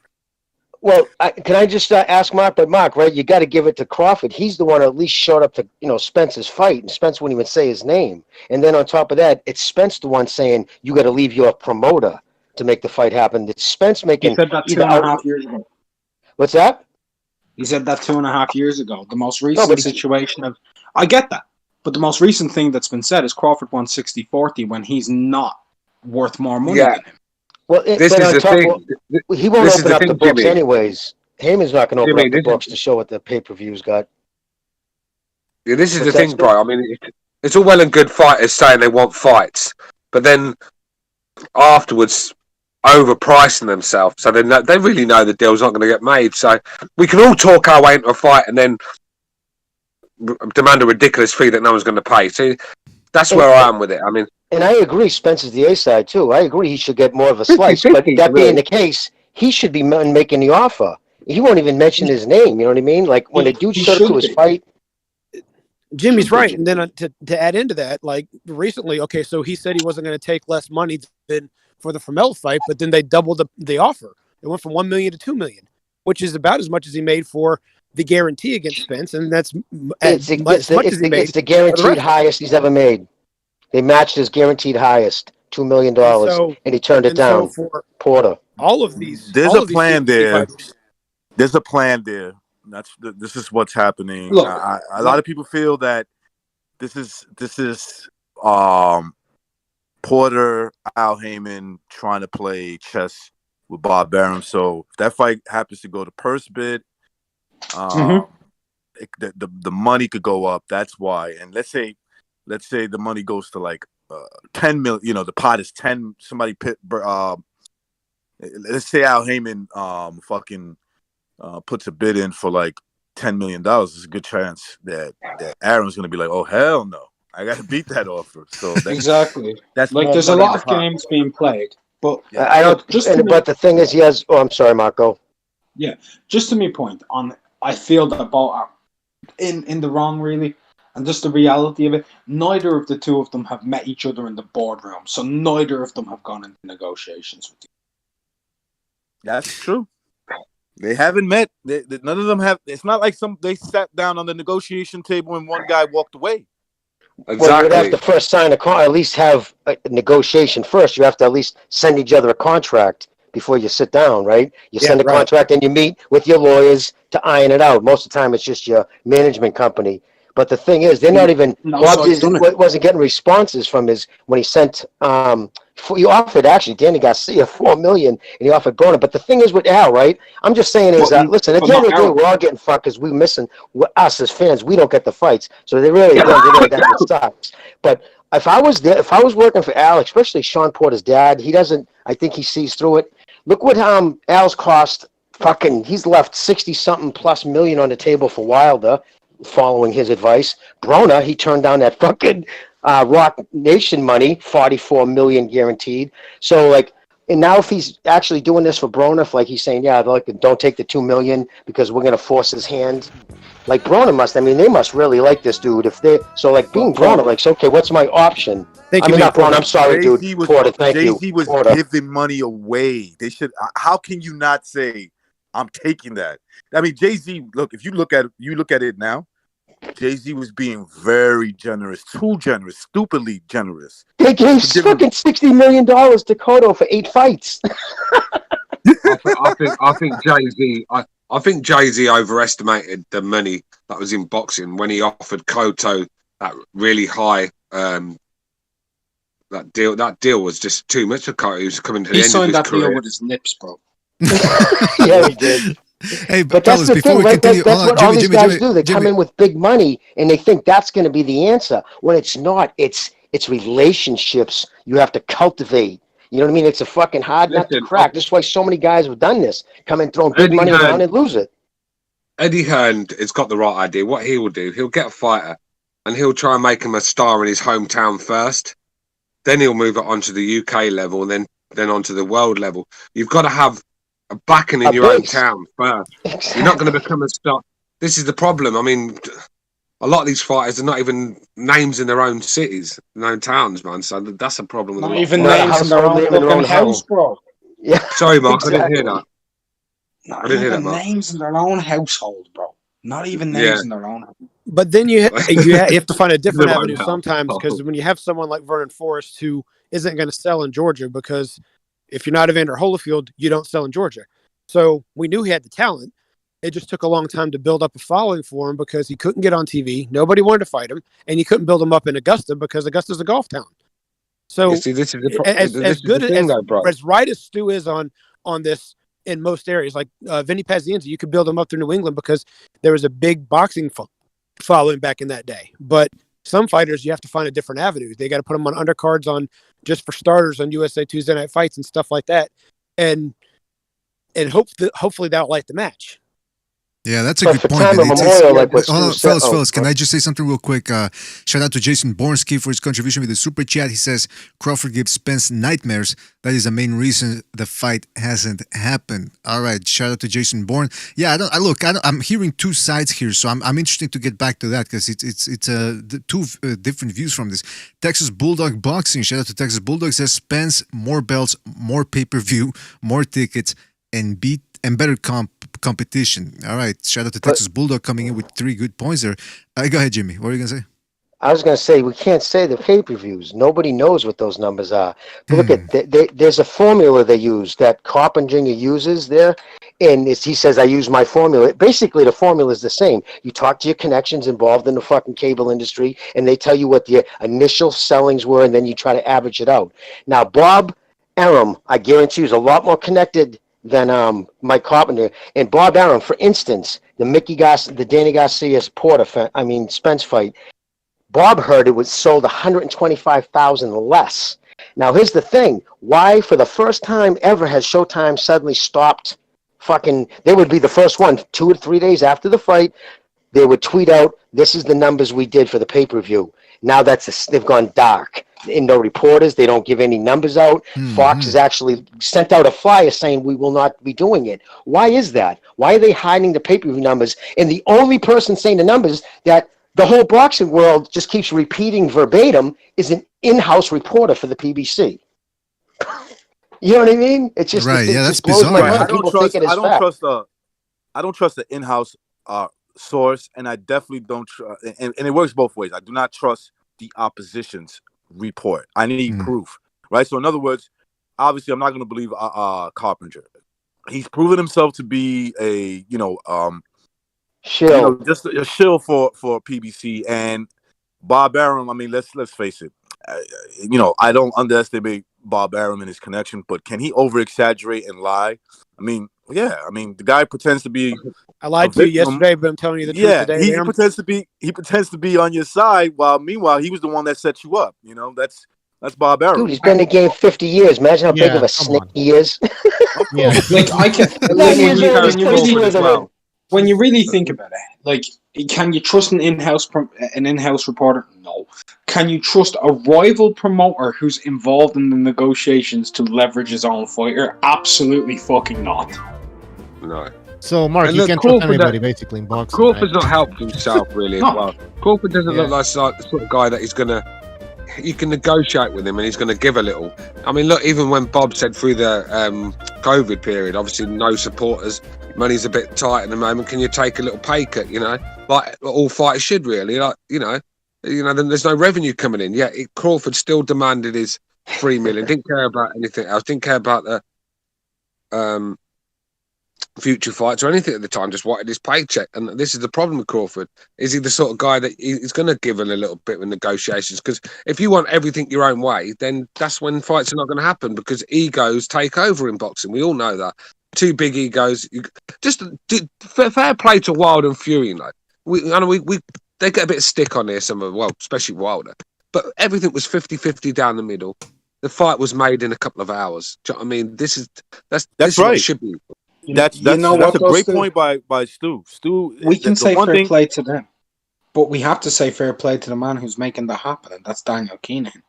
Well, can I just ask Mark? But Mark, right? You got to give it to Crawford. He's the one who at least showed up to Spence's fight, and Spence wouldn't even say his name. And then on top of that, it's Spence the one saying you got to leave your promoter to make the fight happen. It's Spence making. He said that 2.5 years ago. What's that? He said that 2.5 years ago. The most recent situation of... I get that. But the most recent thing that's been said is Crawford won 60-40 when he's not worth more money than him. Well, this is the thing. He won't open up the books anyways. Heyman's not going to open up the books to show what the pay-per-view's got. Yeah, this is the thing, bro. I mean, it's all well and good fighters saying they want fights, but then afterwards overpricing themselves, so they really know the deal's not going to get made. So we can all talk our way into a fight and then demand a ridiculous fee that no one's going to pay. See, that's where I am with it. I mean, and I agree, Spence is the A side too. I agree he should get more of a slice, but that being the case, he should be making the offer. He won't even mention his name. You know what I mean? Like when a dude showed up to his fight. Jimmy's right, and then to add into that, like recently, okay, so he said he wasn't going to take less money than for the Formel fight, but then they doubled the offer. It went from $1 million to $2 million, which is about as much as he made for the guarantee against Spence, and that's it's the guaranteed highest he's ever made. They matched his guaranteed highest, $2 million, and he turned it down. So for Porter, all of these, there's a plan there. There's a plan there. This is what's happening. Look, a lot of people feel that this is Porter, Al Heyman trying to play chess with Bob Arum. So if that fight happens to go to purse bid, the money could go up. That's why. And let's say the money goes to like 10 million. You know, the pot is 10. Somebody let's say Al Heyman puts a bid in for like $10 million. There's a good chance that Aaron's going to be like, "Oh hell no, I got to beat that offer." So exactly. That's like there's a lot of games being played, but I don't. But the thing is, he has. Oh, I'm sorry, Marco. Yeah, just to me point on. I feel that both are in the wrong, really, and just the reality of it. Neither of the two of them have met each other in the boardroom, so neither of them have gone into negotiations with you. That's true. They haven't met. None of them have. It's not like they sat down on the negotiation table and one guy walked away. Exactly. Well, you'd have to first sign a contract. At least have a negotiation first. You have to at least send each other a contract before you sit down, right? You send a contract and you meet with your lawyers to iron it out. Most of the time, it's just your management company. But the thing is, they're not even. Bob wasn't getting responses from when he sent. He offered Danny Garcia $4 million, and he offered Broner. But the thing is with Al, right? I'm just saying is listen. At the end of the day, we're all getting fucked because we're missing us as fans. We don't get the fights, so they really that sucks. But if I was there, if I was working for Al, especially Sean Porter's dad, he doesn't. I think he sees through it. Look what Al's cost. He's left 60-something plus million on the table for Wilder. Following his advice, Broner, he turned down that fucking Rock Nation money, $44 million guaranteed. So and now if he's actually doing this for Broner, if he's saying, don't take the $2 million because we're gonna force his hand. Like Broner they must really like this dude. If they being Broner, okay, what's my option? Not Broner. I'm sorry, dude. Porter, thank you. Jay-Z was giving money away. They should. How can you not say I'm taking that? I mean, Jay-Z, look, if you look at it now, Jay-Z was being very generous, too generous, stupidly generous. They gave fucking $60 million to Cotto for 8 fights. I think Jay-Z overestimated the money that was in boxing when he offered Cotto that really high that deal was just too much for Cotto. He was coming to the end of his career. He signed that deal with his lips, bro. Yeah, he did. Hey, But that's fellas, the before thing, we right? continue, That's hold on, what all these guys Jimmy, do. They come Jimmy. in with big money and they think that's going to be the answer. When it's not. It's relationships you have to cultivate. You know what I mean? It's a fucking hard nut to Listen, crack. That's why so many guys have done this. Come in throwing big Eddie money Hearn, around and lose it. Eddie Hearn has got the right idea. What he will do, he'll get a fighter and he'll try and make him a star in his hometown first. Then he'll move it onto the UK level and then onto the world level. You've got to have a backing in A your own base. town first. Exactly. You're not going to become a star. This is the problem. I mean, a lot of these fighters are not even names in their own cities, their own towns, man. So that's a problem with a Not lot even of names in their own fucking house, bro. Yeah. Sorry, Mark, exactly. I didn't hear that. Not I didn't hear that, even Mark. names in their own household, bro. Not even Yeah. names in their own. But then you have to find a different Never avenue mind. sometimes, because when you have someone like Vernon Forrest who isn't going to sell in Georgia, because if you're not Evander Holyfield, you don't sell in Georgia. So we knew he had the talent. It just took a long time to build up a following for him because he couldn't get on TV. Nobody wanted to fight him, and you couldn't build him up in Augusta because Augusta's a golf town. So You see, this is the as good thing, as though, bro. as right as Stu is on this in most areas, like Vinny Pazienza, you could build him up through New England because there was a big boxing following back in that day. But some fighters, you have to find a different avenue. They got to put them on undercards, on just for starters on USA Tuesday Night Fights and stuff like that, and hopefully that'll light the match. Yeah, that's a But good for point. time man. immemorial, like what Hold on, Stu said- fellas, can I just say something real quick? Shout out to Jason Bornsky for his contribution with the super chat. He says Crawford gives Spence nightmares. That is the main reason the fight hasn't happened. All right, shout out to Jason Bourne. Yeah, I'm hearing two sides here, so I'm interested to get back to that because it's two different views from this. Texas Bulldog Boxing. Shout out to Texas Bulldog, says Spence, more belts, more pay-per-view, more tickets, and better competition. All right. Shout out to Texas Bulldog coming in with 3 good points there. Go ahead, Jimmy. What were you going to say? I was going to say, we can't say the pay-per-views. Nobody knows what those numbers are. But look at, there's a formula they use that Carpenter uses there. And he says, I use my formula. Basically, the formula is the same. You talk to your connections involved in the fucking cable industry, and they tell you what the initial sellings were, and then you try to average it out. Now, Bob Arum, I guarantee, is a lot more connected than Mike Carpenter. And Bob Arum, for instance, the Danny Garcia Spence fight, Bob heard it was sold 125,000 less. Now, here's the thing. Why, for the first time ever, has Showtime suddenly stopped they would be the first one 2 or 3 days after the fight. They would tweet out, this is the numbers we did for the pay-per-view. Now they've gone dark. In no reporters, they don't give any numbers out. Fox has actually sent out a flyer saying we will not be doing it. Why is that? Why are they hiding the pay-per-view numbers? And the only person saying the numbers that the whole boxing world just keeps repeating verbatim is an in-house reporter for the PBC. You know what I mean? It's just right. Yeah, that's blows my bizarre. mind. People think it is fact. I don't trust the in-house source, and I definitely don't. And it works both ways. I do not trust the opposition's report. I need proof, right? So, in other words, obviously, I'm not going to believe Carpenter. He's proven himself to be a shill, just a shill for PBC. And Bob Arum. I mean, let's face it. I don't underestimate Bob Arum and his connection, but can he over-exaggerate and lie? I mean, yeah. I mean, the guy pretends to be. I lied to you yesterday, but I'm telling you the truth today. He pretends to be on your side, while meanwhile he was the one that set you up. That's Bob Arum. Dude, he's been in the game 50 years. Imagine how big of a snake he is. When you really think about it, can you trust an in-house reporter? No. Can you trust a rival promoter who's involved in the negotiations to leverage his own fighter? Absolutely fucking not. No. So, Mark, you can't trust anybody basically in boxing. Crawford's not helped himself really as well. Crawford doesn't look like the sort of guy that you can negotiate with him and he's going to give a little. I mean, look, even when Bob said through the COVID period, obviously no supporters, money's a bit tight at the moment. Can you take a little pay cut? Like all fighters should really. Then there's no revenue coming in. Yeah, Crawford still demanded his $3 million. Didn't care about anything else. Didn't care about the future fights or anything at the time. Just wanted his paycheck. And this is the problem with Crawford. Is he the sort of guy that he's going to give in a little bit with negotiations? Because if you want everything your own way, then that's when fights are not going to happen because egos take over in boxing. We all know that. two big egos. Fair play to Wilder and Fury. Like they get a bit of stick on here. Especially Wilder. But everything was 50-50 down the middle. The fight was made in a couple of hours. Do you know what I mean? This is right. What it should be. That's a great point by Stu. We can say fair play to them, but we have to say fair play to the man who's making that happen, and that's Daniel Keenan.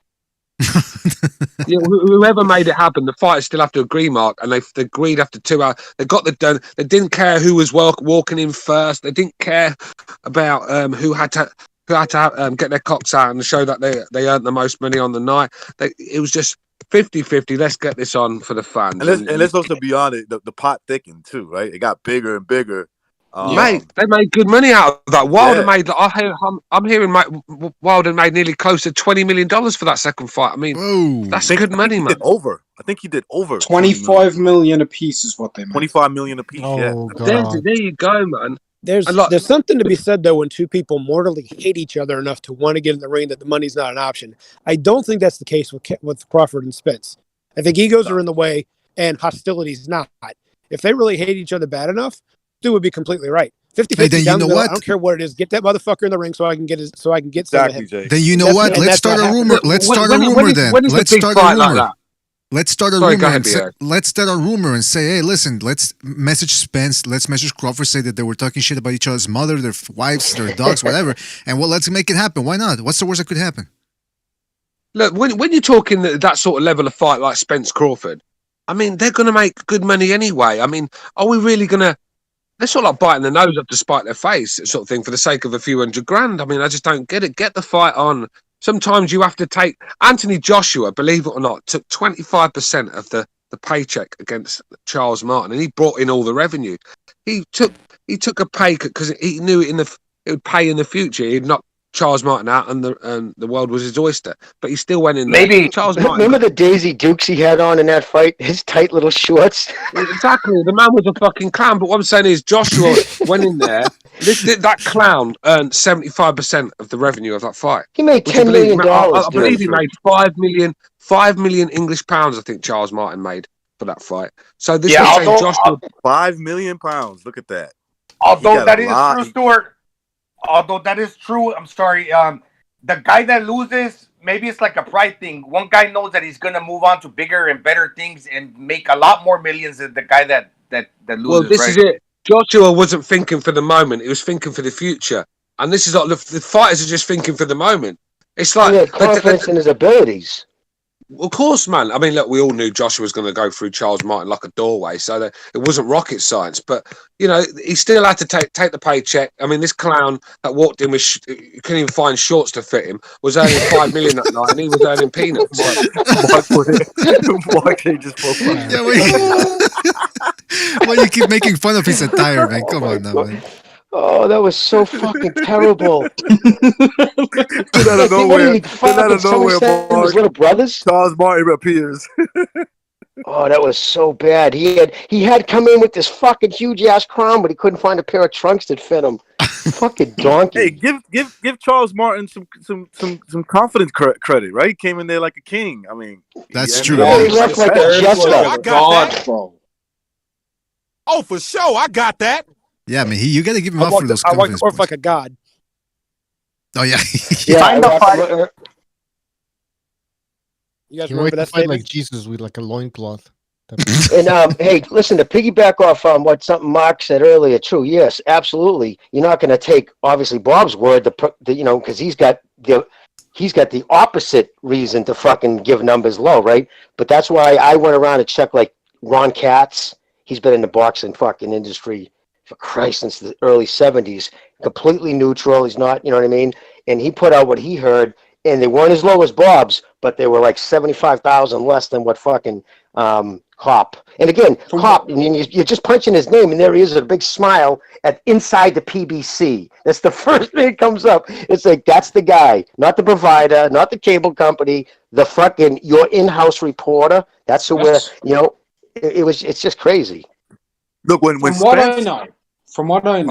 Whoever made it happen, the fighters still have to agree, Mark, and they agreed after 2 hours. They got the done. They didn't care who was walking in first. They didn't care about who had to get their cocks out and show that they earned the most money on the night. It was just 50-50. Let's get this on for the fans. And let's also be honest, the pot thickened too, right? It got bigger and bigger. Mate, they made good money out of that. Wilder made. I'm hearing Wilder made nearly close to $20 million for that second fight. I mean, that's good money, man. I think he did over 25 million a piece is what they made. 25 million a piece. There you go, man. There's something to be said though when two people mortally hate each other enough to want to get in the ring that the money's not an option. I don't think that's the case with Crawford and Spence. I think egos are in the way and hostility's not. If they really hate each other bad enough, Stu would be completely right. 50-50 down the middle, I don't care what it is. Get that motherfucker in the ring so I can get exactly, Jay. Then you know what? Let's start a rumor. Let's start a rumor then. Let's start a rumor. Let's start a rumor. Let's start a rumor and say, hey, listen, let's message Spence, let's message Crawford, say that they were talking shit about each other's mother, their wives, their dogs, whatever. And let's make it happen. Why not? What's the worst that could happen? Look, when you're talking that sort of level of fight like Spence Crawford, I mean, they're going to make good money anyway. I mean, are we really going to? They're sort of like biting the nose up to spite their face, sort of thing, for the sake of a few $100,000. I mean, I just don't get it. Get the fight on. Sometimes you have to take. Anthony Joshua, believe it or not, took 25% of the paycheck against Charles Martin, and he brought in all the revenue. He took a pay cut because he knew it would pay in the future. He'd knock Charles Martin out, and the world was his oyster. But he still went in there. Maybe Charles Martin. Remember the Daisy Dukes he had on in that fight? His tight little shorts. Exactly. The man was a fucking clown. But what I'm saying is, Joshua went in there. That clown earned 75% of the revenue of that fight. He made $10 million. I believe he made £5 million English pounds. I think Charles Martin made for that fight. So this is saying Joshua £5 million. Look at that. Although that is true, Stuart. Although that is true, I'm sorry. The guy that loses, maybe it's like a pride thing. One guy knows that he's gonna move on to bigger and better things and make a lot more millions than the guy that loses. Well, this is it. Joshua wasn't thinking for the moment; he was thinking for the future. And this is like the fighters are just thinking for the moment. It's like he had confidence in his abilities. Of course, man. I mean, look, we all knew Joshua was going to go through Charles Martin like a doorway, so that it wasn't rocket science. But you know, he still had to take the paycheck. I mean, this clown that walked in with couldn't even find shorts to fit him was earning $5 million that night, and he was earning peanuts. Why can't you just Why you keep making fun of his attire, man? Come on, now, man. Oh, that was so fucking terrible. Out of nowhere. His little brothers. Charles Martin appears. Oh, that was so bad. He had come in with this fucking huge ass crown, but he couldn't find a pair of trunks that fit him. Fucking donkey. Hey, give Charles Martin some confidence credit, right? He came in there like a king. I mean, that's true. He left like a jester. I got that. Oh, for sure, I got that. Yeah, I mean, you got to give him up for those confidence points. Like a god. Oh yeah, You guys remember that fight like Jesus with like a loincloth. And hey, listen, to piggyback off what something Mark said earlier, true. Yes, absolutely. You're not going to take obviously Bob's word, because he's got the opposite reason to fucking give numbers low, right? But that's why I went around and checked like Ron Katz. He's been in the boxing fucking industry for Christ since the early 70s. Completely neutral. He's not, you know what I mean? And he put out what he heard, and they weren't as low as Bob's, but they were like 75,000 less than what fucking Cop. And again, Cop, you're just punching his name, and there he is with a big smile inside the PBC. That's the first thing that comes up. It's like, that's the guy, not the provider, not the cable company, the fucking your in-house reporter. That's who it's just crazy. Look, when from what I know,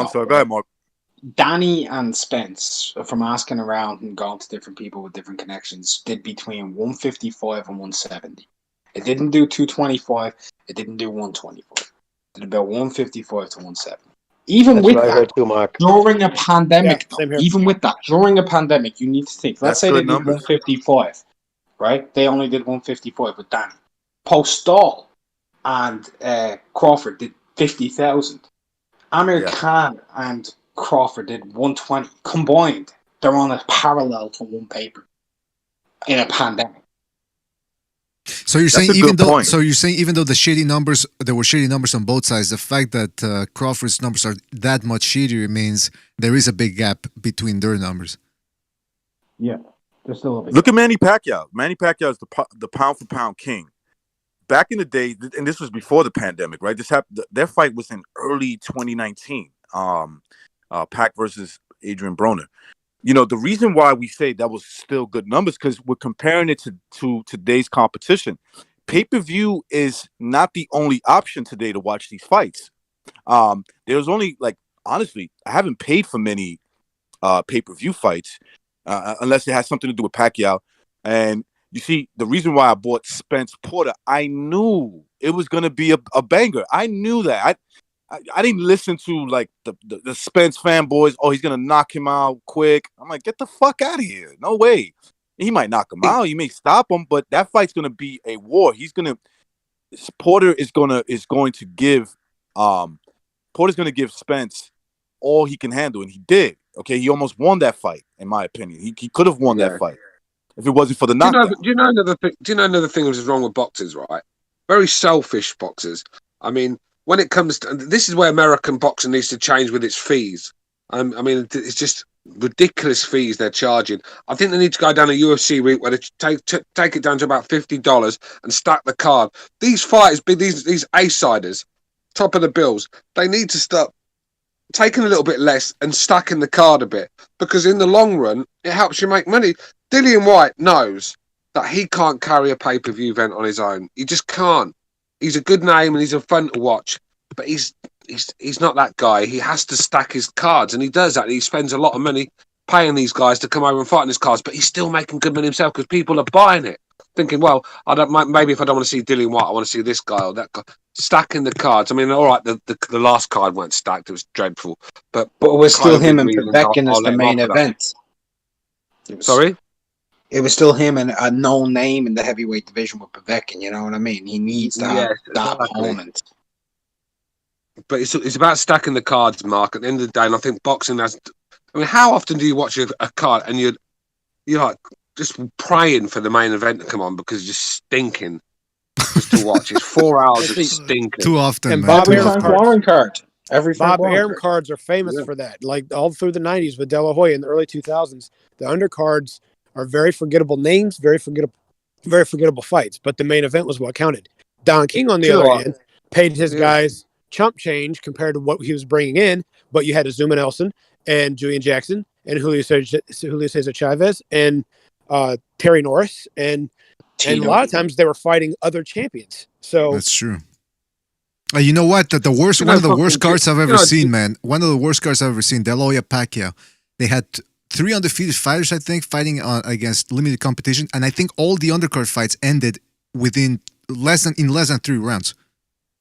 I'm sorry, go ahead, Mark. Danny and Spence, from asking around and going to different people with different connections, did between 155 and 170. It didn't do 225. It didn't do 125. did about 155 to 170. Even That's with what I that, heard too, Mark. during a pandemic, Yeah, same here. even with that, during a pandemic, you need to think. Let's That's say they good did numbers. 155, right? They only did 155 with Danny. Postal and Crawford did 50,000. Amir Yeah. Khan and Crawford did 120 combined. They're on a parallel to one paper in a pandemic. So you're saying a good point. even though the shitty numbers, there were shitty numbers on both sides, the fact that Crawford's numbers are that much shittier means there is a big gap between their numbers. Yeah, there's still a big Look at Manny Pacquiao. Manny Pacquiao is the pound for pound king. Back in the day, and this was before the pandemic, right? This happened. Their fight was in early 2019. Pac versus Adrian Broner. You know, the reason why we say that was still good numbers because we're comparing it to today's competition. Pay-per-view is not the only option today to watch these fights. There's only, like, honestly, I haven't paid for many pay-per-view fights unless it has something to do with Pacquiao. And you see, the reason why I bought Spence Porter, I knew it was going to be a banger. I knew that. I didn't listen to like the Spence fanboys. Oh, he's gonna knock him out quick. I'm like, get the fuck out of here. No way. He might knock him out. He may stop him, but that fight's gonna be a war. Porter is going to give Porter's gonna give Spence all he can handle, and he did. Okay, he almost won that fight, in my opinion. He could have won that fight if it wasn't for the knockdown. Do you know another thing which is wrong with boxers, right? Very selfish boxers. I mean, when it comes to this is where American boxing needs to change with its fees. I mean, it's just ridiculous fees they're charging. I think they need to go down a UFC route where they take it down to about $50 and stack the card. These fighters, these A-siders, top of the bills, they need to start taking a little bit less and stacking the card a bit because in the long run, it helps you make money. Dillian Whyte knows that he can't carry a pay-per-view event on his own. He just can't. He's a good name and he's a fun to watch, but he's not that guy. He has to stack his cards, and he does that. He spends a lot of money paying these guys to come over and fight in his cards, but he's still making good money himself because people are buying it, thinking, well, maybe if I don't want to see Dillian Whyte, I want to see this guy or that guy. Stacking the cards. I mean, all right, the last card weren't stacked; it was dreadful. But it was still him and Povetkin as the main event. Sorry. It was still him and a known name in the heavyweight division with Povetkin. You know what I mean? He needs to have that opponent. But it's about stacking the cards, Mark. At the end of the day, and I think boxing has. I mean, how often do you watch a card and you're like just praying for the main event to come on because you're just stinking just to watch? It's 4 hours of stinking. Too often, and man. Bob Arum card. Bob Arum cards are famous for that. Like all through the 90s with De La Hoya in the early 2000s, the undercards are very forgettable names, very forgettable fights. But the main event was what counted. Don King, on the other hand, paid his guys chump change compared to what he was bringing in. But you had Azuma Nelson and Julian Jackson and Julio Cesar Chavez and Terry Norris and a lot of times they were fighting other champions. So that's true. You know what? One of the worst cards I've ever seen, man. One of the worst cards I've ever seen. De La Hoya Pacquiao. They had 3 undefeated fighters, I think, fighting against limited competition, and I think all the undercard fights ended within less than 3 rounds.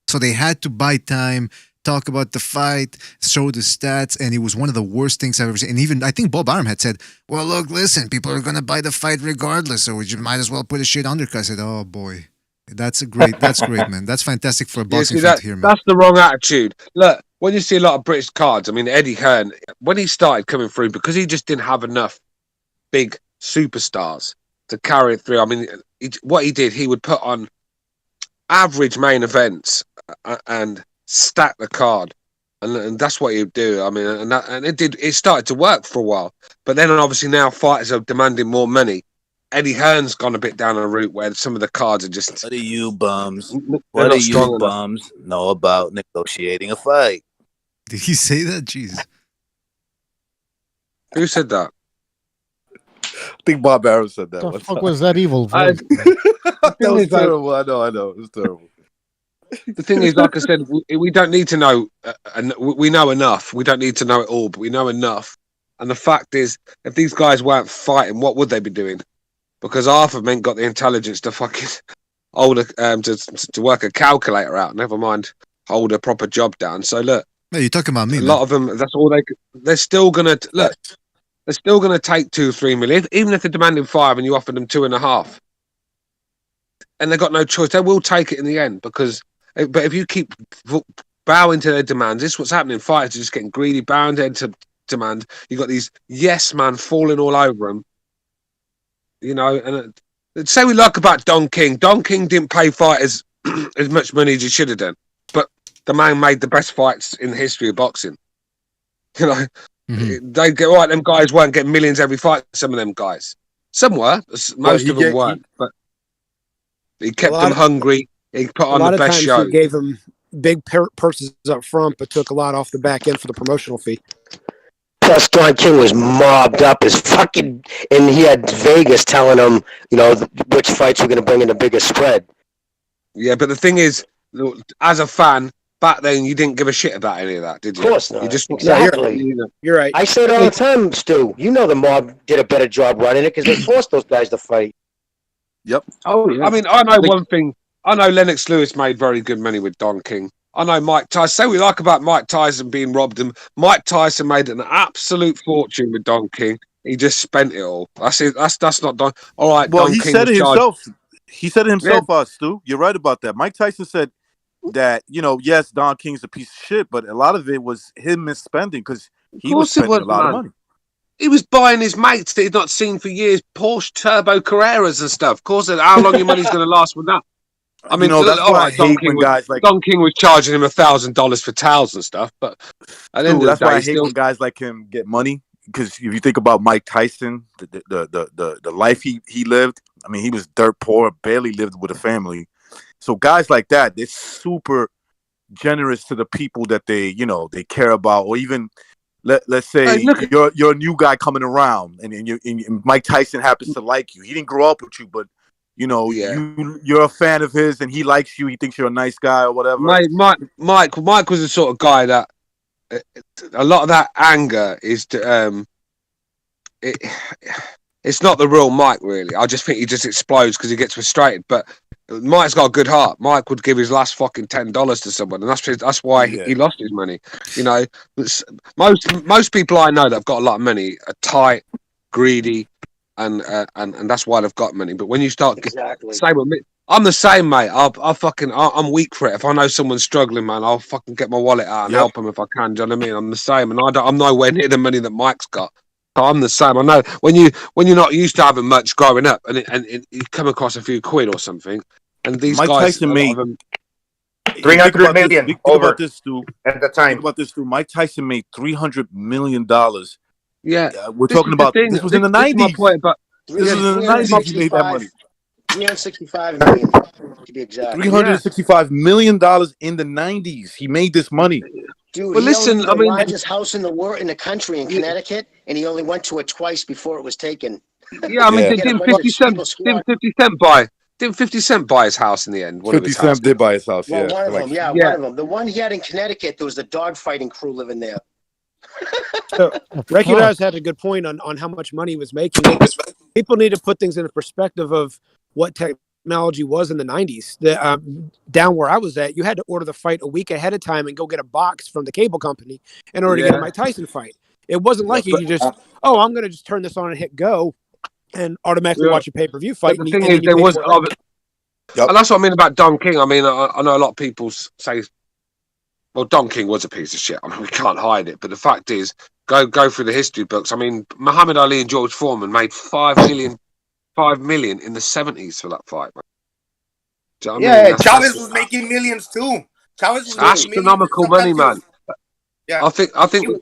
So they had to buy time, talk about the fight, show the stats, and it was one of the worst things I've ever seen. And even I think Bob Arum had said, "Well, look, listen, people are gonna buy the fight regardless, so you might as well put a shit undercut." I said, "Oh boy." That's great, man. That's fantastic for a boxing fan to hear, man. That's the wrong attitude. Look, when you see a lot of British cards, I mean, Eddie Hearn, when he started coming through, because he just didn't have enough big superstars to carry it through. I mean, what he did, he would put on average main events and stack the card. And that's what he'd do. I mean, and it started to work for a while. But then obviously now fighters are demanding more money. Eddie Hearn's gone a bit down a route where some of the cards are just. What do you bums? What do you bums know about negotiating a fight? Did he say that? Jeez. Who said that? I think Bob Arum said that. What the fuck was that evil voice? That was terrible. I know. It was terrible. The thing is, like I said, we don't need to know. We know enough. We don't need to know it all, but we know enough. And the fact is, if these guys weren't fighting, what would they be doing? Because half of them ain't got the intelligence to fucking to work a calculator out. Never mind hold a proper job down. So look, No, you're talking about me. a lot of them. That's all they. They're still gonna look. They're still gonna take 2-3 million, even if they're demanding 5 and you offer them 2.5, and they've got no choice. They will take it in the end because. But if you keep bowing to their demands, this is what's happening. Fighters are just getting greedy, bowing to demand. You've got these yes man falling all over them. You know, and say we like about Don King. Don King didn't pay fighters as much money as he should have done, but the man made the best fights in the history of boxing. You know, they get right. Them guys weren't getting millions every fight. Some of them guys, some were, most of them weren't. But he kept them hungry. He put on the best show. He gave them big purses up front, but took a lot off the back end for the promotional fee. Plus, Don King was mobbed up as fucking, and he had Vegas telling him, you know, which fights were going to bring in the biggest spread. Yeah, but the thing is, as a fan, back then you didn't give a shit about any of that, did you? Of course not. You just Exactly. You're right. I say it all the time, Stu. You know the mob did a better job running it because they forced those guys to fight. Yep. Oh, yeah. I mean, I know one thing. I know Lennox Lewis made very good money with Don King. I know Mike Tyson. Say we like about Mike Tyson being robbed, and Mike Tyson made an absolute fortune with Don King. He just spent it all. That's it. That's not Don. All right. Well, Don he King said it himself. He said it himself, Yeah. Stu. You're right about that. Mike Tyson said that, you know, yes, Don King's a piece of shit, but a lot of it was him misspending because he was spending a lot of money. He was buying his mates that he'd not seen for years, Porsche Turbo Carreras and stuff. Of course, how long your money's going to last with that? I mean, that's why I hate when guys like Don King was charging him $1,000 for towels and stuff. But at the end of the that's day, why I hate when guys like him get money. Because if you think about Mike Tyson, the life he lived, I mean, he was dirt poor, barely lived with a family. So guys like that, they're super generous to the people that they care about, or even let's say you're a new guy coming around, and Mike Tyson happens to like you. He didn't grow up with you, but you know, you're a fan of his, and he likes you. He thinks you're a nice guy or whatever. Mike was the sort of guy that a lot of that anger is it's not the real Mike, really. I just think he just explodes because he gets frustrated. But Mike's got a good heart. Mike would give his last fucking $10 to someone, and that's why he lost his money. You know, most people I know that have got a lot of money are tight, greedy, and that's why they've got money. But when you start same with me, I'm the same, mate. I'm weak for it. If I know someone's struggling, man, I'll fucking get my wallet out and help them if I can. Do you know what I mean? I'm the same, and I'm nowhere near the money that Mike's got. So I'm the same. I know when you're not used to having much growing up, and you come across a few quid or something, and these Mike guys, Tyson made 300 million think over about this, Stu. at the time. Think about this, Stu. Mike Tyson made $300 million. Yeah, we're talking about this was in the 90s. This was in the 90s. He made that money. 365 million to be exact. $365 million in the 90s. He made this money. Dude, well, listen, the largest house in the world, in the country, in Connecticut, and he only went to it twice before it was taken. Yeah, I mean, didn't 50 Cent buy his house in the end? 50 Cent did buy his house. Well, Yeah, one of like, them. One of them. The one he had in Connecticut, there was the dog fighting crew living there. So, Recognize had a good point on how much money he was making. People need to put things in a perspective of what technology was in the 90s. Down where I was at, you had to order the fight a week ahead of time and go get a box from the cable company in order to get a Mike Tyson fight. It wasn't like you just, I'm going to just turn this on and hit go and automatically watch a pay-per-view fight. But the thing is, there was, and that's what I mean about Don King. I mean, I know a lot of people say, well, Don King was a piece of shit. I mean, we can't hide it. But the fact is, go through the history books. I mean, Muhammad Ali and George Foreman made $5 million in the 70s for that fight. Man. Do you know what I mean? Chavez was making millions too. Chavez was astronomical money, man. Yeah, I think.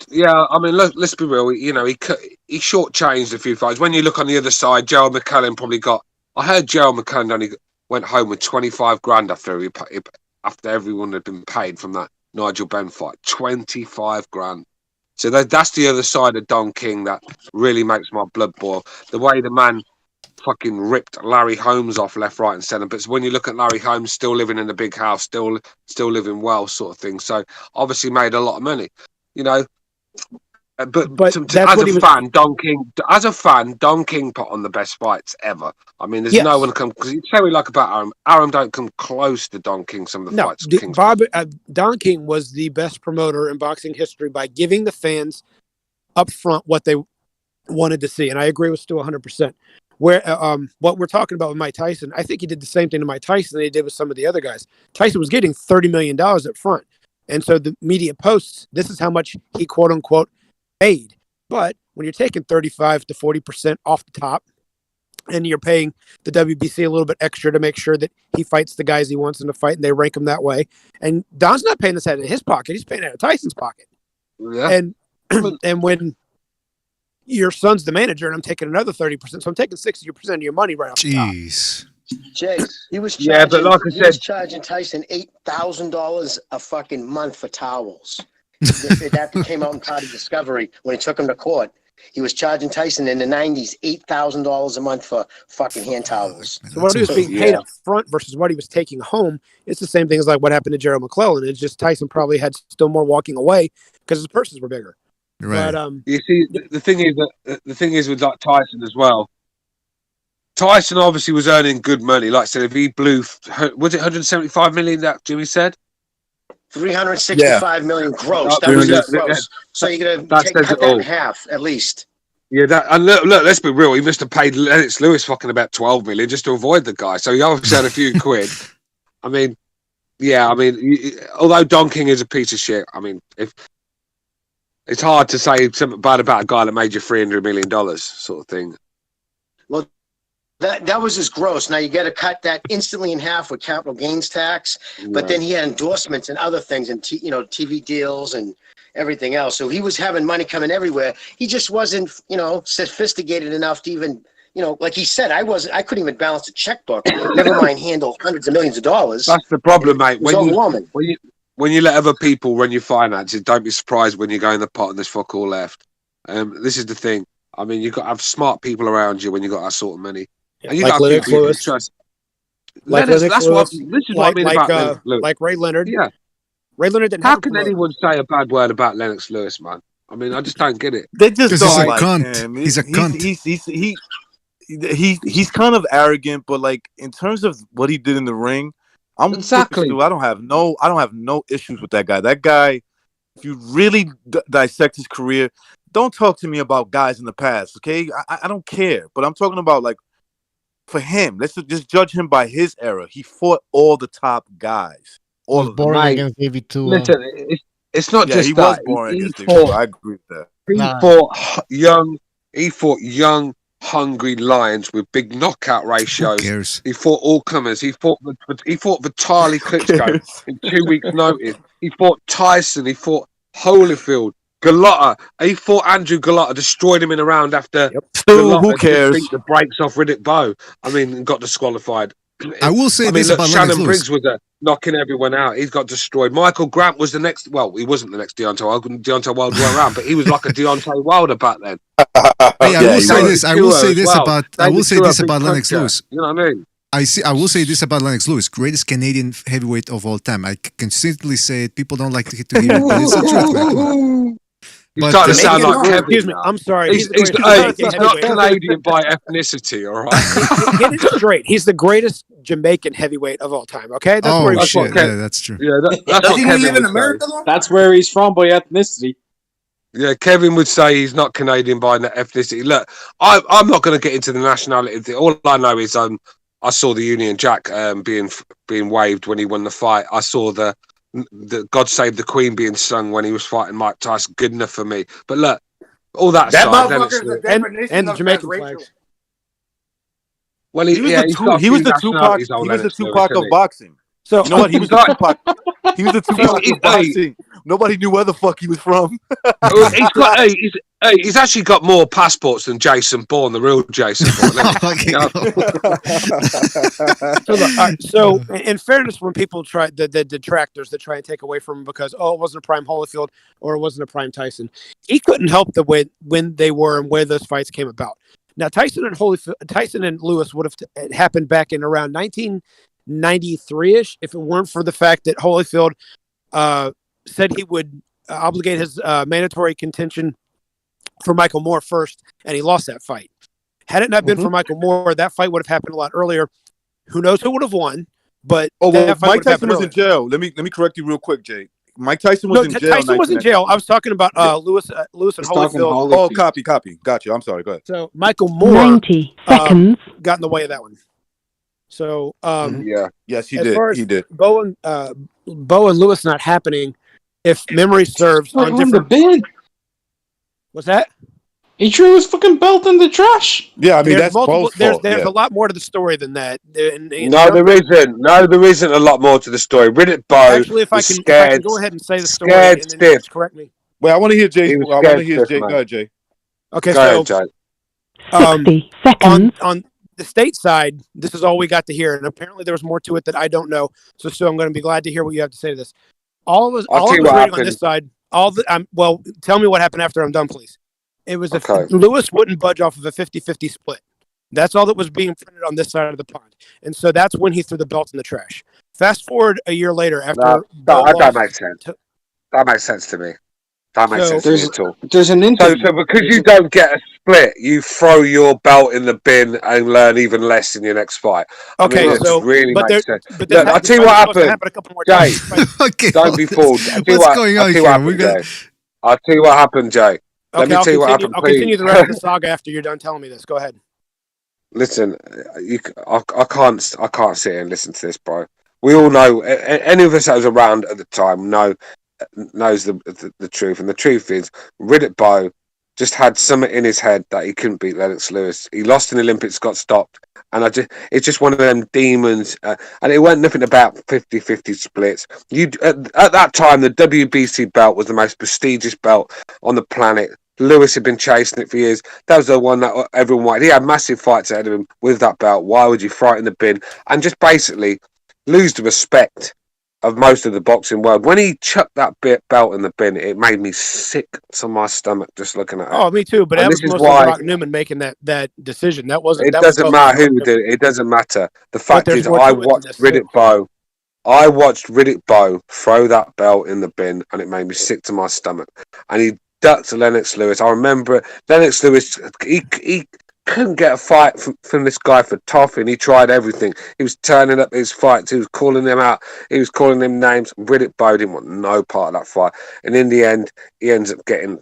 Yeah, I mean, let's be real. You know, he shortchanged a few fights. When you look on the other side, Gerald McClellan probably got. I heard Gerald McClellan only went home with 25 grand after everyone had been paid from that Nigel Benn fight. 25 grand. So that's the other side of Don King that really makes my blood boil. The way the man fucking ripped Larry Holmes off left, right, and centre. But when you look at Larry Holmes, still living in a big house, still living well, sort of thing. So obviously made a lot of money. You know, But that's as what a he was. fan, Don King put on the best fights ever. I mean, there's no one come because you say we like about Arum. Arum don't come close to Don King. Some of the No, fights King's Don King was the best promoter in boxing history by giving the fans up front what they wanted to see, and I agree with Stu 100%. Where what we're talking about with Mike Tyson, I think he did the same thing to Mike Tyson that he did with some of the other guys. Tyson was getting $30 million up front, and so the media posts, this is how much he quote unquote paid. But when you're taking 35 to 40% off the top, and you're paying the WBC a little bit extra to make sure that he fights the guys he wants him to fight, and they rank him that way. And Don's not paying this out of his pocket; he's paying it out of Tyson's pocket. Yeah. And when your son's the manager, and I'm taking another 30%, so I'm taking 60% of your money right off the top. Jeez. Jay, he was charging, Yeah, but like I he was said- charging Tyson $8,000 a fucking month for towels. That came out in Party Discovery when he took him to court. He was charging Tyson in the 90s $8,000 a month for fucking hand towels. So what he was being paid up front versus what he was taking home, it's the same thing as like what happened to Gerald McClellan. It's just Tyson probably had still more walking away because his purses were bigger. Right. But you see, the thing is with like Tyson as well. Tyson obviously was earning good money. Like I said, if he blew, was it 175 million that Jimmy said? 365 million gross. That was his gross. So you're gonna cut that in half at least. Yeah, and look, let's be real. He must have paid Lennox Lewis fucking about 12 million just to avoid the guy. So he obviously had a few quid. I mean, although Don King is a piece of shit, I mean, if it's hard to say something bad about a guy that made you $300 million, sort of thing. Well, that was his gross. Now you got to cut that instantly in half with capital gains tax. But then he had endorsements and other things, and TV deals and everything else. So he was having money coming everywhere. He just wasn't, sophisticated enough to even, like he said, I couldn't even balance a checkbook. Never mind handle hundreds of millions of dollars. That's the problem, mate. Overwhelming. When you let other people run your finances, don't be surprised when you go in the pot and there's fuck all left. This is the thing. I mean, you've got to have smart people around you when you've got that sort of money. And you like got Lennox people you Lewis. can trust. Like Lennox, Lennox that's Lewis. this is what I mean about Lennox Lewis. Like Ray Leonard. Yeah. Ray Leonard didn't How have a can promoter. anyone say a bad word about Lennox Lewis, man? I mean, I just don't get it. They just Because he's don't a like cunt. him. He's a cunt. He's kind of arrogant, but like in terms of what he did in the ring, Exactly. I don't have no issues with that guy. That guy, if you really dissect his career, don't talk to me about guys in the past, okay? I don't care, but I'm talking about like for him. Let's just judge him by his era. He fought all the top guys. All was of them. boring Mate, against Davey too. Listen, it's not Yeah, just he that. was boring He against Davey. fought, I agree with that. he fought young, hungry lions with big knockout Who ratios. cares? He fought all comers. He fought Vitaly Klitschko in 2 weeks' notice. He fought Tyson. He fought Holyfield. Galata. He fought Andrew Galata, destroyed him in a round after Galata Who cares? beat the brakes off Riddick Bowe. I mean, got disqualified. I will say this look, about Lennox Shannon Lewis. Briggs was knocking everyone out. He's got destroyed. Michael Grant was the next. Well, he wasn't the next Deontay Wilder. Deontay Wilder went around, but he was like a Deontay Wilder back then. Hey, I will say this. I will say as this well. about. I David will say Stewart, this big about Lennox puncher. Lewis. You know what I mean? I will say this about Lennox Lewis, greatest Canadian heavyweight of all time. I consistently say it. People don't like to hear it, but it's the truth, man. Come on. He's starting to sound like Kevin. Excuse me. I'm sorry. He's not Canadian by ethnicity, all right? Get it straight. He's the greatest Jamaican heavyweight of all time. Okay, that's where Oh he's shit! from. Yeah, that's true. Yeah, that's Doesn't what he Kevin live in would America say. though? That's where he's from by ethnicity. Yeah, Kevin would say he's not Canadian by ethnicity. Look, I'm not going to get into the nationality thing. All I know is I saw the Union Jack being waved when he won the fight. I saw the God Save the Queen being sung when he was fighting Mike Tyson. Good enough for me. But look, all that That aside, motherfucker's the definition and the of Jamaican transracial. flags. well, He was the Tupac. He was the Tupac of boxing. So you know what? He was the Tupac. He was the Tupac of boxing. Nobody knew where the fuck he was from. He's actually got more passports than Jason Bourne, the real Jason Bourne. So in fairness, when people try the detractors that try and take away from him because it wasn't a prime Holyfield or it wasn't a prime Tyson, he couldn't help the way when they were and where those fights came about. Now Tyson and Lewis would have happened back in around 1993ish if it weren't for the fact that Holyfield said he would obligate his mandatory contention for Michael Moore first, and he lost that fight. Had it not been for Michael Moore, that fight would have happened a lot earlier. Who knows who would have won? But Mike Tyson was in jail. Let me correct you real quick, Jay. Mike Tyson was in jail. Tyson was in jail. I was talking about Lewis and Holyfield. Oh, copy. Got you. I'm sorry. Go ahead. So Michael Moore 90 seconds. got in the way of that one. So yes, he as did. far as He did. Bo and Lewis not happening, if memory serves, on different. What's that? He threw his fucking belt in the trash. Yeah, I mean, There's that's multiple. both There's fault, yeah. a lot more to the story than that. No, there isn't. No, there isn't a lot more to the story. Riddick Bowe Actually, if I was can scared, go ahead and say the story scared and then stiff. just correct me. Wait, I want to hear Jay. He I was want to scared hear stiff, Jay. man. Go ahead, Jay. Okay, Go so ahead, Jay. 60 seconds. on the state side, this is all we got to hear, and apparently there was more to it that I don't know. So I'm going to be glad to hear what you have to say to this. All of us reading on this side. Well, tell me what happened after I'm done, please. It was Lewis wouldn't budge off of a 50-50 split. That's all that was being printed on this side of the pond, and so that's when he threw the belt in the trash. Fast forward a year later, after that makes sense. That makes sense to me. That makes sense to me at all. There's an interview. So because you don't get a split, you throw your belt in the bin and learn even less in your next fight. Okay, I mean, so really makes sense. But Look, I'll tell you what happened. Jay, okay, don't be fooled. What's going on here? I'll tell you what happened, Jay. Let me I'll tell you what happened. I'll continue the rest of the saga after you're done telling me this. Go ahead. Listen, I can't sit here and listen to this, bro. We all know. Any of us that was around at the time knows the truth, and the truth is Riddick Bowe just had something in his head that he couldn't beat Lennox Lewis. He lost in the Olympics, got stopped, and it's just one of them demons. And it weren't nothing about 50-50 splits. At that time, the WBC belt was the most prestigious belt on the planet. Lewis had been chasing it for years. That was the one that everyone wanted. He had massive fights ahead of him with that belt. Why would you throw it in the bin and just basically lose the respect of most of the boxing world? When he chucked that belt in the bin, it made me sick to my stomach just looking at it. Oh, me too. But that was mostly Brock Newman making that decision. That wasn't. It doesn't matter who did it. It doesn't matter. The fact is, I watched Riddick Bowe. I watched Riddick Bowe throw that belt in the bin, and it made me sick to my stomach. And he ducked to Lennox Lewis. I remember Lennox Lewis. He couldn't get a fight from this guy for tough, and he tried everything. He was turning up his fights. He was calling them out. He was calling them names. Riddick Bowe didn't want no part of that fight. And in the end, he ends up getting,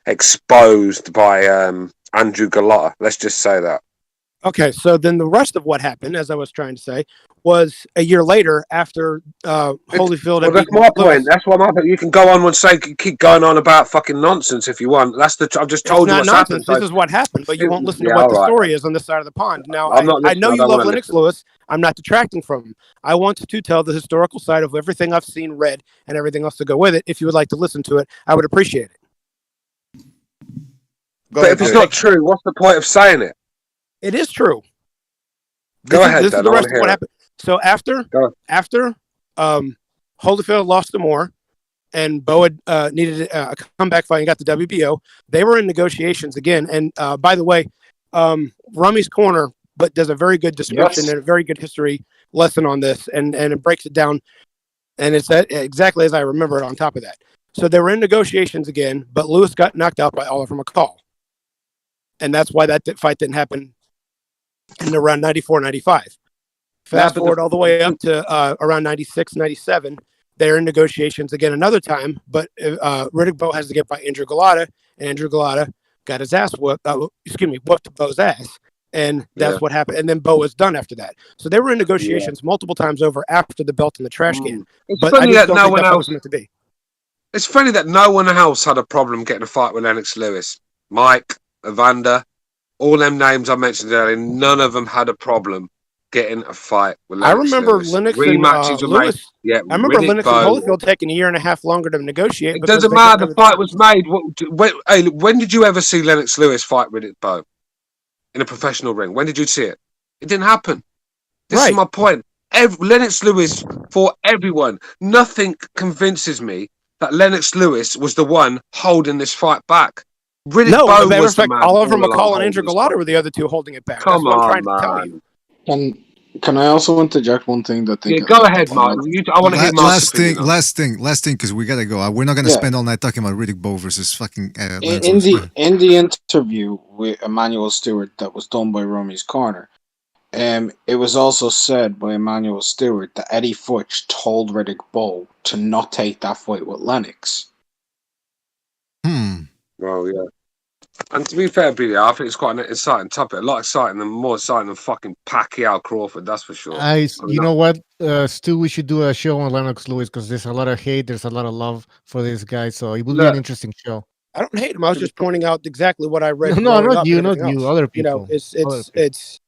exposed by Andrew Gallotta. Let's just say that. Okay, so then the rest of what happened, as I was trying to say, was a year later after Holyfield. Well, that's my point. That's what my point. You can go on and say, keep going on about fucking nonsense if you want. I've just told you what's happened. This is what happened, but you won't listen to what the story is on this side of the pond. Now, I know you love Lennox Lewis. I'm not detracting from him. I want to tell the historical side of everything I've seen, read, and everything else to go with it. If you would like to listen to it, I would appreciate it. But if it's not true, what's the point of saying it? It is true. Go ahead. This is the rest of what happened. So after Holyfield lost to Moore, and Bowe needed a comeback fight and got the WBO, they were in negotiations again. And by the way, Rummy's Corner does a very good description and a very good history lesson on this, and it breaks it down, and it's exactly as I remember it on top of that. So they were in negotiations again, but Lewis got knocked out by Oliver McCall. And that's why that fight didn't happen in around 94, 95. Fast forward all the way up to around 96, 97. They're in negotiations again another time, but Riddick Bowe has to get by Andrew Gallotta, and Andrew Gallotta got his ass whooped Bowe's ass. And that's what happened. And then Bowe was done after that. So they were in negotiations multiple times over after the belt in the trash can. It's but funny I just that don't no think one that's what it else. was meant to be. It's funny that no one else had a problem getting a fight with Lennox Lewis. Mike, Evander, all them names I mentioned earlier, none of them had a problem getting a fight with Lennox Lewis. I remember Lennox and Lewis. Yeah, I remember Lennox and Holyfield taking a year and a half longer to negotiate. It doesn't matter. The fight was made. When did you ever see Lennox Lewis fight Riddick Bowe in a professional ring? When did you see it? It didn't happen. This is my point. Lennox Lewis fought everyone. Nothing convinces me that Lennox Lewis was the one holding this fight back. Riddick Bowe was the man. Oliver McCall and Andrew Gallotta were the other two holding it back. Come That's what on, I'm trying to tell you. Can I also interject one thing that I think? Yeah, go ahead, Mark. I want to hear Mark's opinion. Last thing, because we gotta go. We're not gonna spend all night talking about Riddick Bowe versus fucking Lennox In Lewis. in the interview with Emmanuel Stewart that was done by Rummy's Corner, it was also said by Emmanuel Stewart that Eddie Futch told Riddick Bowe to not take that fight with Lennox. Well, yeah. And to be fair, Billy, I think it's quite an exciting topic. A lot exciting and more exciting than fucking Pacquiao Crawford, that's for sure. You know what, Stu? We should do a show on Lennox Lewis because there's a lot of hate, there's a lot of love for this guy, so it would be an interesting show. I don't hate him. I was just pointing out exactly what I read. No, growing not up you, and not everything you. else. Other people. It's.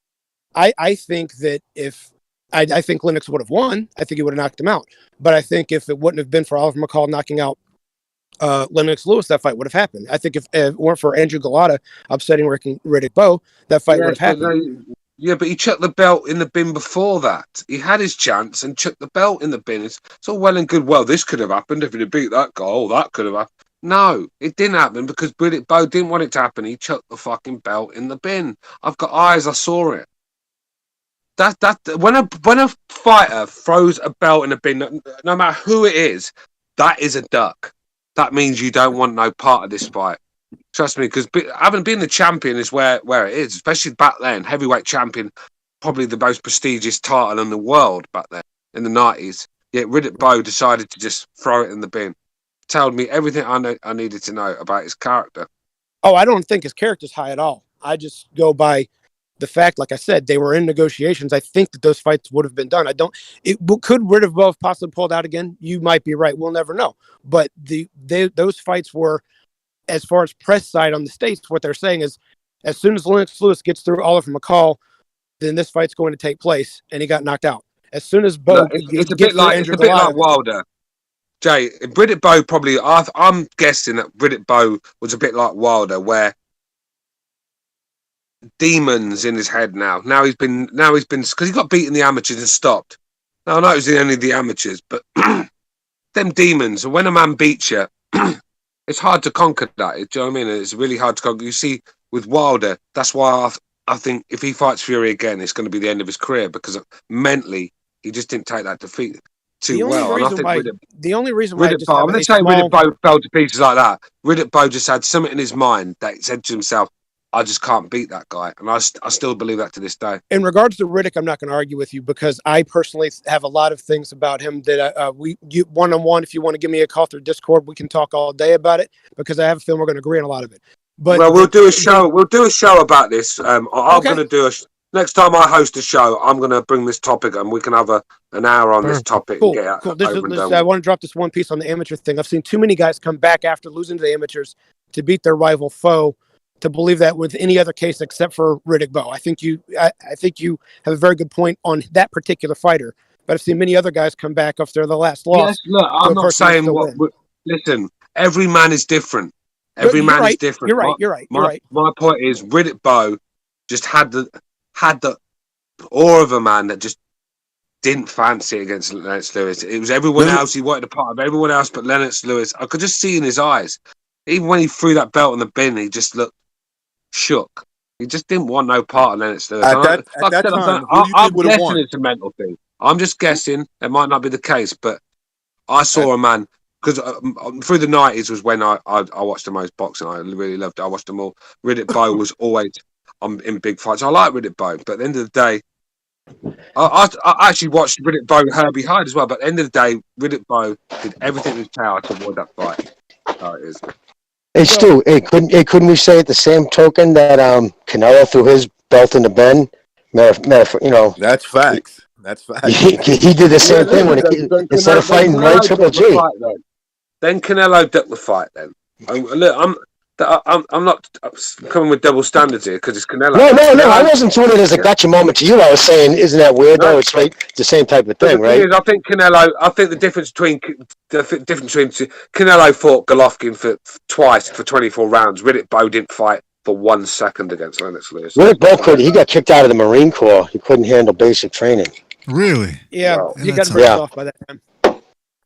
I think that if I think Lennox would have won, I think he would have knocked him out. But I think if it wouldn't have been for Oliver McCall knocking out Lennox Lewis, that fight would have happened. I think if it weren't for Andrew Galata upsetting Riddick Bowe, that fight would have happened. But he chucked the belt in the bin before that. He had his chance and chucked the belt in the bin. It's all well and good. Well, this could have happened if he'd have beat that guy. Oh, that could have happened. No, it didn't happen because Riddick Bowe didn't want it to happen. He chucked the fucking belt in the bin. I've got eyes. I saw it. When a fighter throws a belt in a bin, no matter who it is, that is a duck. That means you don't want no part of this fight. Trust me, because having been the champion is where it is, especially back then. Heavyweight champion, probably the most prestigious title in the world back then, in the 90s. Yet Riddick Bowe decided to just throw it in the bin. Told me everything I needed to know about his character. Oh, I don't think his character's high at all. I just go by the fact, like I said, they were in negotiations. I think that those fights would have been done. Could Riddick Bowe have possibly pulled out again? You might be right. We'll never know. But those fights were, as far as press side on the States, what they're saying is as soon as Lennox Lewis gets through Oliver McCall, then this fight's going to take place. And he got knocked out. As soon as Bowe it's a bit like Wilder. Jay, Riddick Bowe probably, I'm guessing that Riddick Bowe was a bit like Wilder, where demons in his head now. Now he's been because he got beaten in the amateurs and stopped. Now I know it was only the amateurs, but them demons. And when a man beats you, it's hard to conquer that. Do you know what I mean? It's really hard to conquer. You see, with Wilder, that's why I think if he fights Fury again, it's going to be the end of his career because mentally he just didn't take that defeat too well. The only reason why I'm going to say Riddick Bowe fell to pieces like that. Riddick Bowe just had something in his mind that he said to himself, I just can't beat that guy. And I still believe that to this day. In regards to Riddick, I'm not going to argue with you because I personally have a lot of things about him that you one-on-one, if you want to give me a call through Discord, we can talk all day about it because I have a feeling we're going to agree on a lot of it. But we'll do a show. We'll do a show about this. I'm going to do next time I host a show, I'm going to bring this topic and we can have an hour on this topic. Cool. And get I want to drop this one piece on the amateur thing. I've seen too many guys come back after losing to the amateurs to beat their rival foe to believe that with any other case except for Riddick Bowe. I think you have a very good point on that particular fighter. But I've seen many other guys come back after the last loss. Yes, look, I'm not saying listen, every man is different. Every man is different. You're right. My point is Riddick Bowe just had the awe of a man that just didn't fancy it against Lennox Lewis. It was everyone else. He wanted a part of everyone else but Lennox Lewis. I could just see in his eyes. Even when he threw that belt in the bin, he just looked shook. He just didn't want no part of Lennox Lewis. At that time, who do you think would have won? It's a mental thing. I'm just guessing. It might not be the case, but I saw a man because through the 90s was when I watched the most boxing. I really loved it. I watched them all. Riddick Bowe was always in big fights. I like Riddick Bowe, but at the end of the day, I actually watched Riddick Bowe Herbie Hyde as well. But at the end of the day, Riddick Bowe did everything in his power to avoid that fight. How it is. Hey Stu, couldn't we say at the same token that Canelo threw his belt in the bin? That's facts. That's facts. He did the same thing when instead of fighting Ray Triple G. Then Canelo ducked the fight. Then look, I'm not coming with double standards here because it's Canelo. No, I wasn't doing it as a gotcha moment to you. I was saying, isn't that weird? No, it's like the same type of thing, right? I think the difference between Canelo fought Golovkin twice for 24 rounds. Riddick Bowe didn't fight for 1 second against Lennox Lewis. Riddick Bowe he got kicked out of the Marine Corps. He couldn't handle basic training. Really? Yeah, he got burst off by that time.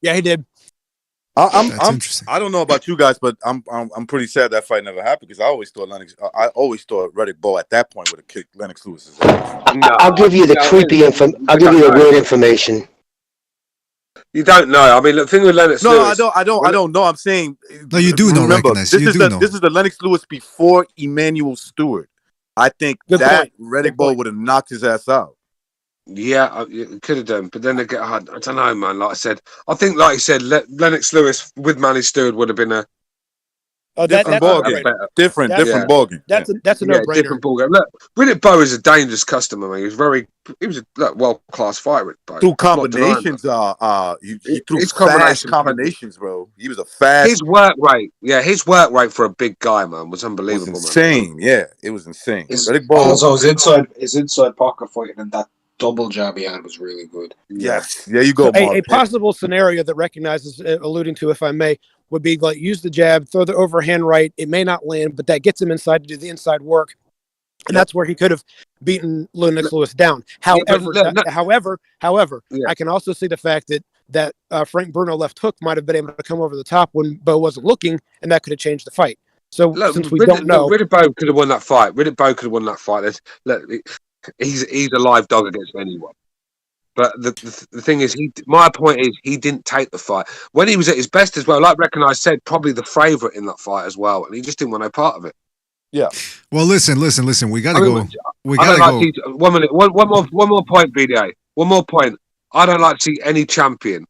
Yeah, he did. I don't know about you guys, but I'm pretty sad that fight never happened because I always thought Riddick Bowe at that point would have kicked Lennox Lewis's ass. I'll give you the creepy info. I'll give you the weird information. You don't know. I mean, the thing with Lennox Lewis. I don't know. I'm saying. No, you do know. Remember, Recognize. This is the Lennox Lewis before Emmanuel Stewart. I think Riddick Bowe would have knocked his ass out. Yeah, it could have done, but then they get hard. I don't know, man. Like I said, I think, like you said, Lennox Lewis with Manny Stewart would have been a different ballgame. Different ballgame. That's a no-brainer. Different ballgame. Look, Riddick Bowe is a dangerous customer, man. He was a world-class fighter. Through combinations, he threw fast combinations, bro. He was a fast. His work rate for a big guy, man, was unbelievable. It was insane. Man. Yeah, it was insane. Riddick Bowe also his inside pocket fighting and that double jab he had was really good. Yes, there you go. A possible scenario that recognizes, alluding to, if I may, would be like use the jab, throw the overhand right. It may not land, but that gets him inside to do the inside work, and that's where he could have beaten Lennox Lewis down. However, I can also see the fact that Frank Bruno left hook might have been able to come over the top when Bowe wasn't looking, and that could have changed the fight. So since we don't know, Riddick Bowe could have won that fight. He's a live dog against anyone. But the thing is, my point is, he didn't take the fight when he was at his best as well. Like Recognize said, probably the favourite in that fight as well, and he just didn't want no part of it. Yeah. Well, listen. We gotta go. We gotta go. 1 minute. One more point, BDA. One more point. I don't like to see any champion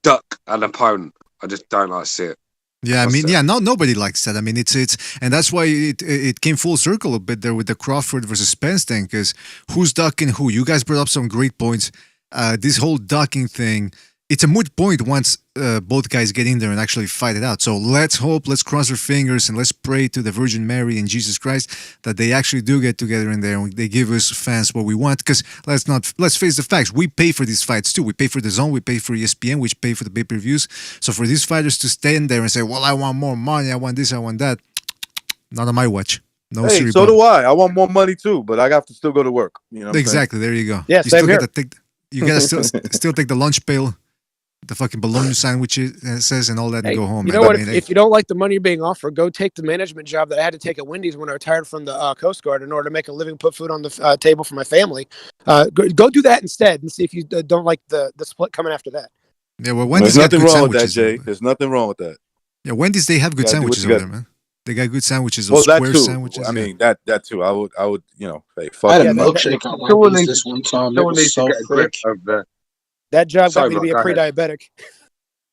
duck an opponent. I just don't like to see it. Yeah, I mean, nobody likes that. I mean, it's, and that's why it came full circle a bit there with the Crawford versus Spence thing, because who's ducking who? You guys brought up some great points. This whole ducking thing, it's a moot point once both guys get in there and actually fight it out. So let's cross our fingers, and let's pray to the Virgin Mary and Jesus Christ that they actually do get together in there and they give us fans what we want. Because let's face the facts, we pay for these fights too. We pay for the Zone, we pay for ESPN, we pay for the pay-per-views. So for these fighters to stand there and say, well, I want more money, I want this, I want that, not on my watch. No, hey, so do I. I want more money too, but I have to still go to work. You know exactly. There you go. Yeah, same here. You gotta still take the lunch pail, the fucking bologna sandwich it says, and all that, and go home. You know what? If you don't like the money being offered, go take the management job that I had to take at Wendy's when I retired from the Coast Guard in order to make a living, put food on the table for my family. Go do that instead, and see if you don't like the split coming after that. Yeah, well, Wendy's there's nothing wrong with that, Jay. There's nothing wrong with that. Yeah, Wendy's, they have good sandwiches over there, man. They got good sandwiches, those square sandwiches. I mean, that too. I would, hey, fuck. I had a milkshake at Wendy's this one time. It was so thick. That job got me to be a pre-diabetic.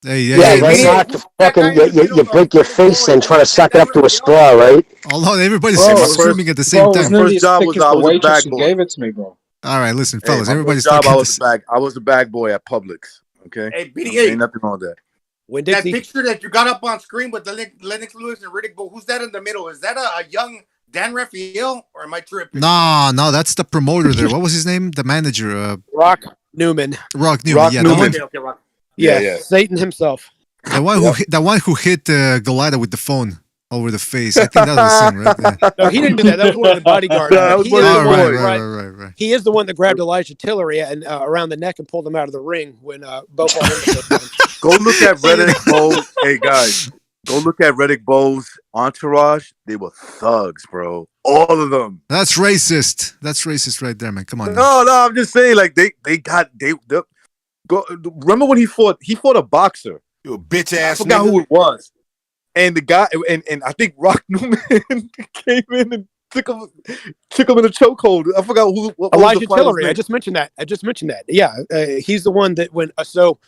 Hey, right now, you break your face and try to suck it up to a straw, right? Although everybody's screaming at the same time. First job was I was a bag boy. Gave it to me, bro. All right, listen, fellas. Everybody's job. I was a bag boy at Publix. Okay. Hey, BDA. Ain't nothing wrong with that. That picture that you got up on screen with the Lennox Lewis and Riddick Bowe, who's that in the middle? Is that a young Dan Raphael, or am I tripping? No, that's the promoter there. What was his name? The manager. Rock Newman. Rock Newman. Okay, Rock. Yeah, Satan himself. The one who hit Galida with the phone over the face. I think that was him, right? No, he didn't do that. That was one of the bodyguards. That was one of the boys. Right. He is the one that grabbed Elijah Tillery and around the neck and pulled him out of the ring when Bowe fought him. Go look at Riddick Bowe. Hey guys, go look at Riddick Bowe's entourage. They were thugs, bro. All of them. That's racist. That's racist right there, man. Come on. No, I'm just saying, like they go. Remember when he fought a boxer? You a bitch ass. I forgot who it was. And the guy, and I think Rock Newman came in and took him in a chokehold. I forgot who. Elijah Tillery. I just mentioned that. Yeah, he's the one that when so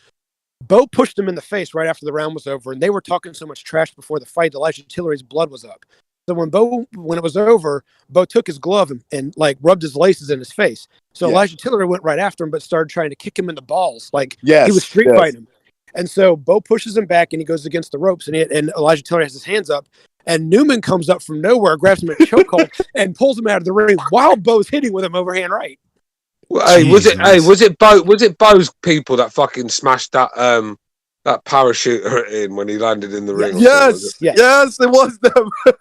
Bowe pushed him in the face right after the round was over, and they were talking so much trash before the fight. Elijah Tillery's blood was up. So when it was over, Bowe took his glove and like rubbed his laces in his face. So Elijah Tillery went right after him, but started trying to kick him in the balls, like he was street fighting him. And so Bowe pushes him back, and he goes against the ropes, and Elijah Tillery has his hands up, and Newman comes up from nowhere, grabs him in a chokehold, and pulls him out of the ring while Bowe's hitting with him overhand right. Well, was it Bowe's people that fucking smashed that parachuter in when he landed in the ring? Yes, it was them. I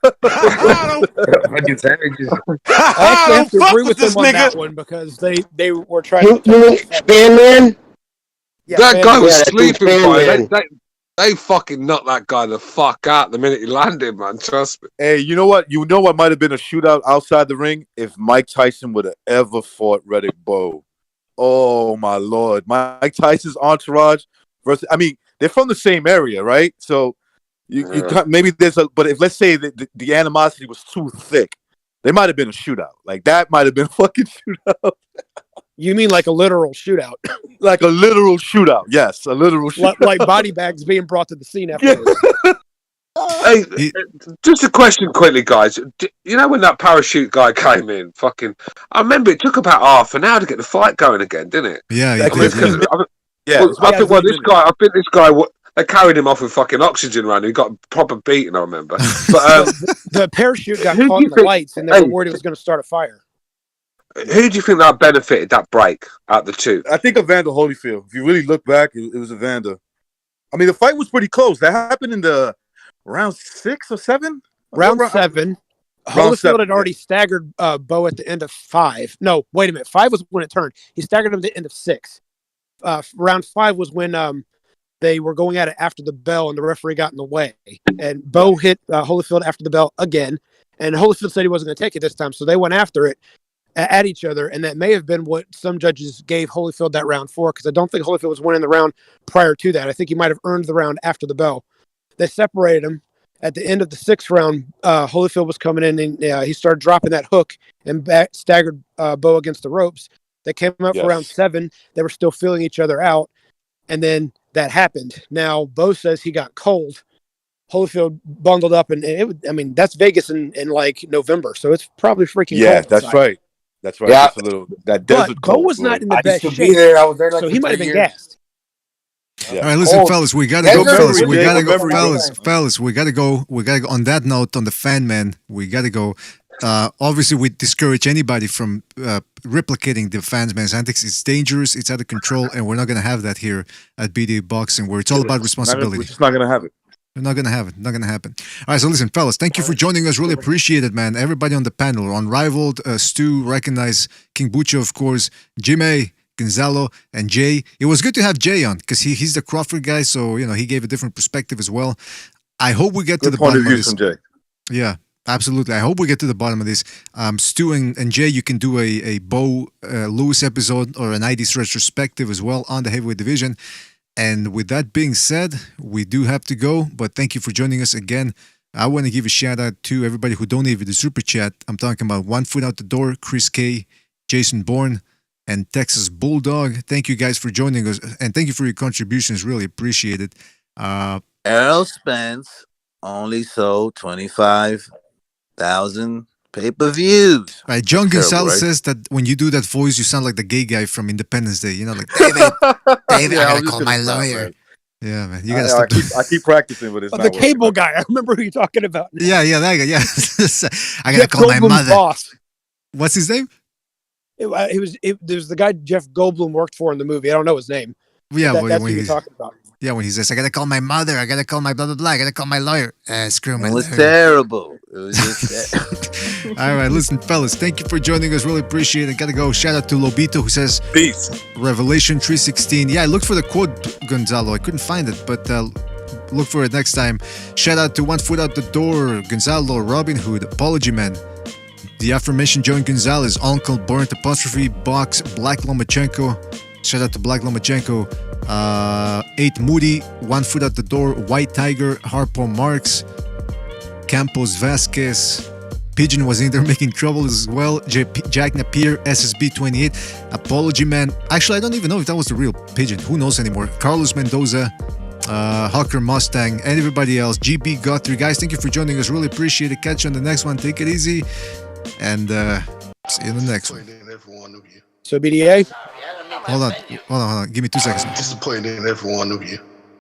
actually have to agree with them on that one because they were trying to. You mean Fan Man? Yeah, that guy was sleeping, boy. They fucking knocked that guy the fuck out the minute he landed, man. Trust me. Hey, you know what? You know what might have been a shootout outside the ring if Mike Tyson would have ever fought Riddick Bowe. Oh my lord, Mike Tyson's entourage versus. I mean, they're from the same area, right? So you can't, maybe there's a. But if let's say the animosity was too thick, there might have been a shootout. Like that might have been a fucking shootout. You mean like a literal shootout? Like a literal shootout? Yes, a literal shootout. Like body bags being brought to the scene after this. Hey, just a question quickly, guys. You know when that parachute guy came in? Fucking, I remember it took about half an hour to get the fight going again, didn't it? Yeah, I think this guy. They carried him off with fucking oxygen around. He got proper beaten. I remember. But the parachute got caught in the lights, and they were worried it was going to start a fire. Who do you think that benefited that break out the two? I think Evander Holyfield. If you really look back, it was Evander. I mean, the fight was pretty close. That happened in the round 6 or 7? Round 7. Holyfield had already staggered Bowe at the end of 5. No, wait a minute. 5 was when it turned. He staggered him at the end of 6. Round 5 was when they were going at it after the bell, and the referee got in the way. And Bowe hit Holyfield after the bell again. And Holyfield said he wasn't going to take it this time, so they went after it at each other, and that may have been what some judges gave Holyfield that round for, because I don't think Holyfield was winning the round prior to that. I think he might have earned the round after the bell. They separated him. At the end of the 6th round, Holyfield was coming in, and he started dropping that hook and staggered Bowe against the ropes. They came up for round 7. They were still feeling each other out, and then that happened. Now, Bowe says he got cold. Holyfield bundled up, and that's Vegas in like November, so it's probably freaking cold. Yeah, that's right. That's right. Yeah. Just a little that desert. But Bowe was not in the I best used to shape, be there. I was there like so for he might have 3 been years. gassed. Yeah. All right, listen, fellas, we gotta go, fellas. We gotta go, memory, fellas. We gotta go. We gotta go. On that note, on the fan man, we gotta go. Obviously, we discourage anybody from replicating the fans man's antics. It's dangerous. It's out of control, and we're not gonna have that here at BDA Boxing, where it's all about responsibility. We're just not gonna have it. We're not gonna have it. Not gonna happen. All right, so listen, fellas, thank you for joining us. Really appreciate it, man. Everybody on the panel, Unrivaled, Stu, recognize King Bucho, of course, Jimmy, Gonzalo, and Jay. It was good to have Jay on because he's the Crawford guy, so he gave a different perspective as well. I hope we get to the bottom of this. From Jay. Yeah, absolutely. I hope we get to the bottom of this. Stu and Jay, you can do a Bowe Lewis episode or an ID's retrospective as well on the heavyweight division. And with that being said, we do have to go, but thank you for joining us again. I want to give a shout out to everybody who donated the super chat. I'm talking about One Foot Out the Door, Chris K, Jason Bourne, and Texas Bulldog. Thank you guys for joining us, and thank you for your contributions. Really appreciate it. Errol Spence only sold 25,000 pay-per-views. Right, John Gonzalez says that when you do that voice, you sound like the gay guy from Independence Day. Like, David, I gotta call my lawyer. Right. Yeah, man, you gotta stop. I keep practicing, but it's not The working. cable guy. I remember who you're talking about. Yeah, that guy. Yeah, I gotta Jeff call my Goldblum's mother. boss. What's his name? There's the guy Jeff Goldblum worked for in the movie. I don't know his name. Yeah, That's who you're talking about. Yeah, when he says, I gotta call my mother, I gotta call my blah, blah, blah, I gotta call my lawyer. Screw my It was lawyer. terrible. It was just All right, listen, fellas, thank you for joining us. Really appreciate it. Gotta go. Shout out to Lobito who says, peace. Revelation 3:16. Yeah, I looked for the quote, Gonzalo. I couldn't find it, but look for it next time. Shout out to One Foot Out the Door, Gonzalo, Robin Hood, Apology Man, the aforementioned Joan Gonzalez, Uncle Burnt, Apostrophe, Box, Black Lomachenko. Shout out to Black Lomachenko. 8 Moody, One Foot Out the Door, White Tiger, Harpo Marks, Campos Vasquez, Pigeon was in there making trouble as well, Jack Napier, SSB 28, Apology Man. Actually, I don't even know if that was the real Pigeon. Who knows anymore? Carlos Mendoza, Hawker Mustang, and everybody else. GB Guthrie. Guys, thank you for joining us. Really appreciate it. Catch you on the next one. Take it easy. And see you in the next one. So BDA? Hold on. Give me 2 seconds. Disappointed in every one of you.